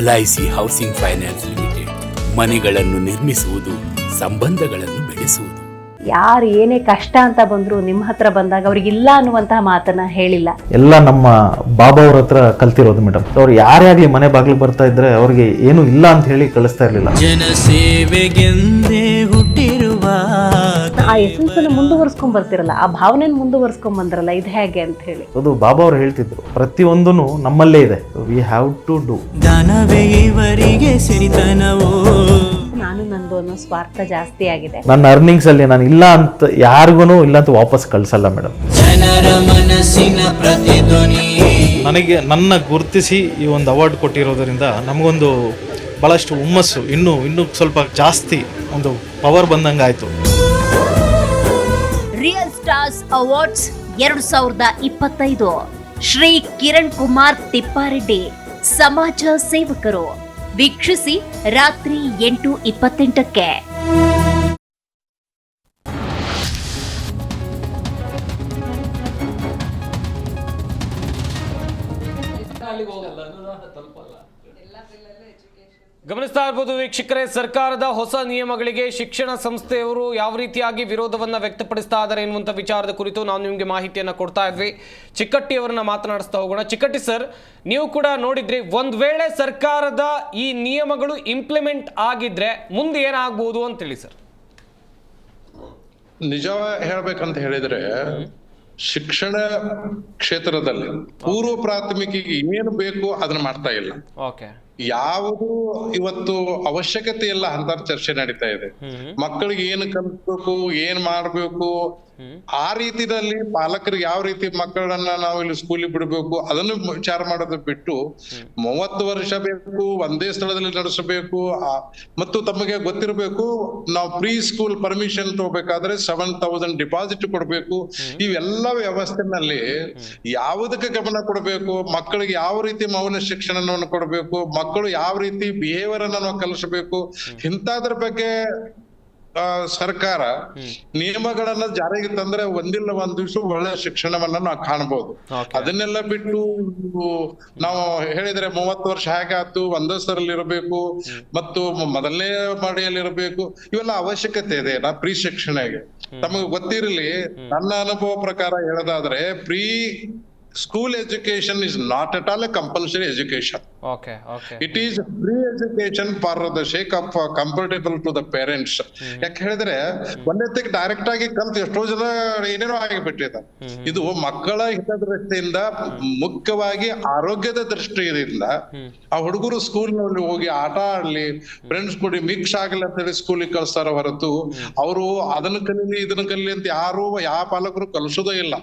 LIC housing finance limited. ಮನೆಗಳನ್ನು ನಿರ್ಮಿಸುವುದು, ಸಂಬಂಧಗಳನ್ನು ಬೆಳೆಸುವುದು. ಯಾರು ಏನೇ ಕಷ್ಟ ಅಂತ ಬಂದ್ರು ನಿಮ್ಮ ಹತ್ರ ಬಂದಾಗ ಅವ್ರಿಗೆ ಇಲ್ಲ ಅನ್ನುವಂತಹ ಮಾತನ್ನ ಹೇಳಿಲ್ಲ. ಎಲ್ಲ ನಮ್ಮ ಬಾಬಾ ಅವ್ರ ಹತ್ರ ಕಲ್ತಿರೋದು ಮೇಡಮ್. ಅವ್ರು ಯಾರೇ ಆಗ್ಲಿ ಮನೆ ಬಾಗಿಲು ಬರ್ತಾ ಇದ್ರೆ ಅವ್ರಿಗೆ ಏನು ಇಲ್ಲ ಅಂತ ಹೇಳಿ ಕಳಿಸ್ತಾ ಇರ್ಲಿಲ್ಲ. ಜನಸೇವೆಗೆಂದೇ ಹುಟ್ಟಿರುವ ಆ ಎಸೆನ್ಸ್ ಅನ್ನು ಮುಂದುವರ್ಸ್ಕೊಂಡ್ ಬರ್ತಿರಲ್ಲ, ಆ ಭಾವನೆ ಮುಂದುವರ್ಸ್ಕೊಂಡ್ ಬಂದ್ರಲ್ಲ, ಇದು ಹೇಗೆ ಅಂತ ಹೇಳಿ ಅದು ಬಾಬಾ ಅವ್ರು ಹೇಳ್ತಿದ್ರು, ಪ್ರತಿಯೊಂದೂ ನಮ್ಮಲ್ಲೇ ಇದೆ, ವಿ ಹ್ಯಾವ್ ಟು ಡೂ. ದಾನವೇ ಇವರಿಗೆ ಸಿರಿತನವೋ. ನಾನು ನಂದು ಅನ್ನೋ ಸ್ವಾರ್ಥ ಜಾಸ್ತಿ ಆಗಿದೆ. ನನ್ನ ಅರ್ನಿಂಗ್ಸ್ ಅಲ್ಲಿ ನಾನು ಇಲ್ಲ ಅಂತ ಯಾರಿಗೂ ಇಲ್ಲ ಅಂತ ವಾಪಸ್ ಕಳ್ಸಲ್ಲ ಮೇಡಮ್. ಜನರ ಮನಸ್ಸಿನ ಪ್ರತಿಧ್ವನಿ. ನನಗೆ ನನ್ನ ಗುರುತಿಸಿ ಈ ಒಂದು ಅವಾರ್ಡ್ ಕೊಟ್ಟಿರೋದರಿಂದ ನಮಗೊಂದು ಬಹಳಷ್ಟು ಹುಮ್ಮಸ್ಸು, ಇನ್ನೂ ಸ್ವಲ್ಪ ಜಾಸ್ತಿ ಒಂದು ಪವರ್ ಬಂದಂಗೆ ಆಯ್ತು. Real stars awards 2025 Shri Kiran Kumar Tippareddy ಸಮಾಜ ಸೇವಕರು. ವೀಕ್ಷಿಸಿ ರಾತ್ರಿ 8:28ಕ್ಕೆ. ಗಮನಿಸ್ತಾ ಇರ್ಬೋದು ವೀಕ್ಷಕರೇ, ಸರ್ಕಾರದ ಹೊಸ ನಿಯಮಗಳಿಗೆ ಶಿಕ್ಷಣ ಸಂಸ್ಥೆಯವರು ಯಾವ ರೀತಿಯಾಗಿ ವಿರೋಧವನ್ನ ವ್ಯಕ್ತಪಡಿಸ್ತಾ ಇದ್ದಾರೆ ಎನ್ನುವಂಥ ವಿಚಾರದ ಕುರಿತು ನಾವು ನಿಮಗೆ ಮಾಹಿತಿಯನ್ನು ಕೊಡ್ತಾ ಇದ್ವಿ. ಚಿಕ್ಕಟ್ಟಿ ಅವರನ್ನ ಮಾತನಾಡಿಸ್ತಾ ಹೋಗೋಣ. ಚಿಕ್ಕಟ್ಟಿ ಸರ್, ನೀವು ಕೂಡ ನೋಡಿದ್ರಿ, ಒಂದ್ ವೇಳೆ ಸರ್ಕಾರದ ಈ ನಿಯಮಗಳು ಇಂಪ್ಲಿಮೆಂಟ್ ಆಗಿದ್ರೆ ಮುಂದೆ ಏನಾಗಬಹುದು ಅಂತೇಳಿ ಸರ್. ನಿಜ ಹೇಳ್ಬೇಕಂತ ಹೇಳಿದ್ರೆ, ಶಿಕ್ಷಣ ಕ್ಷೇತ್ರದಲ್ಲಿ ಪೂರ್ವ ಪ್ರಾಥಮಿಕಿಗೆ ಏನು ಬೇಕು ಅದನ್ನ ಮಾಡ್ತಾ ಇಲ್ಲ. ಯಾವುದು ಇವತ್ತು ಅವಶ್ಯಕತೆ ಇಲ್ಲ ಅಂತ ಚರ್ಚೆ ನಡೀತಾ ಇದೆ. ಮಕ್ಕಳಿಗೆ ಏನು ಕಲಿಸ್ಬೇಕು, ಏನ್ ಮಾಡ್ಬೇಕು, ಆ ರೀತಿಯಲ್ಲಿ ಪಾಲಕರಿಗೆ ಯಾವ ರೀತಿ ಮಕ್ಕಳನ್ನ ನಾವು ಇಲ್ಲಿ ಸ್ಕೂಲಿಗೆ ಬಿಡಬೇಕು ಅದನ್ನು ವಿಚಾರ ಮಾಡೋದು ಬಿಟ್ಟು 30 ವರ್ಷ ಬೇಕು, ಒಂದೇ ಸ್ಥಳದಲ್ಲಿ ನಡೆಸಬೇಕು. ಮತ್ತು ತಮಗೆ ಗೊತ್ತಿರಬೇಕು, ನಾವು ಪ್ರೀ ಸ್ಕೂಲ್ ಪರ್ಮಿಷನ್ ತಗೋಬೇಕಾದ್ರೆ 7,000 ಡಿಪಾಸಿಟ್ ಕೊಡ್ಬೇಕು. ಇವೆಲ್ಲ ವ್ಯವಸ್ಥೆನಲ್ಲಿ ಯಾವುದಕ್ಕೆ ಗಮನ ಕೊಡಬೇಕು, ಮಕ್ಕಳಿಗೆ ಯಾವ ರೀತಿ ಮೌನ ಶಿಕ್ಷಣವನ್ನು ಕೊಡಬೇಕು, ಮಕ್ಕಳು ಯಾವ ರೀತಿ ಬಿಹೇವಿಯರ್ ಅನ್ನ ನಾವು ಕಲಿಸಬೇಕು, ಇಂಥದ್ರ ಬಗ್ಗೆ ಸರ್ಕಾರ ನಿಯಮಗಳನ್ನ ಜಾರಿಗೆ ತಂದ್ರೆ ಒಂದಿಲ್ಲ ಒಂದ್ ದಿವಸ ಒಳ್ಳೆ ಶಿಕ್ಷಣವನ್ನ ನಾವು ಕಾಣಬಹುದು. ಅದನ್ನೆಲ್ಲ ಬಿಟ್ಟು ನಾವು ಹೇಳಿದ್ರೆ 30 ವರ್ಷ ಹೇಗಾತು, ಒಂದಷ್ಟರಲ್ಲಿ ಇರಬೇಕು ಮತ್ತು ಮೊದಲನೇ ಮಾಡಿಯಲ್ಲಿ ಇರಬೇಕು, ಇವೆಲ್ಲ ಅವಶ್ಯಕತೆ ಇದೆ ನಾ ಪ್ರೀ ಶಿಕ್ಷಣಗೆ. ತಮಗೆ ಗೊತ್ತಿರಲಿ, ನನ್ನ ಅನುಭವ ಪ್ರಕಾರ ಹೇಳೋದಾದ್ರೆ pre school education is not at all a compulsory education. Okay. It is free education for the sake of comfortable to the parents. ಯಾಕೆ ಹೇಳಿದ್ರೆ ಒಂದಕ್ಕೆ ಡೈರೆಕ್ಟ್ ಆಗಿ ಕಲ್ತು ಎಷ್ಟೋ ಜನ ಏನೇನೋ ಆಗಿಬಿಟ್ಟಿದೆ. ಇದು ಮಕ್ಕಳ ಹಿತದೃಷ್ಟಿಯಿಂದ, ಮುಖ್ಯವಾಗಿ ಆರೋಗ್ಯದ ದೃಷ್ಟಿಯಿಂದ ಆ ಹುಡುಗರು ಸ್ಕೂಲ್ ನಲ್ಲಿ ಹೋಗಿ ಆಟ ಆಡ್ಲಿ, ಫ್ರೆಂಡ್ಸ್ ಕೂಡಿ ಮಿಕ್ಸ್ ಆಗ್ಲಿ ಅಂತ ಹೇಳಿ ಸ್ಕೂಲಿಗೆ ಕಳಿಸ್ತಾರ ಹೊರತು ಅವರು ಅದನ್ನ ಕಲೀಲಿ ಇದನ್ನ ಕಲೀಲಿ ಅಂತ ಯಾರು ಯಾವ ಪಾಲಕರು ಕಲಿಸೋದೇ ಇಲ್ಲ.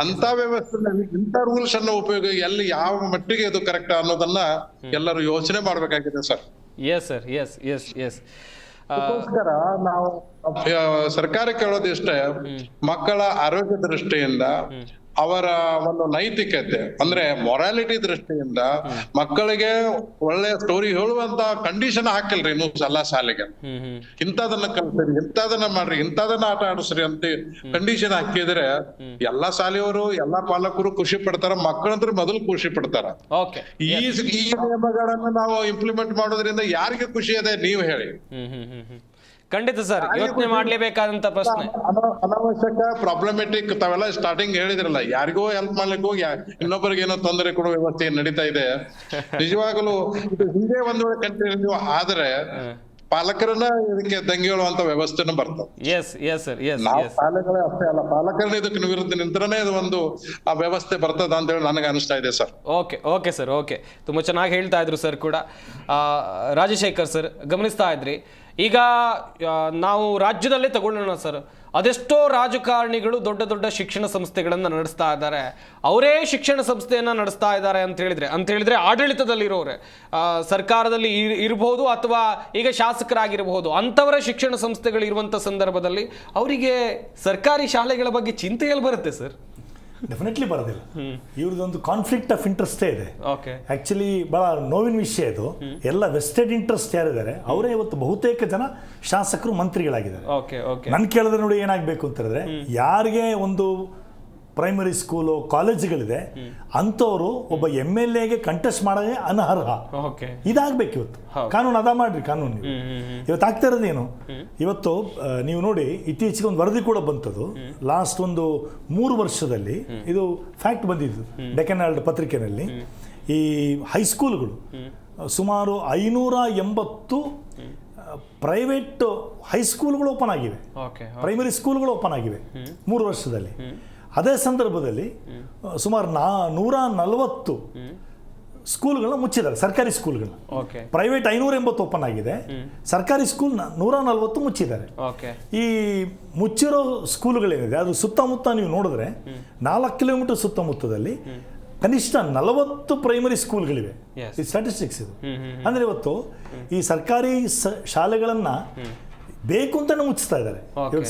ಅಂತ ವ್ಯವಸ್ಥೆ, ಇಂಥ ರೂಲ್ಸ್ ಅನ್ನ ಉಪಯೋಗ ಎಲ್ಲಿ ಯಾವ ಮಟ್ಟಿಗೆ ಇದು ಕರೆಕ್ಟ್ ಅನ್ನೋದನ್ನ ಎಲ್ಲರೂ ಯೋಚನೆ ಮಾಡ್ಬೇಕಾಗಿದೆ ಸರ್. ಅದಕ್ಕೋಸ್ಕರ ನಾವು ಸರ್ಕಾರ ಕೇಳೋದು ಇಷ್ಟೇ, ಮಕ್ಕಳ ಆರೋಗ್ಯ ದೃಷ್ಟಿಯಿಂದ, ಅವರ ಒಂದು ನೈತಿಕತೆ ಅಂದ್ರೆ ಮೊರಾಲಿಟಿ ದೃಷ್ಟಿಯಿಂದ ಮಕ್ಕಳಿಗೆ ಒಳ್ಳೆ ಸ್ಟೋರಿ ಹೇಳುವಂತ ಕಂಡೀಷನ್ ಹಾಕಿಲ್ರಿ ಇನ್ನೂ ಎಲ್ಲಾ ಶಾಲೆಗೆ. ಇಂಥದನ್ನ ಕಲ್ಸ್ರಿ, ಇಂಥದನ್ನ ಮಾಡ್ರಿ, ಇಂಥದನ್ನ ಆಟ ಆಡಿಸ್ರಿ ಅಂತ ಕಂಡೀಷನ್ ಹಾಕಿದ್ರೆ ಎಲ್ಲಾ ಶಾಲೆಯವರು, ಎಲ್ಲಾ ಪಾಲಕರು ಖುಷಿ ಪಡ್ತಾರ, ಮಕ್ಕಳಂದ್ರೆ ಮೊದಲು ಖುಷಿ ಪಡ್ತಾರ. ಈ ನಿಯಮಗಳನ್ನ ನಾವು ಇಂಪ್ಲಿಮೆಂಟ್ ಮಾಡೋದ್ರಿಂದ ಯಾರಿಗೆ ಖುಷಿ ಇದೆ ನೀವು ಹೇಳಿ. ಖಂಡಿತ ಸರ್, ಯೋಚನೆ ಮಾಡ್ಲೇಬೇಕಾದಂತ ಪ್ರಶ್ನೆ. ಅನಾವಶ್ಯಕ ಪ್ರಾಬ್ಲಮೆಟಿಕ್ ತಾವೆಲ್ಲ ಸ್ಟಾರ್ಟಿಂಗ್ ಹೇಳಿದ್ರಲ್ಲ, ಯಾರಿಗೋ ಹೆಲ್ಪ್ ಮಾಡ್ಲಿಕ್ಕೆ ಹೋಗಿ ಇನ್ನೊಬ್ಬರಿಗೆ ಏನೋ ತೊಂದರೆ ಕೊಡುವ ವ್ಯವಸ್ಥೆ ನಡೀತಾ ಇದೆ. ನಿಜವಾಗಲೂ ಇದು ಹಿಂದೆ ಒಂದ್ ವೇಳೆ ಕಂಟಿನ್ಯೂ ಆದ್ರೆ ಪಾಲಕರನ್ನ ಇದಕ್ಕೆ ದಂಗೆ ಹೇಳುವಂತ ವ್ಯವಸ್ಥೆನೂ ಬರ್ತದೆ. ನಾವು ಶಾಲೆಗಳೇ ಅಷ್ಟೇ ಅಲ್ಲ, ಪಾಲಕರನ್ನ ಇದಕ್ಕೆ ವಿರುದ್ಧ ನಿಂತ್ರನೇ ಇದು ಒಂದು ಆ ವ್ಯವಸ್ಥೆ ಬರ್ತದ ಅಂತ ಹೇಳಿ ನನಗೆ ಅನಿಸ್ತಾ ಇದೆ ಸರ್. ಓಕೆ ಸರ್, ತುಂಬಾ ಚೆನ್ನಾಗಿ ಹೇಳ್ತಾ ಇದ್ರು ಸರ್ ಕೂಡ. ರಾಜಶೇಖರ್ ಸರ್, ಗಮನಿಸ್ತಾ ಇದ್ರಿ, ಈಗ ನಾವು ರಾಜ್ಯದಲ್ಲೇ ತಗೊಳ್ಳೋಣ ಸರ್, ಅದೆಷ್ಟೋ ರಾಜಕಾರಣಿಗಳು ದೊಡ್ಡ ದೊಡ್ಡ ಶಿಕ್ಷಣ ಸಂಸ್ಥೆಗಳನ್ನು ನಡೆಸ್ತಾ ಇದ್ದಾರೆ. ಅವರೇ ಶಿಕ್ಷಣ ಸಂಸ್ಥೆಯನ್ನು ನಡೆಸ್ತಾ ಇದ್ದಾರೆ ಅಂತ ಹೇಳಿದ್ರೆ ಆಡಳಿತದಲ್ಲಿರೋರೆ, ಸರ್ಕಾರದಲ್ಲಿ ಇರಬಹುದು ಅಥವಾ ಈಗ ಶಾಸಕರಾಗಿರಬಹುದು, ಅಂಥವರ ಶಿಕ್ಷಣ ಸಂಸ್ಥೆಗಳು ಇರುವಂಥ ಸಂದರ್ಭದಲ್ಲಿ ಅವರಿಗೆ ಸರ್ಕಾರಿ ಶಾಲೆಗಳ ಬಗ್ಗೆ ಚಿಂತೆ ಎಲ್ಲಿ ಬರುತ್ತೆ ಸರ್? ಡೆಫಿನೆಟ್ಲಿ ಬರೋದಿಲ್ಲ. ಇವ್ರದ್ದೊಂದು ಕಾನ್ಫ್ಲಿಕ್ಟ್ ಆಫ್ ಇಂಟ್ರೆಸ್ಟೇ ಇದೆ. ಆಕ್ಚುಲಿ ಬಹಳ ನೋವಿನ ವಿಷಯ ಇದು. ಎಲ್ಲ ವೆಸ್ಟೆಡ್ ಇಂಟ್ರೆಸ್ಟ್ ಯಾರಿದ್ದಾರೆ ಅವರೇ ಇವತ್ತು ಬಹುತೇಕ ಜನ ಶಾಸಕರು, ಮಂತ್ರಿಗಳಾಗಿದ್ದಾರೆ. ನನ್ ಕೇಳಿದ್ರೆ ನೋಡಿ ಏನಾಗಬೇಕು ಅಂತ ಹೇಳಿದ್ರೆ, ಯಾರಿಗೆ ಒಂದು ಪ್ರೈಮರಿ ಸ್ಕೂಲು, ಕಾಲೇಜುಗಳಿದೆ ಅಂಥವ್ರು ಒಬ್ಬ MLAಗೆ ಕಂಟೆಸ್ಟ್ ಮಾಡೋದೇ ಅನರ್ಹ. ಇದಾಗಬೇಕು ಇವತ್ತು. ಕಾನೂನು ಅದ ಮಾಡ್ರಿ, ಕಾನೂನು ಇವತ್ತು ಆಗ್ತಾ ಇರೋದೇನು? ಇವತ್ತು ನೀವು ನೋಡಿ, ಇತ್ತೀಚೆಗೆ ಒಂದು ವರದಿ ಕೂಡ ಬಂತದ್ದು. ಲಾಸ್ಟ್ ಒಂದು 3 ವರ್ಷದಲ್ಲಿ ಇದು ಫ್ಯಾಕ್ಟ್ ಬಂದಿದ್ದು ಡೆಕ್ಕನ್ ಹೆರಾಲ್ಡ್ ಪತ್ರಿಕೆಯಲ್ಲಿ. ಈ ಹೈಸ್ಕೂಲ್ಗಳು ಸುಮಾರು 580 ಪ್ರೈವೇಟ್ ಹೈಸ್ಕೂಲ್ಗಳು ಓಪನ್ ಆಗಿವೆ, ಪ್ರೈಮರಿ ಸ್ಕೂಲ್ಗಳು ಓಪನ್ ಆಗಿವೆ 3 ವರ್ಷದಲ್ಲಿ. ಅದೇ ಸಂದರ್ಭದಲ್ಲಿ ಸುಮಾರು 140 ಸ್ಕೂಲ್ಗಳನ್ನ ಮುಚ್ಚಿದ್ದಾರೆ, ಸರ್ಕಾರಿ ಸ್ಕೂಲ್ಗಳನ್ನ. ಪ್ರೈವೇಟ್ 580 ಓಪನ್ ಆಗಿದೆ, ಸರ್ಕಾರಿ ಸ್ಕೂಲ್ 140 ಮುಚ್ಚಿದ್ದಾರೆ. ಈ ಮುಚ್ಚಿರೋ ಸ್ಕೂಲ್ಗಳೇನಿದೆ ಅದು ಸುತ್ತಮುತ್ತ ನೀವು ನೋಡಿದ್ರೆ 4 ಕಿಲೋಮೀಟರ್ ಸುತ್ತಮುತ್ತದಲ್ಲಿ ಕನಿಷ್ಠ 40 ಪ್ರೈಮರಿ ಸ್ಕೂಲ್ಗಳಿವೆ. ಈ ಸ್ಟ್ಯಾಟಿಸ್ಟಿಕ್ಸ್ ಇದು. ಅಂದ್ರೆ ಇವತ್ತು ಈ ಸರ್ಕಾರಿ ಶಾಲೆಗಳನ್ನ ಬೇಕು ಅಂತಾನೆ ಮುಚ್ಚಿಸ್ತಾ ಇದ್ದಾರೆ. ಇವಾಗ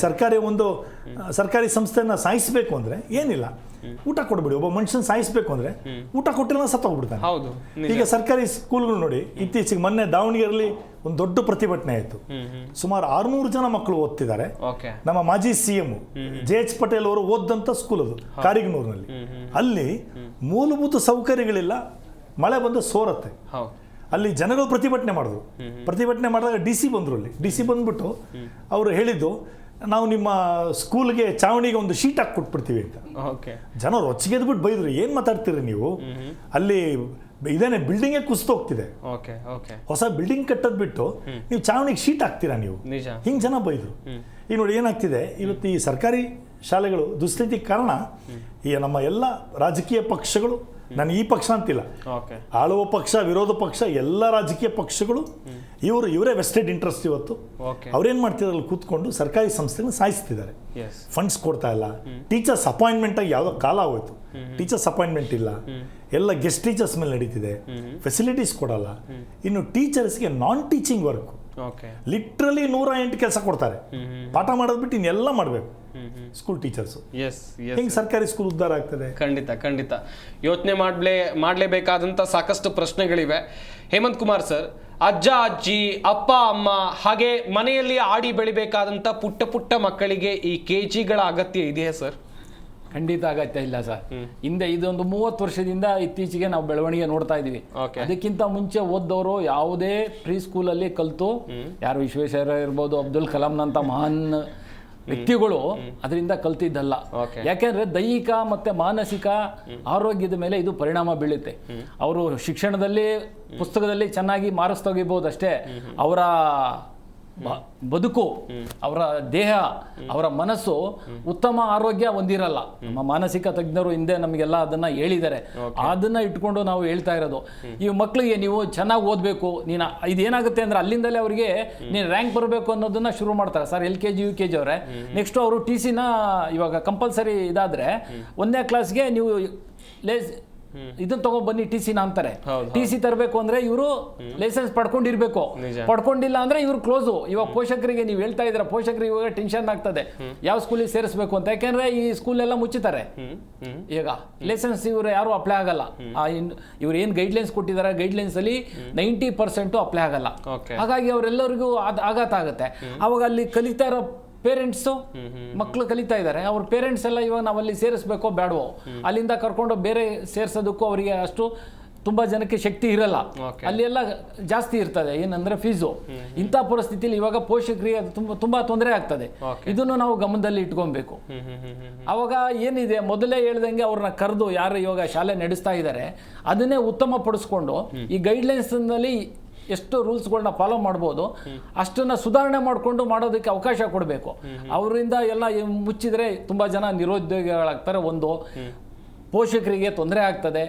ಸರ್ಕಾರಿ ಸಂಸ್ಥೆಯನ್ನ ಸಾಯಿಸಬೇಕು ಅಂದ್ರೆ ಏನಿಲ್ಲ, ಊಟ ಕೊಡ್ಬಿಡಿ. ಒಬ್ಬ ಮನುಷ್ಯನ ಸಾಯಿಸಬೇಕು ಅಂದ್ರೆ ಊಟ ಕೊಟ್ಟಿಲ್ಲ ಸತ್ತೋಗ್ಬಿಡ್ತಾನೆ. ಈಗ ಸರ್ಕಾರಿ ಸ್ಕೂಲ್ಗಳು ನೋಡಿ, ಇತ್ತೀಚೆಗೆ ಮೊನ್ನೆ ದಾವಣಗೆರೆಯಲ್ಲಿ ಒಂದು ದೊಡ್ಡ ಪ್ರತಿಭಟನೆ ಆಯಿತು. ಸುಮಾರು 600 ಜನ ಮಕ್ಕಳು ಓದ್ತಿದ್ದಾರೆ. ನಮ್ಮ ಮಾಜಿ CM JH ಪಟೇಲ್ ಅವರು ಓದಂತ ಸ್ಕೂಲ್ ಅದು, ಕಾರಿಗನೂರಿನಲ್ಲಿ. ಅಲ್ಲಿ ಮೂಲಭೂತ ಸೌಕರ್ಯಗಳಿಲ್ಲ, ಮಳೆ ಬಂದು ಸೋರತ್ತೆ. ಅಲ್ಲಿ ಜನಗಳು ಪ್ರತಿಭಟನೆ ಮಾಡಿದ್ರು. ಪ್ರತಿಭಟನೆ ಮಾಡಿದಾಗ DC ಬಂದರು. ಅಲ್ಲಿ DC ಬಂದ್ಬಿಟ್ಟು ಅವರು ಹೇಳಿದ್ದು, ನಾವು ನಿಮ್ಮ ಸ್ಕೂಲ್ಗೆ ಚಾವಣಿಗೆ ಒಂದು ಶೀಟ್ ಹಾಕಿ ಕೊಟ್ಬಿಡ್ತೀವಿ ಅಂತ. ಜನ ರೊಚ್ಚಿಗೆದ್ಬಿಟ್ಟು ಬೈದ್ರು, ಏನು ಮಾತಾಡ್ತೀರಿ ನೀವು? ಅಲ್ಲಿ ಇದೇನೆ ಬಿಲ್ಡಿಂಗೇ ಕುಸಿದು ಹೋಗ್ತಿದೆ, ಹೊಸ ಬಿಲ್ಡಿಂಗ್ ಕಟ್ಟೋದು ಬಿಟ್ಟು ನೀವು ಚಾವಣಿಗೆ ಶೀಟ್ ಹಾಕ್ತೀರಾ ನೀವು? ಹಿಂಗೆ ಜನ ಬೈದ್ರು. ಈಗ ನೋಡಿ ಏನಾಗ್ತಿದೆ ಇವತ್ತು, ಈ ಸರ್ಕಾರಿ ಶಾಲೆಗಳು ದುಸ್ಥಿತಿ ಕಾರಣ ಈ ನಮ್ಮ ಎಲ್ಲ ರಾಜಕೀಯ ಪಕ್ಷಗಳು, ನಾನು ಈ ಪಕ್ಷ ಅಂತಿಲ್ಲ, ಆಳುವ ಪಕ್ಷ, ವಿರೋಧ ಪಕ್ಷ, ಎಲ್ಲ ರಾಜಕೀಯ ಪಕ್ಷಗಳು ಇವರೇ ವೆಸ್ಟೆಡ್ ಇಂಟ್ರೆಸ್ಟ್. ಇವತ್ತು ಅವ್ರೇನ್ ಮಾಡ್ತಿದ್ದಾರೆ, ಕೂತ್ಕೊಂಡು ಸರ್ಕಾರಿ ಸಂಸ್ಥೆಗಳನ್ನ ಸಾಯಿಸ್ತಿದ್ದಾರೆ. ಫಂಡ್ಸ್ ಕೊಡ್ತಾ ಇಲ್ಲ. ಟೀಚರ್ಸ್ ಅಪಾಯಿಂಟ್ಮೆಂಟ್ ಆಗಿ ಯಾವುದೋ ಕಾಲ ಆಗೋಯ್ತು, ಟೀಚರ್ಸ್ ಅಪಾಯಿಂಟ್ಮೆಂಟ್ ಇಲ್ಲ, ಎಲ್ಲ ಗೆಸ್ಟ್ ಟೀಚರ್ಸ್ ಮೇಲೆ ನಡೀತಿದೆ, ಫೆಸಿಲಿಟೀಸ್ ಕೊಡಲ್ಲ. ಇನ್ನು ಟೀಚರ್ಸ್ಗೆ ನಾನ್ ಟೀಚಿಂಗ್ ವರ್ಕ್, ಲಿಟ್ರಲಿ 108 ಕೆಲಸ ಕೊಡ್ತಾರೆ. ಪಾಠ ಮಾಡೋದು ಬಿಟ್ಟು ಇನ್ನೆಲ್ಲ ಮಾಡಬೇಕು ಸ್ಕೂಲ್ ಟೀಚರ್ಸ್. ಹಿಂಗೆ ಸರ್ಕಾರಿ ಸ್ಕೂಲ್ ಉದ್ಧಾರ ಆಗ್ತದೆ? ಖಂಡಿತ ಯೋಚನೆ ಮಾಡಲೇಬೇಕಾದಂಥ ಸಾಕಷ್ಟು ಪ್ರಶ್ನೆಗಳಿವೆ. ಹೇಮಂತ್ ಕುಮಾರ್ ಸರ್, ಅಜ್ಜ ಅಜ್ಜಿ, ಅಪ್ಪ ಅಮ್ಮ, ಹಾಗೆ ಮನೆಯಲ್ಲಿ ಆಡಿ ಬೆಳಿಬೇಕಾದಂತ ಪುಟ್ಟ ಪುಟ್ಟ ಮಕ್ಕಳಿಗೆ ಈ ಕೆಜಿಗಳ ಅಗತ್ಯ ಇದೆಯಾ ಸರ್? ಖಂಡಿತ ಅಗತ್ಯ ಇಲ್ಲ ಸರ್. ಹಿಂದೆ ಇದೊಂದು 30 ವರ್ಷದಿಂದ ಇತ್ತೀಚೆಗೆ ನಾವು ಬೆಳವಣಿಗೆ ನೋಡ್ತಾ ಇದೀವಿ. ಅದಕ್ಕಿಂತ ಮುಂಚೆ ಓದ್ದವರು ಯಾವುದೇ ಪ್ರೀ ಸ್ಕೂಲಲ್ಲಿ ಕಲಿತು, ಯಾರು ವಿಶ್ವೇಶ್ವರಯ್ಯ ಇರ್ಬೋದು, ಅಬ್ದುಲ್ ಕಲಾಂನಂತ ಮಹಾನ್ ವ್ಯಕ್ತಿಗಳು ಅದರಿಂದ ಕಲ್ತಿದ್ದಲ್ಲ. ಯಾಕೆಂದ್ರೆ ದೈಹಿಕ ಮತ್ತೆ ಮಾನಸಿಕ ಆರೋಗ್ಯದ ಮೇಲೆ ಇದು ಪರಿಣಾಮ ಬೀಳುತ್ತೆ. ಅವರು ಶಿಕ್ಷಣದಲ್ಲಿ ಪುಸ್ತಕದಲ್ಲಿ ಚೆನ್ನಾಗಿ ಮಾರ್ಕ್ಸ್ ತೆಗಿಬಹುದು ಅಷ್ಟೇ, ಅವರ ಬದುಕು, ಅವರ ದೇಹ, ಅವರ ಮನಸ್ಸು ಉತ್ತಮ ಆರೋಗ್ಯ ಹೊಂದಿರಲ್ಲ. ನಮ್ಮ ಮಾನಸಿಕ ತಜ್ಞರು ಹಿಂದೆ ನಮಗೆಲ್ಲ ಅದನ್ನ ಹೇಳಿದ್ದಾರೆ. ಅದನ್ನ ಇಟ್ಕೊಂಡು ನಾವು ಹೇಳ್ತಾ ಇರೋದು, ಈ ಮಕ್ಕಳಿಗೆ ನೀವು ಚೆನ್ನಾಗಿ ಓದಬೇಕು, ನೀನು ಇದೇನಾಗುತ್ತೆ ಅಂದ್ರೆ ಅಲ್ಲಿಂದಲೇ ಅವರಿಗೆ ನೀನು ರ್ಯಾಂಕ್ ಬರಬೇಕು ಅನ್ನೋದನ್ನ ಶುರು ಮಾಡ್ತಾರೆ ಸರ್. LKG UKG ಅವರೇ. ನೆಕ್ಸ್ಟ್ ಅವರು TC ಇವಾಗ ಕಂಪಲ್ಸರಿ ಇದಾದ್ರೆ 1ನೇ ಕ್ಲಾಸ್ಗೆ ನೀವು ಇದನ್ನ ತಗೊಂಡ್ಬನ್ನಿ TC ಅಂತಾರೆ. TC ತರಬೇಕು ಅಂದ್ರೆ ಇವರು ಲೈಸೆನ್ಸ್ ಪಡ್ಕೊಂಡಿರ್ಬೇಕು. ಪಡ್ಕೊಂಡಿಲ್ಲ ಅಂದ್ರೆ ಇವ್ರು ಕ್ಲೋಸು. ಇವಾಗ ಪೋಷಕರಿಗೆ ನೀವು ಹೇಳ್ತಾ ಇದ್ರ, ಪೋಷಕರಿಗೆ ಇವಾಗ ಟೆನ್ಷನ್ ಆಗ್ತದೆ ಯಾವ ಸ್ಕೂಲಿಗೆ ಸೇರಿಸಬೇಕು ಅಂತ. ಯಾಕೆಂದ್ರೆ ಈ ಸ್ಕೂಲ್ ಎಲ್ಲ ಮುಚ್ಚುತ್ತಾರೆ ಈಗ. ಲೈಸೆನ್ಸ್ ಇವರು ಯಾರು ಅಪ್ಲೈ ಆಗಲ್ಲ. ಇವ್ರು ಏನ್ ಗೈಡ್ಲೈನ್ಸ್ ಕೊಟ್ಟಿದ್ದಾರೆ, ಗೈಡ್ಲೈನ್ಸ್ ಅಲ್ಲಿ 90% ಅಪ್ಲೈ ಆಗಲ್ಲ. ಹಾಗಾಗಿ ಅವರೆಲ್ಲರಿಗೂ ಆಘಾತ ಆಗುತ್ತೆ. ಅವಾಗ ಅಲ್ಲಿ ಕಲಿತಾ ಇರೋ ಪೇರೆಂಟ್ಸು, ಮಕ್ಕಳು ಕಲಿತಾ ಇದ್ದಾರೆ, ಅವ್ರ ಪೇರೆಂಟ್ಸ್ ಎಲ್ಲ ಇವಾಗ ನಾವಲ್ಲಿ ಸೇರಿಸ್ಬೇಕೋ ಬೇಡವೋ, ಅಲ್ಲಿಂದ ಕರ್ಕೊಂಡು ಬೇರೆ ಸೇರಿಸೋದಕ್ಕೂ ಅವರಿಗೆ ಅಷ್ಟು ತುಂಬ ಜನಕ್ಕೆ ಶಕ್ತಿ ಇರಲ್ಲ. ಅಲ್ಲಿ ಎಲ್ಲ ಜಾಸ್ತಿ ಇರ್ತದೆ, ಏನಂದ್ರೆ ಫೀಸು. ಇಂಥ ಪರಿಸ್ಥಿತಿಯಲ್ಲಿ ಇವಾಗ ಪೋಷಕರಿಗೆ ಅದು ತುಂಬಾ ತೊಂದರೆ ಆಗ್ತದೆ. ಇದನ್ನು ನಾವು ಗಮನದಲ್ಲಿ ಇಟ್ಕೊಬೇಕು. ಅವಾಗ ಏನಿದೆ, ಮೊದಲೇ ಹೇಳ್ದಂಗೆ ಅವ್ರನ್ನ ಕರೆದು ಯಾರು ಇವಾಗ ಶಾಲೆ ನಡೆಸ್ತಾ ಇದ್ದಾರೆ ಅದನ್ನೇ ಉತ್ತಮ ಪಡಿಸ್ಕೊಂಡು ಈ ಗೈಡ್ಲೈನ್ಸ್ ನಲ್ಲಿ ಎಷ್ಟು ರೂಲ್ಸ್ಗಳನ್ನ ಫಾಲೋ ಮಾಡ್ಬೋದು ಅಷ್ಟನ್ನ ಸುಧಾರಣೆ ಮಾಡಿಕೊಂಡು ಮಾಡೋದಕ್ಕೆ ಅವಕಾಶ ಕೊಡಬೇಕು. ಅವರಿಂದ ಎಲ್ಲ ಮುಚ್ಚಿದ್ರೆ ತುಂಬಾ ಜನ ನಿರುದ್ಯೋಗಿಗಳಾಗ್ತಾರೆ. ಒಂದು ಪೋಷಕರಿಗೆ ತೊಂದರೆ ಆಗ್ತದೆ,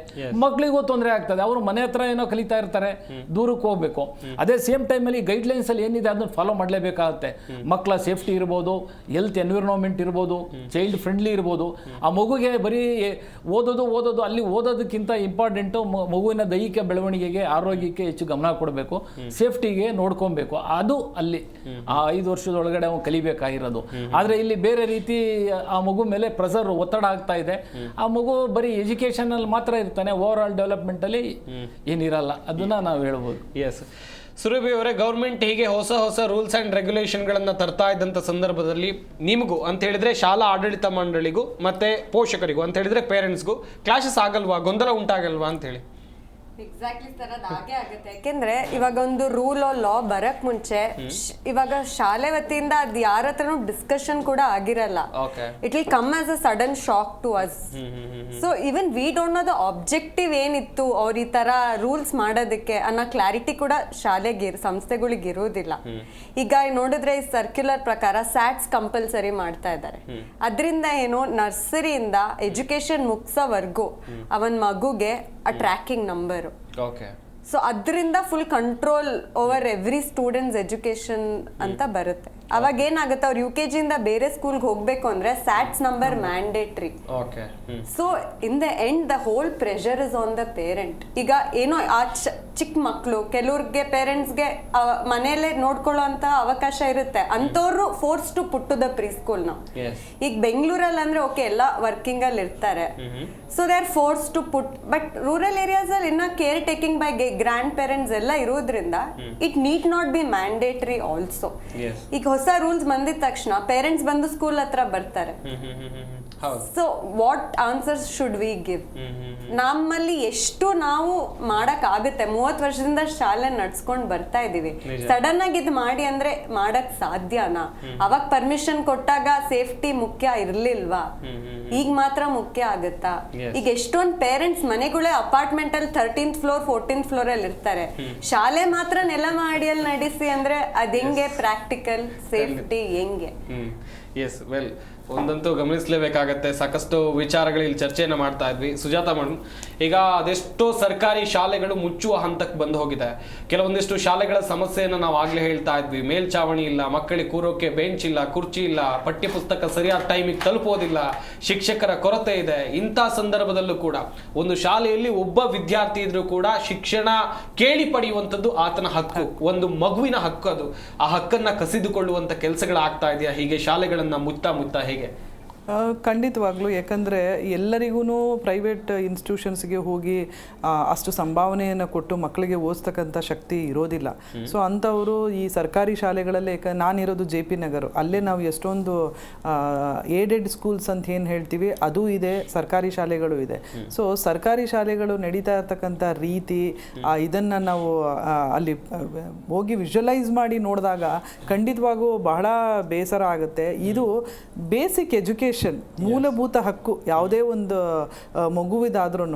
ಮಕ್ಕಳಿಗೂ ತೊಂದರೆ ಆಗ್ತದೆ. ಅವರು ಮನೆ ಹತ್ರ ಏನೋ ಕಲಿತಾ ಇರ್ತಾರೆ, ದೂರಕ್ಕೆ ಹೋಗ್ಬೇಕು. ಅದೇ ಸೇಮ್ ಟೈಮಲ್ಲಿ ಗೈಡ್ಲೈನ್ಸ್ ಅಲ್ಲಿ ಏನಿದೆ ಅದನ್ನ ಫಾಲೋ ಮಾಡಲೇಬೇಕಾಗುತ್ತೆ. ಮಕ್ಕಳ ಸೇಫ್ಟಿ ಇರ್ಬೋದು, ಹೆಲ್ತ್ ಎನ್ವಿರಾನ್ಮೆಂಟ್ ಇರ್ಬೋದು, ಚೈಲ್ಡ್ ಫ್ರೆಂಡ್ಲಿ ಇರ್ಬೋದು. ಆ ಮಗುಗೆ ಬರೀ ಓದೋದು ಅಲ್ಲಿ ಓದೋದಕ್ಕಿಂತ ಇಂಪಾರ್ಟೆಂಟು ಮಗುವಿನ ದೈಹಿಕ ಬೆಳವಣಿಗೆಗೆ, ಆರೋಗ್ಯಕ್ಕೆ ಹೆಚ್ಚು ಗಮನ ಕೊಡಬೇಕು, ಸೇಫ್ಟಿಗೆ ನೋಡ್ಕೊಬೇಕು. ಅದು ಅಲ್ಲಿ ಆ 5 ವರ್ಷದೊಳಗಡೆ ಅವನು ಕಲಿಬೇಕಾಗಿರೋದು. ಆದರೆ ಇಲ್ಲಿ ಬೇರೆ ರೀತಿ ಆ ಮಗು ಮೇಲೆ ಪ್ರೆಸರ್, ಒತ್ತಡ ಆಗ್ತಾ ಇದೆ. ಆ ಮಗು ಬರೀ ಎಜುಕೇಶನ್ ಅಲ್ಲಿ ಮಾತ್ರ ಇರ್ತಾನೆ, ಓವರ್ ಆಲ್ ಡೆವಲಪ್ಮೆಂಟ್ ಅಲ್ಲಿ ಏನಿರಲ್ಲ. ಅದನ್ನ ನಾವು ಹೇಳ್ಬೋದು. ಎಸ್ ಸುರಭಿ ಅವರೇ, ಗೌರ್ಮೆಂಟ್ ಹೀಗೆ ಹೊಸ ರೂಲ್ಸ್ ಅಂಡ್ ರೆಗ್ಯುಲೇಷನ್ ಗಳನ್ನ ತರ್ತಾ ಇದ್ದಂತ ಸಂದರ್ಭದಲ್ಲಿ ನಿಮಗೂ ಅಂತ ಹೇಳಿದ್ರೆ, ಶಾಲಾ ಆಡಳಿತ ಮಂಡಳಿಗೂ ಮತ್ತೆ ಪೋಷಕರಿಗೂ ಅಂತ ಹೇಳಿದ್ರೆ ಪೇರೆಂಟ್ಸ್ಗೂ ಕ್ಲಾಶಸ್ ಆಗಲ್ವಾ, ಗೊಂದಲ ಉಂಟಾಗಲ್ವಾ ಅಂತ ಹೇಳಿ? ಎಕ್ಸಾಕ್ಟ್ಲಿ ಸರ್, ಅದು ಹಾಗೆ ಆಗುತ್ತೆ. ಯಾಕೆಂದ್ರೆ ಇವಾಗ ಒಂದು ರೂಲ್ ಲಾ ಬರಕ್ ಮುಂಚೆ ಇವಾಗ ಶಾಲೆ ವತಿಯಿಂದ ಅದು ಯಾರ ಹತ್ರನೂ ಡಿಸ್ಕಷನ್ ಕೂಡ ಆಗಿರಲ್ಲ. It will come as a sudden shock to us. So even we don't know the objective ಏನಿತ್ತು ಅವ್ರ ಈ ತರ ರೂಲ್ಸ್ ಮಾಡೋದಕ್ಕೆ ಅನ್ನೋ ಕ್ಲಾರಿಟಿ ಕೂಡ ಶಾಲೆಗೆ, ಸಂಸ್ಥೆಗಳಿಗೆ ಇರೋದಿಲ್ಲ. ಈಗ ನೋಡಿದ್ರೆ ಈ ಸರ್ಕ್ಯುಲರ್ ಪ್ರಕಾರ ಸ್ಯಾಟ್ಸ್ ಕಂಪಲ್ಸರಿ ಮಾಡ್ತಾ ಇದ್ದಾರೆ. ಅದರಿಂದ ಏನು, ನರ್ಸರಿಯಿಂದ ಎಜುಕೇಶನ್ ಮುಗಿಸೋವರೆಗೂ ಅವನ್ ಮಗುಗೆ ಆ ಟ್ರ್ಯಾಕಿಂಗ್ ನಂಬರ್. ಸೊ ಅದರಿಂದ full control over every students education ಅಂತ ಬರುತ್ತೆ. ಅವಾಗ ಏನಾಗುತ್ತೆ, ಅವ್ರು UKG ಇಂದ ಬೇರೆ ಸ್ಕೂಲ್ಗೆ ಹೋಗ್ಬೇಕು ಅಂದ್ರೆ ಸ್ಯಾಟ್ಸ್ number mandatory. So in the end the whole pressure is on the parent. ಈಗ ಏನೋ ಆ ಚಿಕ್ಕ ಮಕ್ಕಳು, ಕೆಲವ್ರಿಗೆ ಪೇರೆಂಟ್ಸ್ಗೆ ಮನೆಯಲ್ಲೇ ನೋಡ್ಕೊಳ್ಳೋ ಅಂತ ಅವಕಾಶ ಇರುತ್ತೆ, ಅಂತವ್ರು force to put to the pre school. ನಾವು ಈಗ ಬೆಂಗಳೂರಲ್ಲಿ ಅಂದ್ರೆ ಓಕೆ ಎಲ್ಲ ವರ್ಕಿಂಗ್ ಅಲ್ಲಿ ಇರ್ತಾರೆ, so they are force to put. But rural areas ಅಲ್ಲಿ ಇನ್ನ care taking by grandparents ಎಲ್ಲ ಇರೋದ್ರಿಂದ it need not be mandatory also. ಈಗ ಹೊಸ ರೂಲ್ಸ್ ಬಂದಿದ ತಕ್ಷಣ ಪೇರೆಂಟ್ಸ್ ಬಂದು ಸ್ಕೂಲ್ ಹತ್ರ ಬರ್ತಾರೆ. So what answers should we give? ನಮ್ಮಲ್ಲಿ ಎಷ್ಟು ನಾವು ಮಾಡಕ್ ಆಗುತ್ತೆ, 30 ವರ್ಷದಿಂದ ಶಾಲೆ ನಡ್ಸ್ಕೊಂಡ್ ಬರ್ತಾ ಇದೀವಿ. ಸಡನ್ ಆಗಿ ಇದು ಮಾಡಿ ಅಂದ್ರೆ ಮಾಡಕ್ ಸಾಧ್ಯನಾ? ಅವಾಗ ಪರ್ಮಿಷನ್ ಕೊಟ್ಟಾಗ ಸೇಫ್ಟಿ ಮುಖ್ಯ ಇರ್ಲಿಲ್ವಾ? ಈಗ ಮಾತ್ರ ಮುಖ್ಯ ಆಗುತ್ತಾ? ಈಗ ಎಷ್ಟೊಂದ್ ಪೇರೆಂಟ್ಸ್ ಮನೆಗಳೇ ಅಪಾರ್ಟ್ಮೆಂಟ್ ಅಲ್ಲಿ 13th ಫ್ಲೋರ್ 14th ಫ್ಲೋರ್ ಅಲ್ಲಿ ಇರ್ತಾರೆ. ಶಾಲೆ ಮಾತ್ರ ನೆಲ ಮಾಡಿಯಲ್ಲಿ ನಡೆಸಿ ಅಂದ್ರೆ ಅದ್ ಹೆಂಗೆ ಪ್ರಾಕ್ಟಿಕಲ್ ಸೇಫ್ಟಿ ಹೆಂಗೆ? ಎಸ್ ವೆಲ್, ಒಂದಂತೂ ಗಮನಿಸಲೇಬೇಕಾಗತ್ತೆ. ಸಾಕಷ್ಟು ವಿಚಾರಗಳು ಇಲ್ಲಿ ಚರ್ಚೆಯನ್ನು ಮಾಡ್ತಾ ಇದ್ವಿ. ಸುಜಾತ ಮೇಡಮ್, ಈಗ ಅದೆಷ್ಟೋ ಸರ್ಕಾರಿ ಶಾಲೆಗಳು ಮುಚ್ಚುವ ಹಂತಕ್ಕೆ ಬಂದು ಹೋಗಿದೆ. ಕೆಲವೊಂದಿಷ್ಟು ಶಾಲೆಗಳ ಸಮಸ್ಯೆಯನ್ನು ನಾವು ಆಗ್ಲೇ ಹೇಳ್ತಾ ಇದ್ವಿ. ಮೇಲ್ಚಾವಣಿ ಇಲ್ಲ, ಮಕ್ಕಳಿಗೆ ಕೂರೋಕೆ ಬೆಂಚ್ ಇಲ್ಲ, ಕುರ್ಚಿ ಇಲ್ಲ, ಪಠ್ಯ ಪುಸ್ತಕ ಸರಿಯಾದ ಟೈಮಿಗೆ ತಲುಪೋದಿಲ್ಲ, ಶಿಕ್ಷಕರ ಕೊರತೆ ಇದೆ. ಇಂಥ ಸಂದರ್ಭದಲ್ಲೂ ಕೂಡ ಒಂದು ಶಾಲೆಯಲ್ಲಿ ಒಬ್ಬ ವಿದ್ಯಾರ್ಥಿ ಇದ್ರೂ ಕೂಡ ಶಿಕ್ಷಣ ಕೇಳಿ ಪಡೆಯುವಂಥದ್ದು ಆತನ ಹಕ್ಕು, ಒಂದು ಮಗುವಿನ ಹಕ್ಕು. ಅದು ಆ ಹಕ್ಕನ್ನ ಕಸಿದುಕೊಳ್ಳುವಂತ ಕೆಲಸಗಳಾಗ್ತಾ ಇದೆಯಾ ಹೀಗೆ ಶಾಲೆಗಳನ್ನ ಮುತ್ತಾ ಹೇಗೆ? ಖಂಡಿತವಾಗ್ಲೂ, ಯಾಕಂದರೆ ಎಲ್ಲರಿಗೂ ಪ್ರೈವೇಟ್ ಇನ್ಸ್ಟಿಟ್ಯೂಷನ್ಸ್ಗೆ ಹೋಗಿ ಅಷ್ಟು ಸಂಭಾವನೆಯನ್ನು ಕೊಟ್ಟು ಮಕ್ಕಳಿಗೆ ಓದಿಸ್ತಕ್ಕಂಥ ಶಕ್ತಿ ಇರೋದಿಲ್ಲ. ಸೊ ಅಂಥವರು ಈ ಸರ್ಕಾರಿ ಶಾಲೆಗಳಲ್ಲೇ, ನಾನಿರೋದು JP ನಗರ್, ಅಲ್ಲೇ ನಾವು ಎಷ್ಟೊಂದು ಏಡೆಡ್ ಸ್ಕೂಲ್ಸ್ ಅಂತ ಏನು ಹೇಳ್ತೀವಿ ಅದು ಇದೆ, ಸರ್ಕಾರಿ ಶಾಲೆಗಳು ಇದೆ. ಸೊ ಸರ್ಕಾರಿ ಶಾಲೆಗಳು ನಡೀತಾ ಇರ್ತಕ್ಕಂಥ ರೀತಿ ಇದನ್ನು ನಾವು ಅಲ್ಲಿ ಹೋಗಿ ವಿಜುವಲೈಸ್ ಮಾಡಿ ನೋಡಿದಾಗ ಖಂಡಿತವಾಗೂ ಬಹಳ ಬೇಸರ ಆಗುತ್ತೆ. ಇದು ಬೇಸಿಕ್ ಎಜುಕೇಷನ್, ಮೂಲಭೂತ ಹಕ್ಕು. ಯಾವುದೇ ಒಂದು ಮಗುವಿದಾದ್ರೂ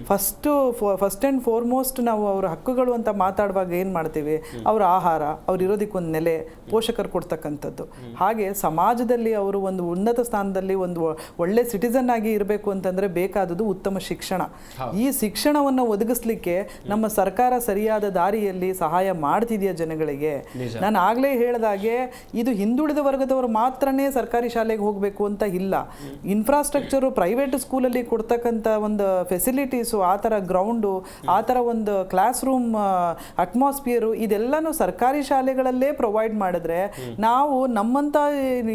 ಫಸ್ಟ್ ಆ್ಯಂಡ್ ಫಾರ್ಮೋಸ್ಟ್ ನಾವು ಅವರ ಹಕ್ಕುಗಳು ಅಂತ ಮಾತಾಡುವಾಗ ಏನು ಮಾಡ್ತೀವಿ, ಅವರ ಆಹಾರ, ಅವ್ರು ಇರೋದಕ್ಕೊಂದು ನೆಲೆ, ಪೋಷಕರು ಕೊಡ್ತಕ್ಕಂಥದ್ದು. ಹಾಗೆ ಸಮಾಜದಲ್ಲಿ ಅವರು ಒಂದು ಉನ್ನತ ಸ್ಥಾನದಲ್ಲಿ ಒಂದು ಒಳ್ಳೆ ಸಿಟಿಸನ್ ಆಗಿ ಇರಬೇಕು ಅಂತಂದರೆ ಬೇಕಾದದ್ದು ಉತ್ತಮ ಶಿಕ್ಷಣ. ಈ ಶಿಕ್ಷಣವನ್ನು ಒದಗಿಸ್ಲಿಕ್ಕೆ ನಮ್ಮ ಸರ್ಕಾರ ಸರಿಯಾದ ದಾರಿಯಲ್ಲಿ ಸಹಾಯ ಮಾಡ್ತಿದೆಯಾ ಜನಗಳಿಗೆ? ನಾನು ಆಗಲೇ ಹೇಳಿದಾಗೆ ಇದು ಹಿಂದುಳಿದ ವರ್ಗದವರು ಮಾತ್ರನೇ ಸರ್ಕಾರಿ ಶಾಲೆಗೆ ಹೋಗಬೇಕು ಅಂತ ಇಲ್ಲ. ಇನ್ಫ್ರಾಸ್ಟ್ರಕ್ಚರು ಪ್ರೈವೇಟ್ ಸ್ಕೂಲಲ್ಲಿ ಕೊಡ್ತಕ್ಕಂಥ ಒಂದು ಫೆಸಿಲಿಟೀಸು, ಆ ಥರ ಗ್ರೌಂಡು, ಆ ಥರ ಒಂದು ಕ್ಲಾಸ್ ರೂಮ್ ಅಟ್ಮಾಸ್ಫಿಯರು, ಇದೆಲ್ಲನೂ ಸರ್ಕಾರಿ ಶಾಲೆಗಳಲ್ಲೇ ಪ್ರೊವೈಡ್ ಮಾಡಿದ್ರೆ ನಾವು ನಮ್ಮಂಥ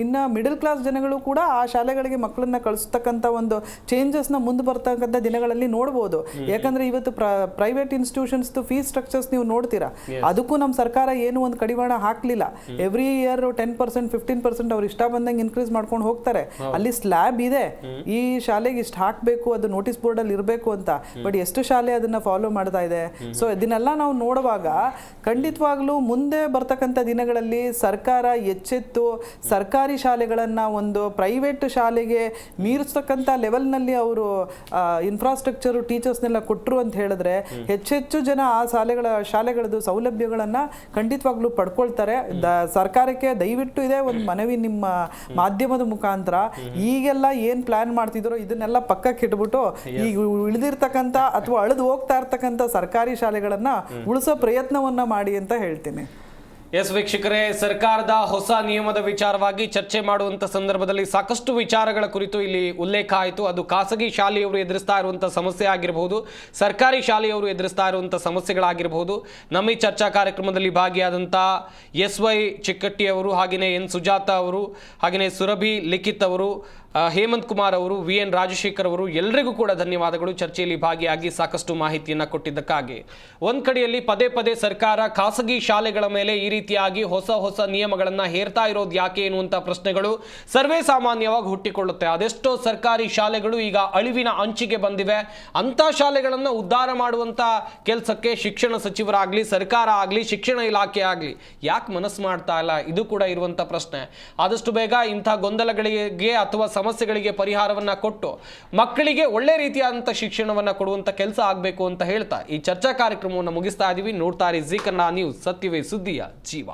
ಇನ್ನು ಮಿಡಲ್ ಕ್ಲಾಸ್ ಜನಗಳು ಕೂಡ ಆ ಶಾಲೆಗಳಿಗೆ ಮಕ್ಕಳನ್ನ ಕಳಿಸ್ತಕ್ಕಂಥ ಒಂದು ಚೇಂಜಸ್ನ ಮುಂದೆ ಬರ್ತಕ್ಕಂಥ ದಿನಗಳಲ್ಲಿ ನೋಡ್ಬೋದು. ಯಾಕಂದರೆ ಇವತ್ತು ಪ್ರೈವೇಟ್ ಇನ್ಸ್ಟಿಟ್ಯೂಷನ್ಸ್ದು ಫೀಸ್ ಸ್ಟ್ರಕ್ಚರ್ಸ್ ನೀವು ನೋಡ್ತೀರಾ, ಅದಕ್ಕೂ ನಮ್ಮ ಸರ್ಕಾರ ಏನು ಒಂದು ಕಡಿವಾಣ ಹಾಕಲಿಲ್ಲ. ಎವ್ರಿ ಇಯರ್ 10%, 15% ಅವ್ರು ಇಷ್ಟ ಬಂದಂಗೆ ಇನ್ಕ್ರೀಸ್ ಮಾಡ್ಕೊಂಡು ಹೋಗ್ತಾರೆ. ಅಲ್ಲಿ ಸ್ಲ್ಯಾಬ್ ಇದೆ, ಈ ಶಾಲೆಗೆ ಇಷ್ಟು ಹಾಕಬೇಕು, ಅದು ನೋಟಿಸ್ ಬೋರ್ಡಲ್ಲಿ ಇರಬೇಕು ಅಂತ. ಬಟ್ ಎಷ್ಟು ಶಾಲೆ ಅದನ್ನು ಫಾಲೋ ಮಾಡ್ತಾ ಇದೆ? ಸೊ ಇದನ್ನೆಲ್ಲ ನಾವು ನೋಡುವಾಗ ಖಂಡಿತವಾಗ್ಲೂ ಮುಂದೆ ಬರ್ತಕ್ಕಂಥ ದಿನಗಳಲ್ಲಿ ಸರ್ಕಾರ ಎಚ್ಚೆತ್ತು ಸರ್ಕಾರಿ ಶಾಲೆಗಳನ್ನು ಒಂದು ಪ್ರೈವೇಟ್ ಶಾಲೆಗೆ ಮೀರಿಸ್ತಕ್ಕಂಥ ಲೆವೆಲ್ನಲ್ಲಿ ಅವರು ಇನ್ಫ್ರಾಸ್ಟ್ರಕ್ಚರು, ಟೀಚರ್ಸ್ನೆಲ್ಲ ಕೊಟ್ಟರು ಅಂತ ಹೇಳಿದ್ರೆ ಹೆಚ್ಚೆಚ್ಚು ಜನ ಆ ಶಾಲೆಗಳದ್ದು ಸೌಲಭ್ಯಗಳನ್ನು ಖಂಡಿತವಾಗ್ಲೂ ಪಡ್ಕೊಳ್ತಾರೆ. ಸರ್ಕಾರಕ್ಕೆ ದಯವಿಟ್ಟು ಇದೆ ಒಂದು ಮನವಿ ನಿಮ್ಮ ಮಾಧ್ಯಮದ ಮುಖಾಂತರ, ಈಗೆಲ್ಲ ಏನು ಪ್ಲಾನ್ ಮಾಡ್ತಿದ್ರು ಇದನ್ನೆಲ್ಲ ಪಕ್ಕಕ್ಕೆ ಇಟ್ಬಿಟ್ಟು ಈಗ ಉಳಿದಿರ್ತಕ್ಕಂಥ ಅಥವಾ ಅಳಿದು ಹೋಗ್ತಾ ಇರ್ತಕ್ಕಂಥ ಸರ್ಕಾರಿ ಶಾಲೆಗಳನ್ನು ಉಳಿಸೋ ಪ್ರಯತ್ನವನ್ನ ಮಾಡಿ ಅಂತ ಹೇಳ್ತೀನಿ. ಎಸ್ ವೀಕ್ಷಕರೇ, ಸರ್ಕಾರದ ಹೊಸ ನಿಯಮದ ವಿಚಾರವಾಗಿ ಚರ್ಚೆ ಮಾಡುವಂಥ ಸಂದರ್ಭದಲ್ಲಿ ಸಾಕಷ್ಟು ವಿಚಾರಗಳ ಕುರಿತು ಇಲ್ಲಿ ಉಲ್ಲೇಖ ಆಯಿತು. ಅದು ಖಾಸಗಿ ಶಾಲೆಯವರು ಎದುರಿಸ್ತಾ ಇರುವಂಥ ಸಮಸ್ಯೆ ಆಗಿರಬಹುದು, ಸರ್ಕಾರಿ ಶಾಲೆಯವರು ಎದುರಿಸ್ತಾ ಇರುವಂಥ ಸಮಸ್ಯೆಗಳಾಗಿರಬಹುದು. ನಮ್ಮ ಈ ಚರ್ಚಾ ಕಾರ್ಯಕ್ರಮದಲ್ಲಿ ಭಾಗಿಯಾದಂಥ SY ಚಿಕ್ಕಟ್ಟಿ ಅವರು, ಹಾಗೆಯೇ N ಸುಜಾತ ಅವರು, ಹಾಗೆಯೇ ಸುರಭಿ ಲಿಖಿತ್ ಅವರು, ಹೇಮಂತ್ ಕುಮಾರ್ ಅವರು, VN ರಾಜಶೇಖರ್ ಅವರು, ಎಲ್ಲರಿಗೂ ಕೂಡ ಧನ್ಯವಾದಗಳು. ಚರ್ಚೆಯಲ್ಲಿ ಭಾಗಿಯಾಗಿ ಸಾಕಷ್ಟು ಮಾಹಿತಿಯನ್ನು ಕೊಟ್ಟಿದ್ದಕ್ಕಾಗಿ. ಒಂದು ಕಡೆಯಲ್ಲಿ ಪದೇ ಪದೇ ಸರ್ಕಾರ ಖಾಸಗಿ ಶಾಲೆಗಳ ಮೇಲೆ ಈ ರೀತಿಯಾಗಿ ಹೊಸ ನಿಯಮಗಳನ್ನು ಹೇರ್ತಾ ಇರೋದು ಯಾಕೆ ಎನ್ನುವಂಥ ಪ್ರಶ್ನೆಗಳು ಸರ್ವೇ ಸಾಮಾನ್ಯವಾಗಿ ಹುಟ್ಟಿಕೊಳ್ಳುತ್ತೆ. ಅದೆಷ್ಟೋ ಸರ್ಕಾರಿ ಶಾಲೆಗಳು ಈಗ ಅಳಿವಿನ ಅಂಚಿಗೆ ಬಂದಿವೆ. ಅಂಥ ಶಾಲೆಗಳನ್ನು ಉದ್ಧಾರ ಮಾಡುವಂಥ ಕೆಲಸಕ್ಕೆ ಶಿಕ್ಷಣ ಸಚಿವರಾಗಲಿ, ಸರ್ಕಾರ ಆಗಲಿ, ಶಿಕ್ಷಣ ಇಲಾಖೆ ಆಗಲಿ ಯಾಕೆ ಮನಸ್ಸು ಮಾಡ್ತಾ ಇಲ್ಲ? ಇದು ಕೂಡ ಇರುವಂಥ ಪ್ರಶ್ನೆ. ಆದಷ್ಟು ಬೇಗ ಇಂಥ ಗೊಂದಲಗಳಿಗೆ ಅಥವಾ ಸಮಸ್ಯೆಗಳಿಗೆ ಪರಿಹಾರವನ್ನ ಕೊಟ್ಟು ಮಕ್ಕಳಿಗೆ ಒಳ್ಳೆ ರೀತಿಯಾದಂಥ ಶಿಕ್ಷಣವನ್ನ ಕೊಡುವಂಥ ಕೆಲಸ ಆಗಬೇಕು ಅಂತ ಹೇಳ್ತಾ ಈ ಚರ್ಚಾ ಕಾರ್ಯಕ್ರಮವನ್ನು ಮುಗಿಸ್ತಾ ಇದ್ದೀವಿ. ನೋಡ್ತಾ ಇರಿ ಜೀ ಕನ್ನಡ ನ್ಯೂಸ್, ಸತ್ಯವೇ ಸುದ್ದಿಯ ಜೀವ.